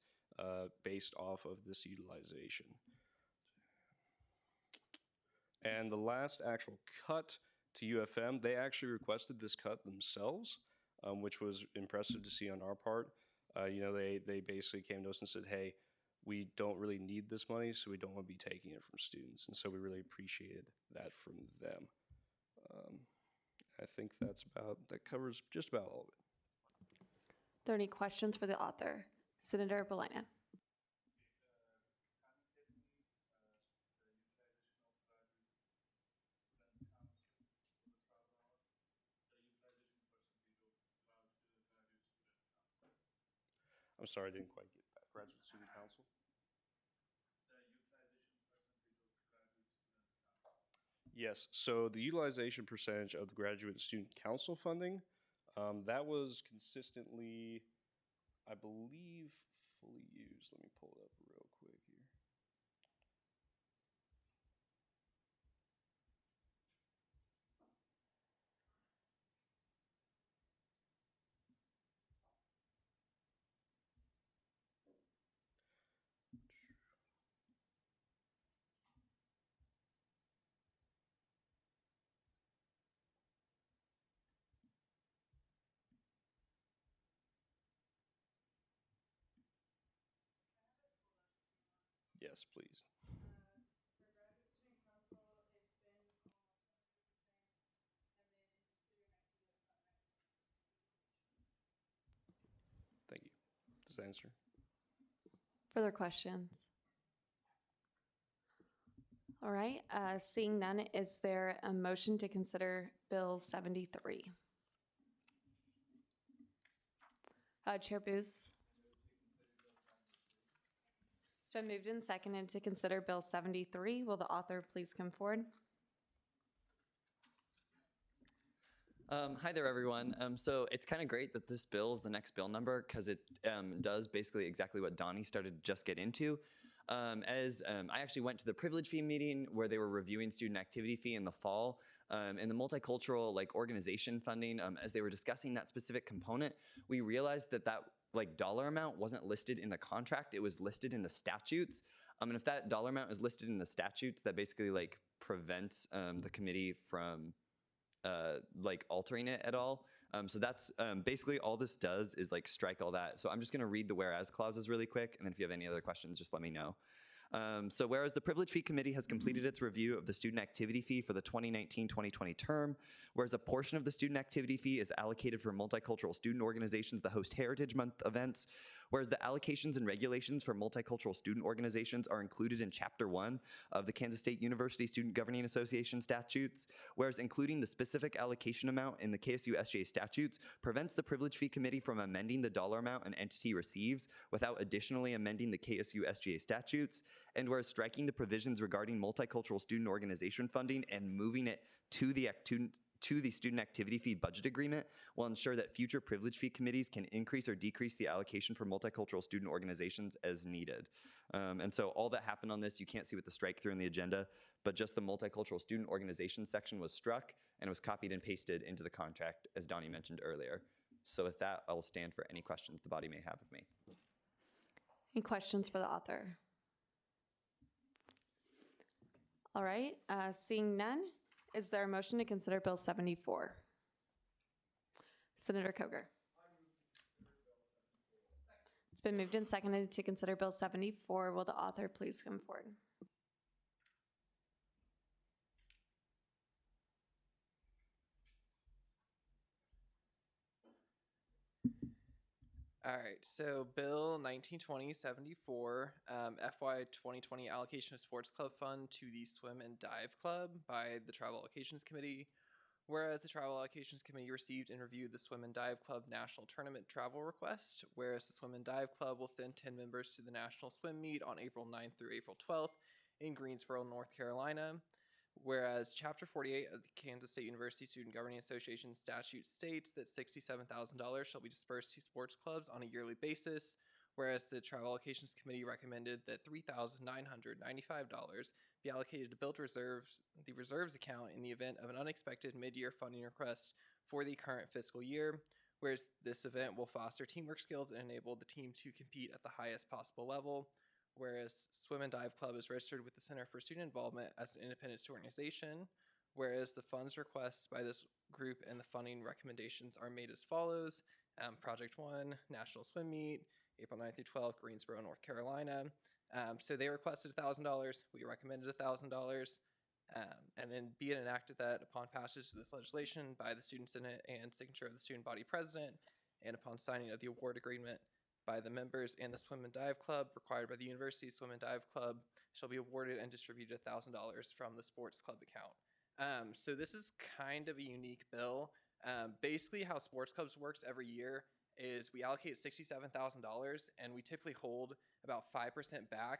Speaker 9: based off of this utilization. And the last actual cut to UFM, they actually requested this cut themselves, which was impressive to see on our part. They basically came to us and said, hey, we don't really need this money, so we don't want to be taking it from students. And so we really appreciated that from them. I think that covers just about all of it.
Speaker 2: Are there any questions for the author? Senator Belina.
Speaker 9: I'm sorry, I didn't quite get that. Graduate Student Council? Yes, so the utilization percentage of the Graduate Student Council funding, that was consistently, I believe, fully used. Let me pull it up real quick here. Yes, please. Thank you. Does that answer?
Speaker 2: Further questions? All right, seeing none, is there a motion to consider Bill 73? Chair Booth. It's been moved and seconded to consider Bill 73. Will the author please come forward?
Speaker 3: Hi there, everyone. So it's kind of great that this bill is the next bill number because it does basically exactly what Donnie started to just get into. I actually went to the privilege fee meeting where they were reviewing student activity fee in the fall, and the multicultural organization funding. As they were discussing that specific component, we realized that dollar amount wasn't listed in the contract; it was listed in the statutes. And if that dollar amount is listed in the statutes, that basically prevents the committee from altering it at all. So that's basically all this does is strike all that. So I'm just going to read the whereas clauses really quick, and then if you have any other questions, just let me know. So whereas the Privilege Fee Committee has completed its review of the student activity fee for the 2019-2020 term, whereas a portion of the student activity fee is allocated for multicultural student organizations that host Heritage Month events, whereas the allocations and regulations for multicultural student organizations are included in Chapter 1 of the Kansas State University Student Governing Association statutes, whereas including the specific allocation amount in the KSU SGA statutes prevents the Privilege Fee Committee from amending the dollar amount an entity receives without additionally amending the KSU SGA statutes, and whereas striking the provisions regarding multicultural student organization funding and moving it to the student activity fee budget agreement will ensure that future privilege fee committees can increase or decrease the allocation for multicultural student organizations as needed. And so all that happened on this, you can't see with the strike through in the agenda, but just the multicultural student organization section was struck and it was copied and pasted into the contract, as Donnie mentioned earlier. So with that, I'll stand for any questions the body may have of me.
Speaker 2: Any questions for the author? All right, seeing none, is there a motion to consider Bill 74? Senator Koger. It's been moved and seconded to consider Bill 74. Will the author please come forward?
Speaker 10: All right, so Bill 1920-74, FY 2020 allocation of sports club fund to the Swim and Dive Club by the Travel Allocations Committee. Whereas the Travel Allocations Committee received and reviewed the Swim and Dive Club National Tournament travel request, whereas the Swim and Dive Club will send 10 members to the National Swim Meet on April 9th through April 12th in Greensboro, North Carolina. Whereas Chapter 48 of the Kansas State University Student Governing Association statute states that $67,000 shall be dispersed to sports clubs on a yearly basis, whereas the Travel Allocations Committee recommended that $3,995 be allocated to build the reserves account in the event of an unexpected mid-year funding request for the current fiscal year, whereas this event will foster teamwork skills and enable the team to compete at the highest possible level. Whereas Swim and Dive Club is registered with the Center for Student Involvement as an independent student organization, whereas the funds requests by this group and the funding recommendations are made as follows. Project 1, National Swim Meet, April 9th through 12th, Greensboro, North Carolina. So they requested $1,000, we recommended $1,000, and then be it enacted that upon passage of this legislation by the Student Senate and signature of the Student Body President, and upon signing of the award agreement by the members and the Swim and Dive Club required by the University Swim and Dive Club shall be awarded and distributed $1,000 from the sports club account. So this is kind of a unique bill. Basically how sports clubs works every year is we allocate $67,000 and we typically hold about 5% back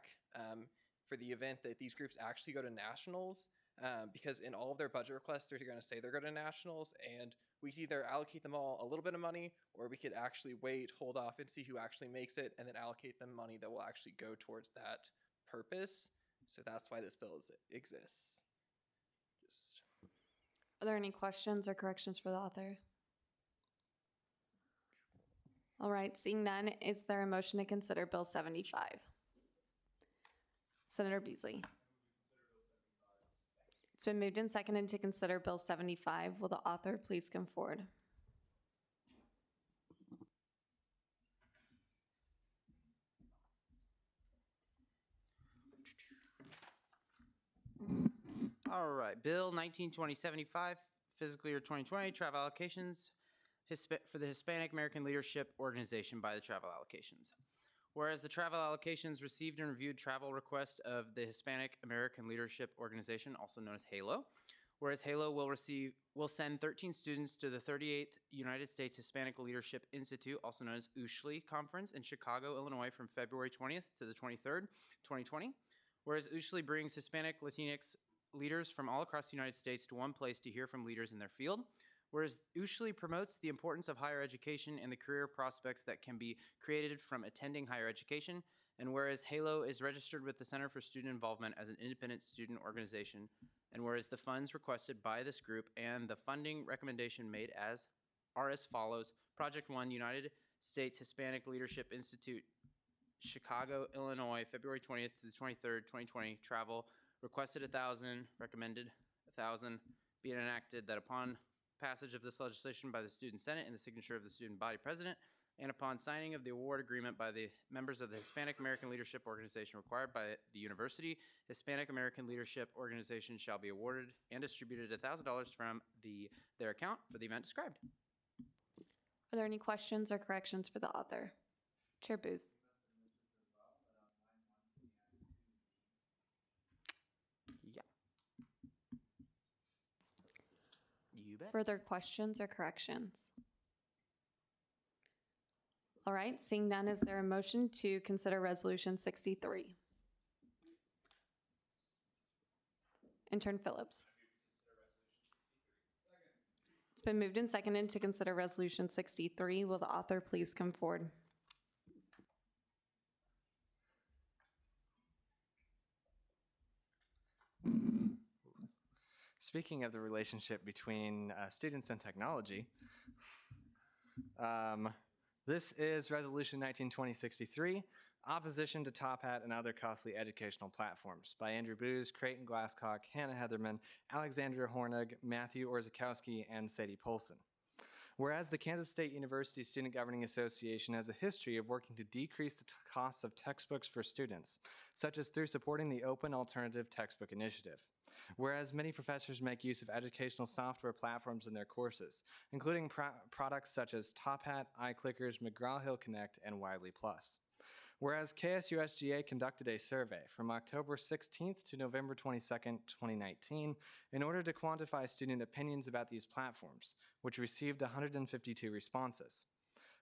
Speaker 10: for the event that these groups actually go to nationals, because in all of their budget requests, they're going to say they're going to nationals, and we could either allocate them all a little bit of money, or we could actually wait, hold off, and see who actually makes it, and then allocate them money that will actually go towards that purpose. So that's why this bill exists.
Speaker 2: Are there any questions or corrections for the author? All right, seeing none, is there a motion to consider Bill 75? Senator Beasley. It's been moved and seconded to consider Bill 75. Will the author please come forward?
Speaker 11: All right, Bill 1920-75, fiscal year 2020, travel allocations for the Hispanic American Leadership Organization by the Travel Allocations. Whereas the Travel Allocations received and reviewed travel request of the Hispanic American Leadership Organization, also known as HALO, Whereas Halo will send 13 students to the 38th United States Hispanic Leadership Institute, also known as USHLE Conference in Chicago, Illinois, from February 20th to the 23rd, 2020. Whereas USHLE brings Hispanic Latinx leaders from all across the United States to one place to hear from leaders in their field. Whereas USHLE promotes the importance of higher education and the career prospects that can be created from attending higher education. And whereas Halo is registered with the Center for Student Involvement as an independent student organization, and whereas the funds requested by this group and the funding recommendation made are as follows. Project 1, United States Hispanic Leadership Institute, Chicago, Illinois, February 20th to the 23rd, 2020. Travel requested 1,000, recommended 1,000. Be it enacted that upon passage of this legislation by the Student Senate and the signature of the Student Body President, and upon signing of the award agreement by the members of the Hispanic American Leadership Organization required by the university, Hispanic American Leadership Organization shall be awarded and distributed $1,000 from their account for the event described.
Speaker 2: Are there any questions or corrections for the author? Chair Booz.
Speaker 11: Yeah. You bet.
Speaker 2: Further questions or corrections? All right, seeing none, is there a motion to consider Resolution 63? Intern Phillips. It's been moved and seconded to consider Resolution 63. Will the author please come forward?
Speaker 12: Speaking of the relationship between students and technology, this is Resolution 1920-63, Opposition to Top Hat and Other Costly Educational Platforms by Andrew Booz, Creighton Glasscock, Hannah Heatherman, Alexandra Hornig, Matthew Orzakowski, and Sadie Polson. Whereas the Kansas State University Student Governing Association has a history of working to decrease the costs of textbooks for students, such as through supporting the Open Alternative Textbook Initiative. Whereas many professors make use of educational software platforms in their courses, including products such as Top Hat, iClickers, McGraw-Hill Connect, and Wiley+. Whereas KSU-SGA conducted a survey from October 16th to November 22nd, 2019, in order to quantify student opinions about these platforms, which received 152 responses.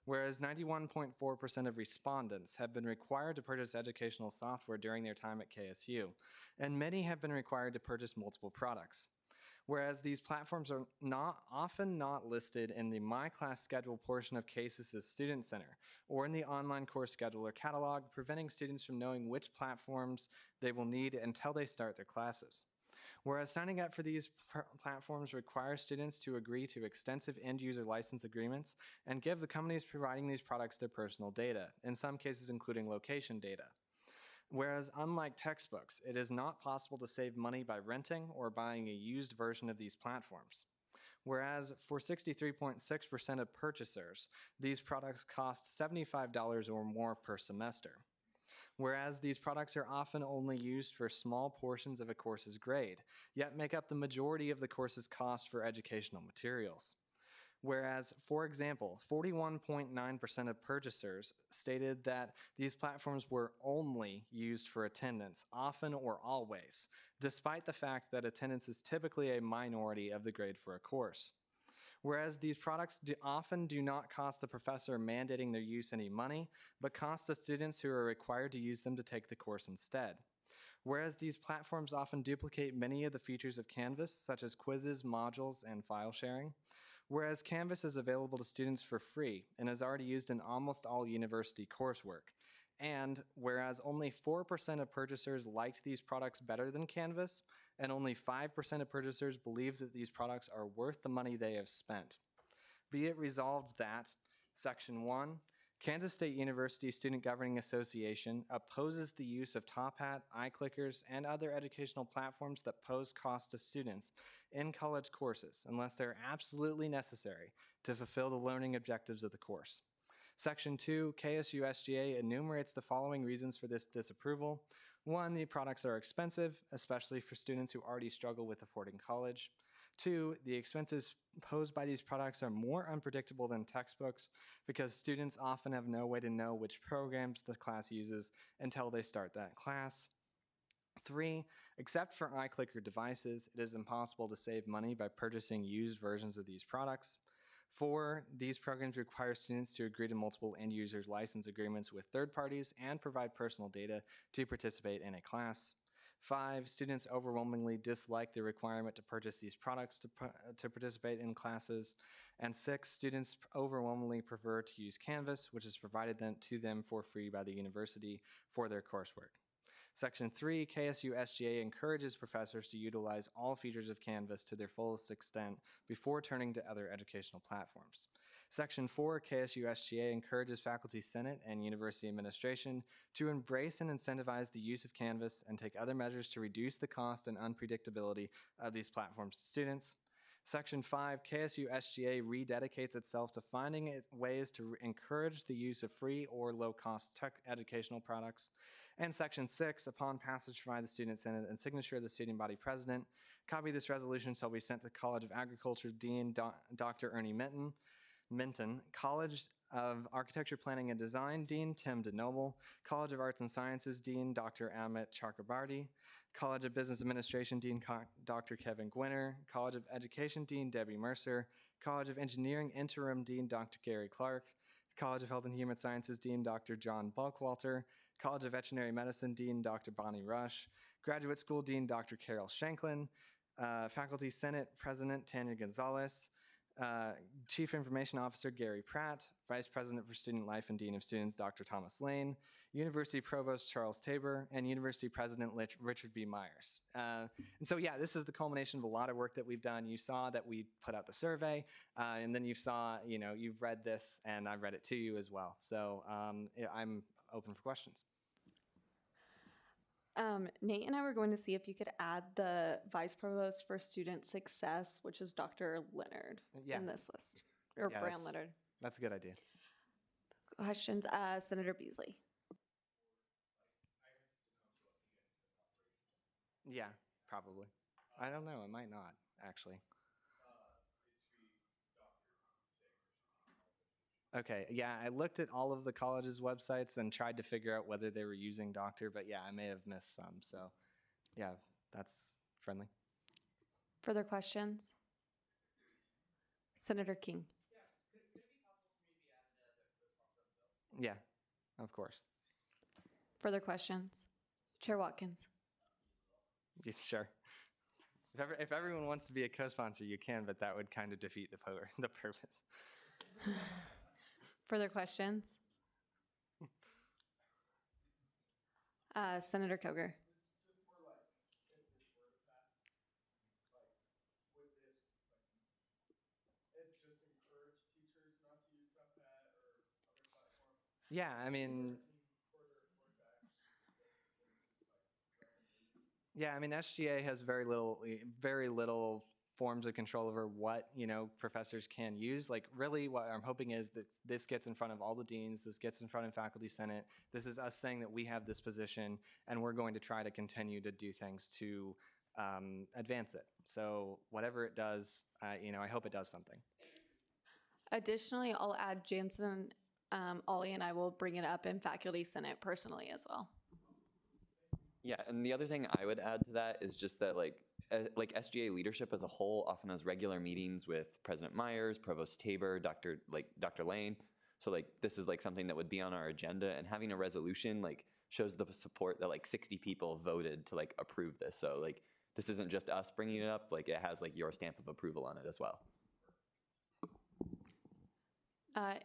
Speaker 12: Whereas 91.4% of respondents have been required to purchase educational software during their time at KSU, and many have been required to purchase multiple products. Whereas these platforms are often not listed in the My Class Schedule portion of CASES' Student Center, or in the online course scheduler catalog, preventing students from knowing which platforms they will need until they start their classes. Whereas signing up for these platforms requires students to agree to extensive end-user license agreements and give the companies providing these products their personal data, in some cases including location data. Whereas unlike textbooks, it is not possible to save money by renting or buying a used version of these platforms. Whereas for 63.6% of purchasers, these products cost $75 or more per semester. Whereas these products are often only used for small portions of a course's grade, yet make up the majority of the course's cost for educational materials. Whereas, for example, 41.9% of purchasers stated that these platforms were only used for attendance, often or always, despite the fact that attendance is typically a minority of the grade for a course. Whereas these products often do not cost the professor mandating their use any money, but cost the students who are required to use them to take the course instead. Whereas these platforms often duplicate many of the features of Canvas, such as quizzes, modules, and file sharing. Whereas Canvas is available to students for free and is already used in almost all university coursework. And whereas only 4% of purchasers liked these products better than Canvas, and only 5% of purchasers believe that these products are worth the money they have spent. Be it resolved that, Section 1, Kansas State University Student Governing Association opposes the use of Top Hat, iClickers, and other educational platforms that pose costs to students in college courses unless they're absolutely necessary to fulfill the learning objectives of the course. Section 2, KSU-SGA enumerates the following reasons for this disapproval. 1, the products are expensive, especially for students who already struggle with affording college. 2, the expenses posed by these products are more unpredictable than textbooks because students often have no way to know which programs the class uses until they start that class. 3, except for iClicker devices, it is impossible to save money by purchasing used versions of these products. 4, these programs require students to agree to multiple end-user license agreements with third parties and provide personal data to participate in a class. 5, students overwhelmingly dislike the requirement to purchase these products to participate in classes. And 6, students overwhelmingly prefer to use Canvas, which is provided to them for free by the university for their coursework. Section 3, KSU SGA encourages professors to utilize all features of Canvas to their fullest extent before turning to other educational platforms. Section 4, KSU SGA encourages Faculty Senate and University Administration to embrace and incentivize the use of Canvas and take other measures to reduce the cost and unpredictability of these platforms to students. Section 5, KSU SGA rededicates itself to finding ways to encourage the use of free or low-cost tech educational products. And Section 6, upon passage by the Student Senate and signature of the student body president, copy of this resolution shall be sent to the College of Agriculture Dean Dr. Ernie Minton, College of Architecture, Planning, and Design Dean Tim DeNoble, College of Arts and Sciences Dean Dr. Amit Chakrabarty, College of Business Administration Dean Dr. Kevin Gwinner, College of Education Dean Debbie Mercer, College of Engineering Interim Dean Dr. Gary Clark, College of Health and Human Sciences Dean Dr. John Bulkwalter, College of Veterinary Medicine Dean Dr. Bonnie Rush, Graduate School Dean Dr. Carol Shanklin, Faculty Senate President Tanya Gonzalez, Chief Information Officer Gary Pratt, Vice President for Student Life and Dean of Students Dr. Thomas Lane, University Provost Charles Tabor, and University President Richard B. Myers. And so, yeah, this is the culmination of a lot of work that we've done. You saw that we put out the survey, and then you saw, you've read this, and I've read it to you as well. So I'm open for questions.
Speaker 2: Nate and I were going to see if you could add the Vice Provost for Student Success, which is Dr. Leonard, in this list, or Brown Leonard.
Speaker 12: That's a good idea.
Speaker 2: Questions? Senator Beasley.
Speaker 12: Yeah, probably. I don't know. It might not, actually. Okay, yeah, I looked at all of the colleges' websites and tried to figure out whether they were using Doctor, but yeah, I may have missed some. So, yeah, that's friendly.
Speaker 2: Further questions? Senator King.
Speaker 12: Yeah, of course.
Speaker 2: Further questions? Chair Watkins.
Speaker 12: Yeah, sure. If everyone wants to be a co-sponsor, you can, but that would kind of defeat the purpose.
Speaker 2: Further questions? Senator Koger.
Speaker 12: Yeah, I mean, SGA has very little forms of control over what, professors can use. Like, really what I'm hoping is that this gets in front of all the deans, this gets in front of Faculty Senate. This is us saying that we have this position and we're going to try to continue to do things to advance it. So whatever it does, I hope it does something.
Speaker 2: Additionally, I'll add Jansen, Ollie, and I will bring it up in Faculty Senate personally as well.
Speaker 3: Yeah, and the other thing I would add to that is just that like SGA leadership as a whole often has regular meetings with President Myers, Provost Tabor, Dr. Lane. So like this is like something that would be on our agenda, and having a resolution like shows the support that like 60 people voted to like approve this. So like this isn't just us bringing it up, like it has like your stamp of approval on it as well.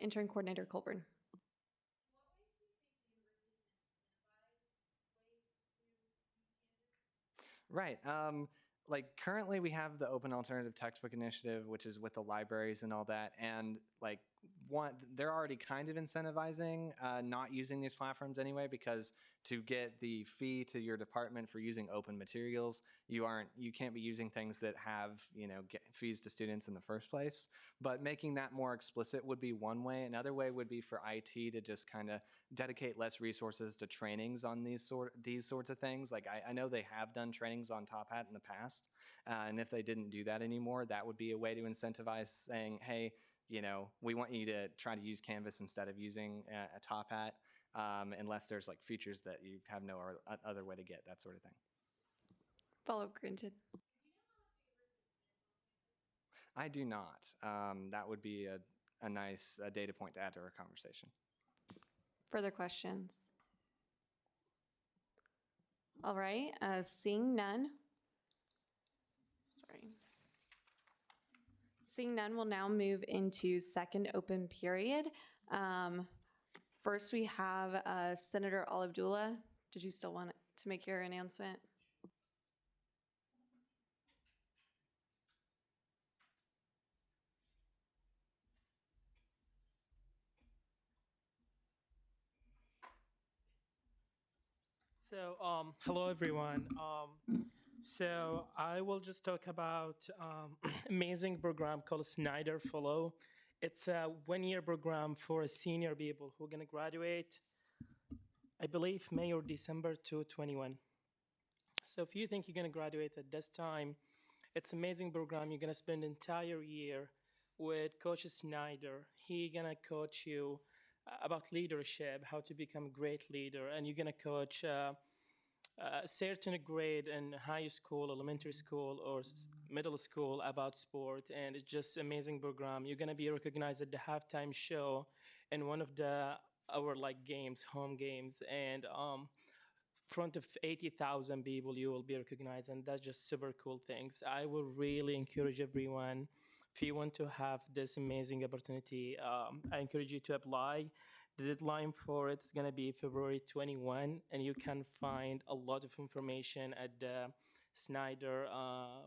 Speaker 2: Intern Coordinator Colburn.
Speaker 12: Right. Like currently we have the Open Alternative Textbook Initiative, which is with the libraries and all that. And like they're already kind of incentivizing not using these platforms anyway, because to get the fee to your department for using open materials, you can't be using things that have, get fees to students in the first place. But making that more explicit would be one way. Another way would be for IT to just kind of dedicate less resources to trainings on these sorts of things. Like I know they have done trainings on Top Hat in the past, and if they didn't do that anymore, that would be a way to incentivize saying, hey, we want you to try to use Canvas instead of using a Top Hat, unless there's like features that you have no other way to get, that sort of thing.
Speaker 2: Follow-up granted.
Speaker 12: I do not. That would be a nice data point to add to our conversation.
Speaker 2: Further questions? All right, seeing none. Sorry. Seeing none, we'll now move into second open period. First, we have Senator Al-Abdullah. Did you still want to make your announcement?
Speaker 5: So, hello everyone. So I will just talk about amazing program called Snyder Fellow. It's a one-year program for senior people who are gonna graduate, I believe, May or December 2021. So if you think you're gonna graduate at this time, it's amazing program. You're gonna spend entire year with Coach Snyder. He gonna coach you about leadership, how to become a great leader, and you're gonna coach a certain grade in high school, elementary school, or middle school about sport, and it's just amazing program. You're gonna be recognized at the halftime show in one of our games, home games, and front of 80,000 people you will be recognized, and that's just super cool things. I will really encourage everyone, if you want to have this amazing opportunity, I encourage you to apply. The deadline for it's gonna be February 21, and you can find a lot of information at the Snyder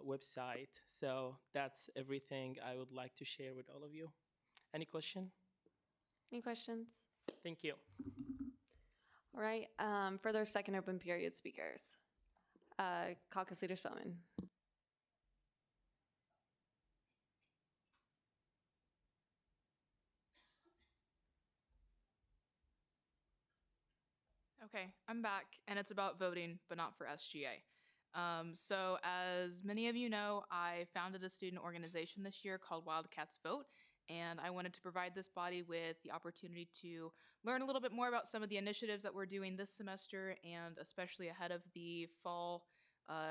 Speaker 5: website. So that's everything I would like to share with all of you. Any question?
Speaker 2: Any questions?
Speaker 5: Thank you.
Speaker 2: All right, further second open period speakers. Caucus Leader Spellman.
Speaker 19: Okay, I'm back, and it's about voting, but not for SGA. So, as many of you know, I founded a student organization this year called Wildcats Vote, and I wanted to provide this body with the opportunity to learn a little bit more about some of the initiatives that we're doing this semester, and especially ahead of the fall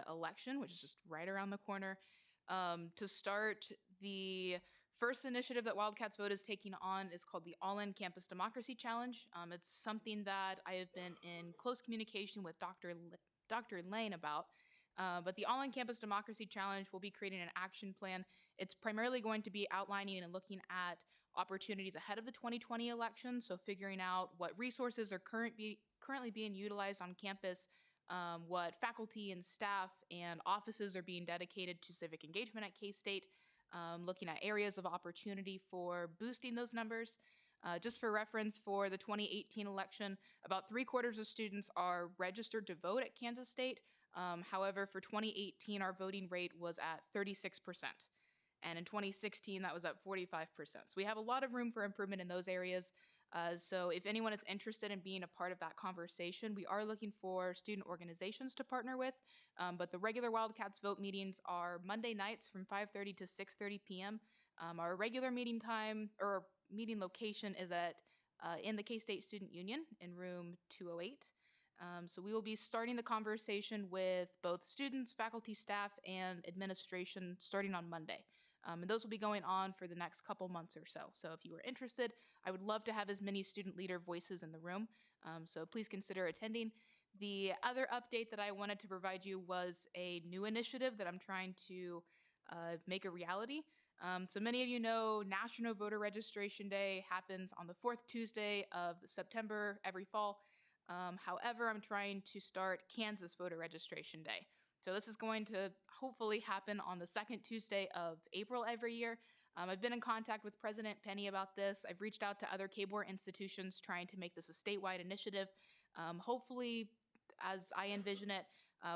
Speaker 19: election, which is just right around the corner. To start, the first initiative that Wildcats Vote is taking on is called the All-In Campus Democracy Challenge. It's something that I have been in close communication with Dr. Lane about. But the All-In Campus Democracy Challenge will be creating an action plan. It's primarily going to be outlining and looking at opportunities ahead of the 2020 election, so figuring out what resources are currently being utilized on campus, what faculty and staff and offices are being dedicated to civic engagement at K-State, looking at areas of opportunity for boosting those numbers. Just for reference, for the 2018 election, about 3/4 of students are registered to vote at Kansas State. However, for 2018, our voting rate was at 36%. And in 2016, that was at 45%. So we have a lot of room for improvement in those areas. So if anyone is interested in being a part of that conversation, we are looking for student organizations to partner with. But the regular Wildcats Vote meetings are Monday nights from 5:30 to 6:30 p.m. Our regular meeting time or meeting location is in the K-State Student Union in room 208. So we will be starting the conversation with both students, faculty, staff, and administration starting on Monday. And those will be going on for the next couple months or so. So if you are interested, I would love to have as many student leader voices in the room. So please consider attending. The other update that I wanted to provide you was a new initiative that I'm trying to make a reality. So many of you know National Voter Registration Day happens on the 4th Tuesday of September every fall. However, I'm trying to start Kansas Voter Registration Day. So this is going to hopefully happen on the 2nd Tuesday of April every year. I've been in contact with President Penny about this. I've reached out to other KBOR institutions trying to make this a statewide initiative. Hopefully, as I envision it,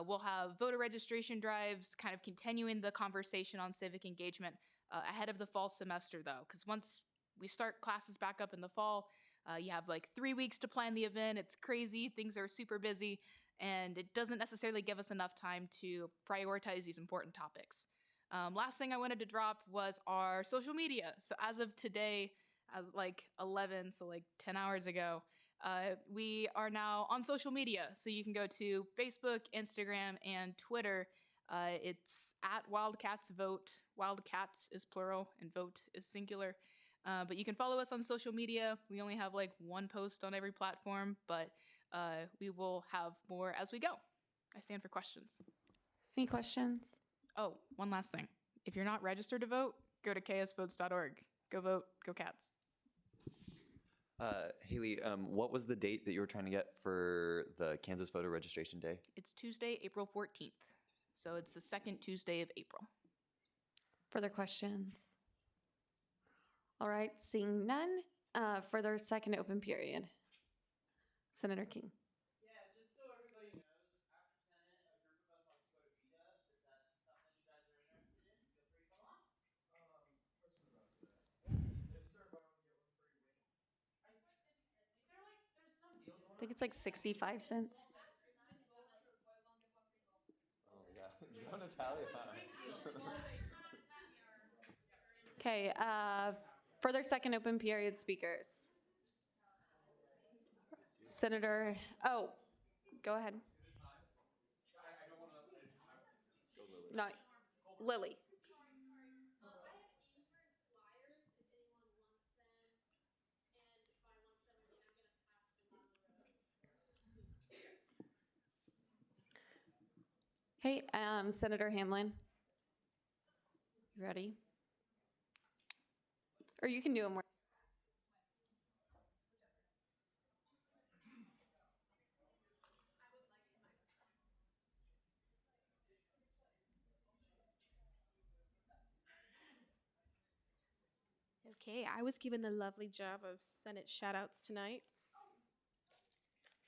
Speaker 19: we'll have voter registration drives, kind of continuing the conversation on civic engagement ahead of the fall semester, though, because once we start classes back up in the fall, you have like 3 weeks to plan the event. It's crazy. Things are super busy, and it doesn't necessarily give us enough time to prioritize these important topics. Last thing I wanted to drop was our social media. So as of today, like 11, so like 10 hours ago, we are now on social media. So you can go to Facebook, Instagram, and Twitter It's at Wildcats Vote. Wildcats is plural and vote is singular. But you can follow us on social media. We only have like one post on every platform, but we will have more as we go. I stand for questions.
Speaker 2: Any questions?
Speaker 19: Oh, one last thing. If you're not registered to vote, go to ksvotes.org. Go vote, go Cats.
Speaker 3: Haley, what was the date that you were trying to get for the Kansas Voter Registration Day?
Speaker 19: It's Tuesday, April 14th. So it's the second Tuesday of April.
Speaker 2: Further questions? All right, seeing none, further second open period. Senator King.
Speaker 10: Yeah, just so everybody knows, after Senate, a group of us like to go to VDUB. If that's something you guys are interested in, feel free to come along.
Speaker 14: Question about that. They start buy one, get one free when?
Speaker 10: They're like, there's some deal
Speaker 2: I think it's like 65 cents.
Speaker 3: Oh my God, don't Natalia.
Speaker 2: Okay, further second open period speakers. Senator, oh, go ahead. No, Lily. Hey, Senator Hamlin. You ready? Or you can do them.
Speaker 6: Okay, I was given the lovely job of Senate shoutouts tonight.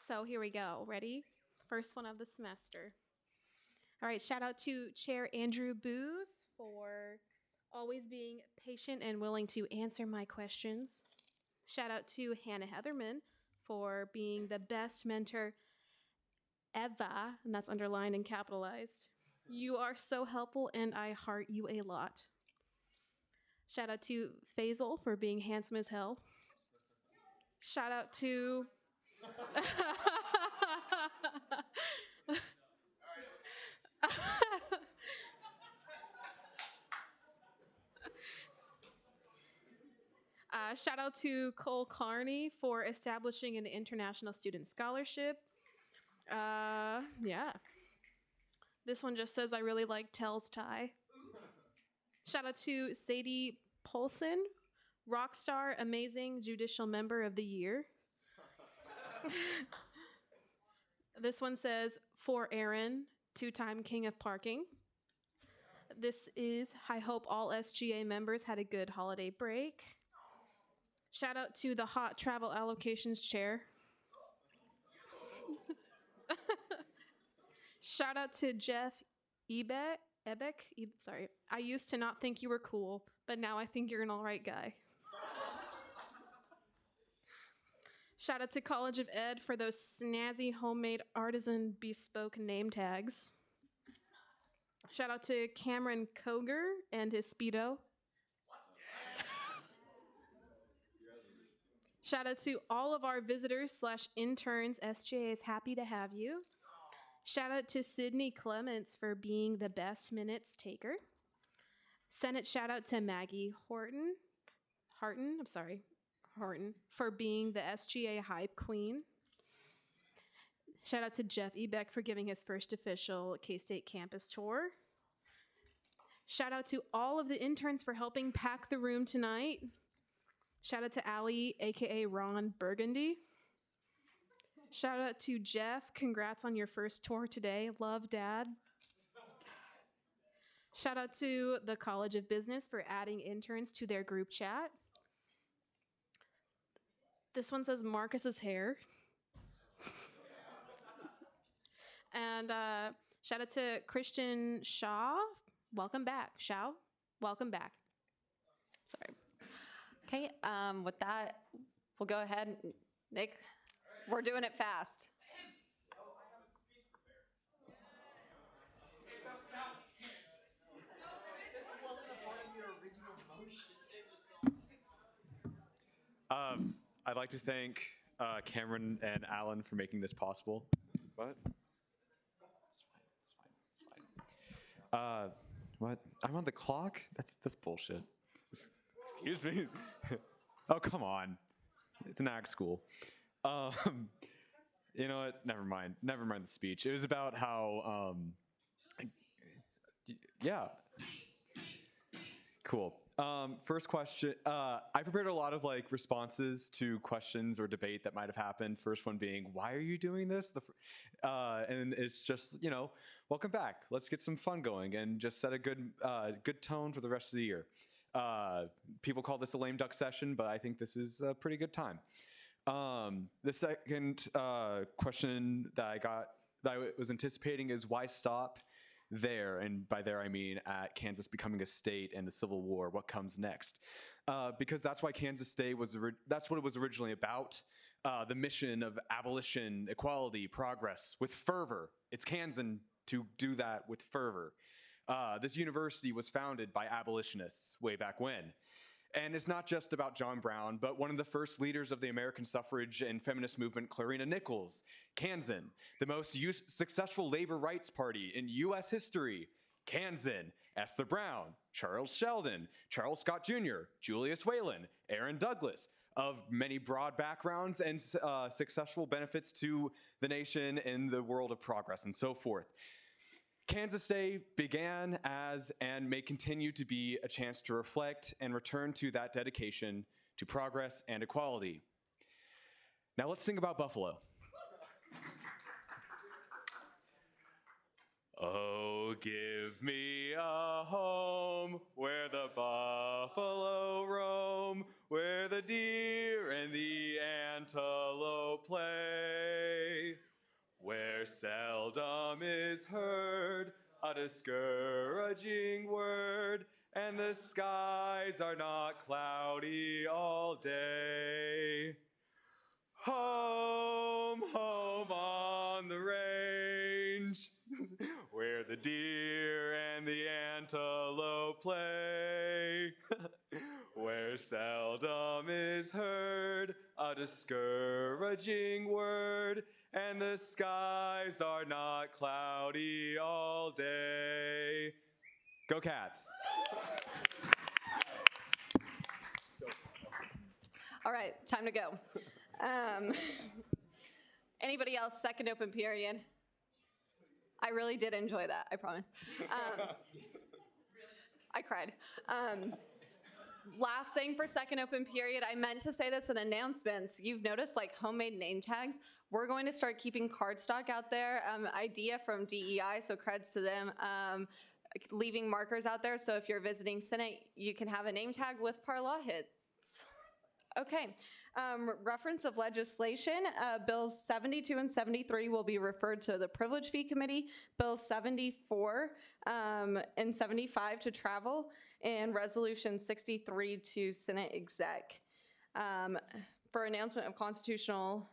Speaker 6: So here we go. Ready? First one of the semester. All right, shout out to Chair Andrew Booz for always being patient and willing to answer my questions. Shout out to Hannah Heatherman for being the best mentor ever, and that's underlined and capitalized. You are so helpful, and I heart you a lot. Shout out to Faisal for being handsome as hell. Shout out to... shout out to Cole Carney for establishing an international student scholarship. Yeah. This one just says, I really like Tell's tie. Shout out to Sadie Polson, Rockstar Amazing Judicial Member of the Year. This one says, for Aaron, 2-time King of Parking. This is, I hope all SGA members had a good holiday break. Shout out to the hot travel allocations chair. Shout out to Jeff Ebeck. Sorry. I used to not think you were cool, but now I think you're an all right guy. Shout out to College of Ed for those snazzy homemade artisan bespoke name tags. Shout out to Cameron Koger and his Speedo. Shout out to all of our visitors / interns. SJA is happy to have you. Shout out to Sydney Clements for being the best minutes taker. Senate shout out to Maggie Horton for being the SGA hype queen. Shout out to Jeff Ebeck for giving his first official K-State campus tour. Shout out to all of the interns for helping pack the room tonight. Shout out to Allie, aka Ron Burgundy. Shout out to Jeff. Congrats on your first tour today. Love, Dad. Shout out to the College of Business for adding interns to their group chat. This one says Marcus's hair. And shout out to Christian Shaw. Welcome back, Shaw. Welcome back. Sorry.
Speaker 2: Okay, with that, we'll go ahead. Nick, we're doing it fast.
Speaker 18: I'd like to thank Cameron and Alan for making this possible. What?
Speaker 17: What? I'm on the clock? That's bullshit. Excuse me. Oh, come on. It's an ag school. You know what? Never mind. Never mind the speech. It was about how, yeah. Cool. First question. I prepared a lot of like responses to questions or debate that might have happened. First one being, why are you doing this? And it's just, you know, welcome back. Let's get some fun going and just set a good tone for the rest of the year. People call this a lame duck session, but I think this is a pretty good time. The second question that I was anticipating is why stop there? And by there I mean at Kansas becoming a state and the Civil War. What comes next? Because that's why Kansas State that's what it was originally about. The mission of abolition, equality, progress with fervor. It's Kansan to do that with fervor. This university was founded by abolitionists way back when. And it's not just about John Brown, but one of the first leaders of the American suffrage and feminist movement, Clarina Nichols, Kansan, the most successful labor rights party in U.S. history, Kansan, Esther Brown, Charles Sheldon, Charles Scott Jr., Julius Whalen, Aaron Douglas, of many broad backgrounds and successful benefits to the nation in the world of progress and so forth. Kansas Day began as and may continue to be a chance to reflect and return to that dedication to progress and equality. Now let's sing about Buffalo. Oh, give me a home where the buffalo roam, where the deer and the antelope play, where seldom is heard a discouraging word, and the skies are not cloudy all day. Home, home on the range, where the deer and the antelope play, where seldom is heard a discouraging word, and the skies are not cloudy all day. Go Cats.
Speaker 2: All right, time to go. Anybody else, second open period? I really did enjoy that, I promise. I cried. Last thing for second open period, I meant to say this in announcements. You've noticed like homemade name tags. We're going to start keeping cardstock out there. Idea from DEI, so creds to them. Leaving markers out there, so if you're visiting Senate, you can have a name tag with Parla hits. Okay, reference of legislation, Bills 72 and 73 will be referred to the Privilege Fee Committee, Bill 74 and 75 to travel, and Resolution 63 to Senate Exec. For announcement of constitutional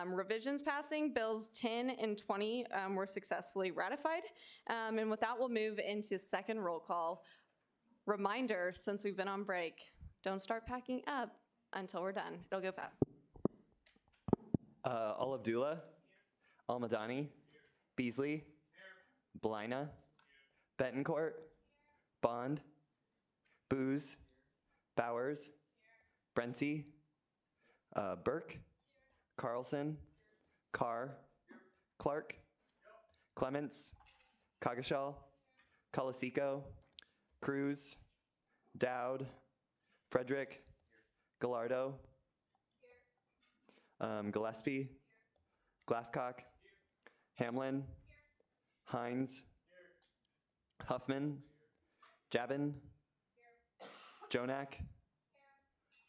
Speaker 2: revisions passing, Bills 10 and 20 were successfully ratified. And with that, we'll move into second roll call. Reminder, since we've been on break, don't start packing up until we're done. It'll go fast.
Speaker 3: Al Abdullah, Al Madani, Beasley, Blina, Betancourt, Bond, Booz, Bowers, Brentsy, Burke, Carlson, Carr, Clark, Clements, Coggeshall, Colasico, Cruz, Dowd, Frederick, Gallardo, Gillespie, Glasscock, Hamlin, Hines, Huffman, Jabin, Jonak,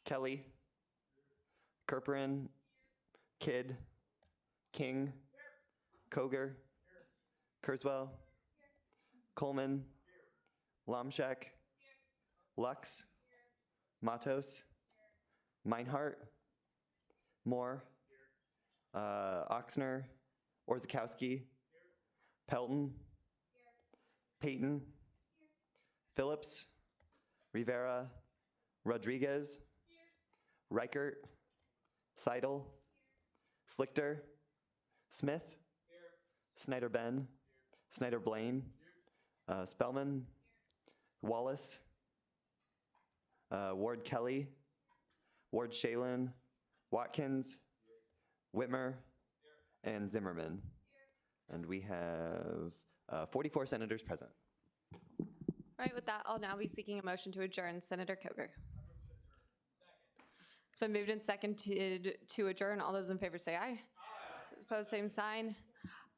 Speaker 3: Kelly, Kerperin, Kidd, King, Koger, Kurzweil, Coleman, Lomshek, Lux, Matos, Meinhardt, Moore, Oxner, Orzakowski, Pelton, Payton, Phillips, Rivera, Rodriguez, Reichert, Seidel, Slichter, Smith, Snyder Ben, Snyder Blaine, Spellman, Wallace, Ward Kelly, Ward Shalin, Watkins, Whitmer, and Zimmerman. And we have 44 senators present.
Speaker 2: All right, with that, I'll now be seeking a motion to adjourn. Senator Koger. It's been moved and seconded to adjourn. All those in favor say aye. Those opposed, same sign.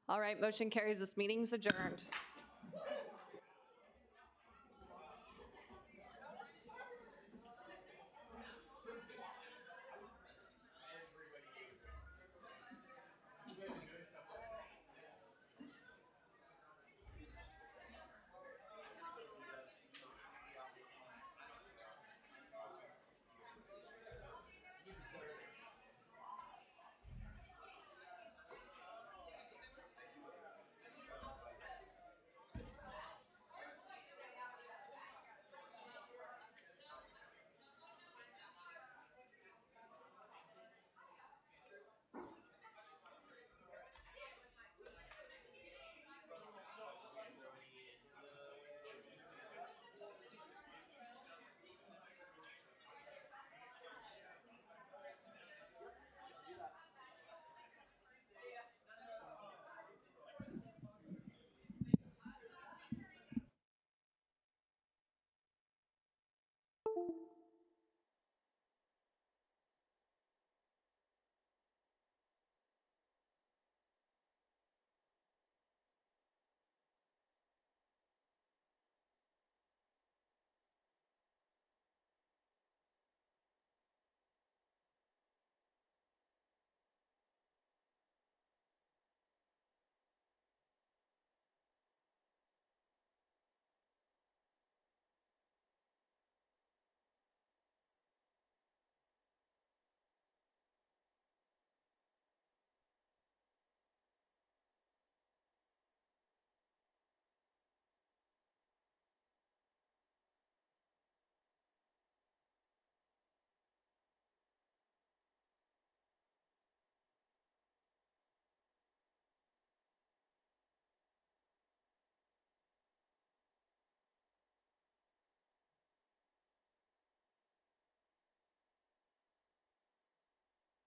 Speaker 2: All right, motion carries. This meeting's adjourned.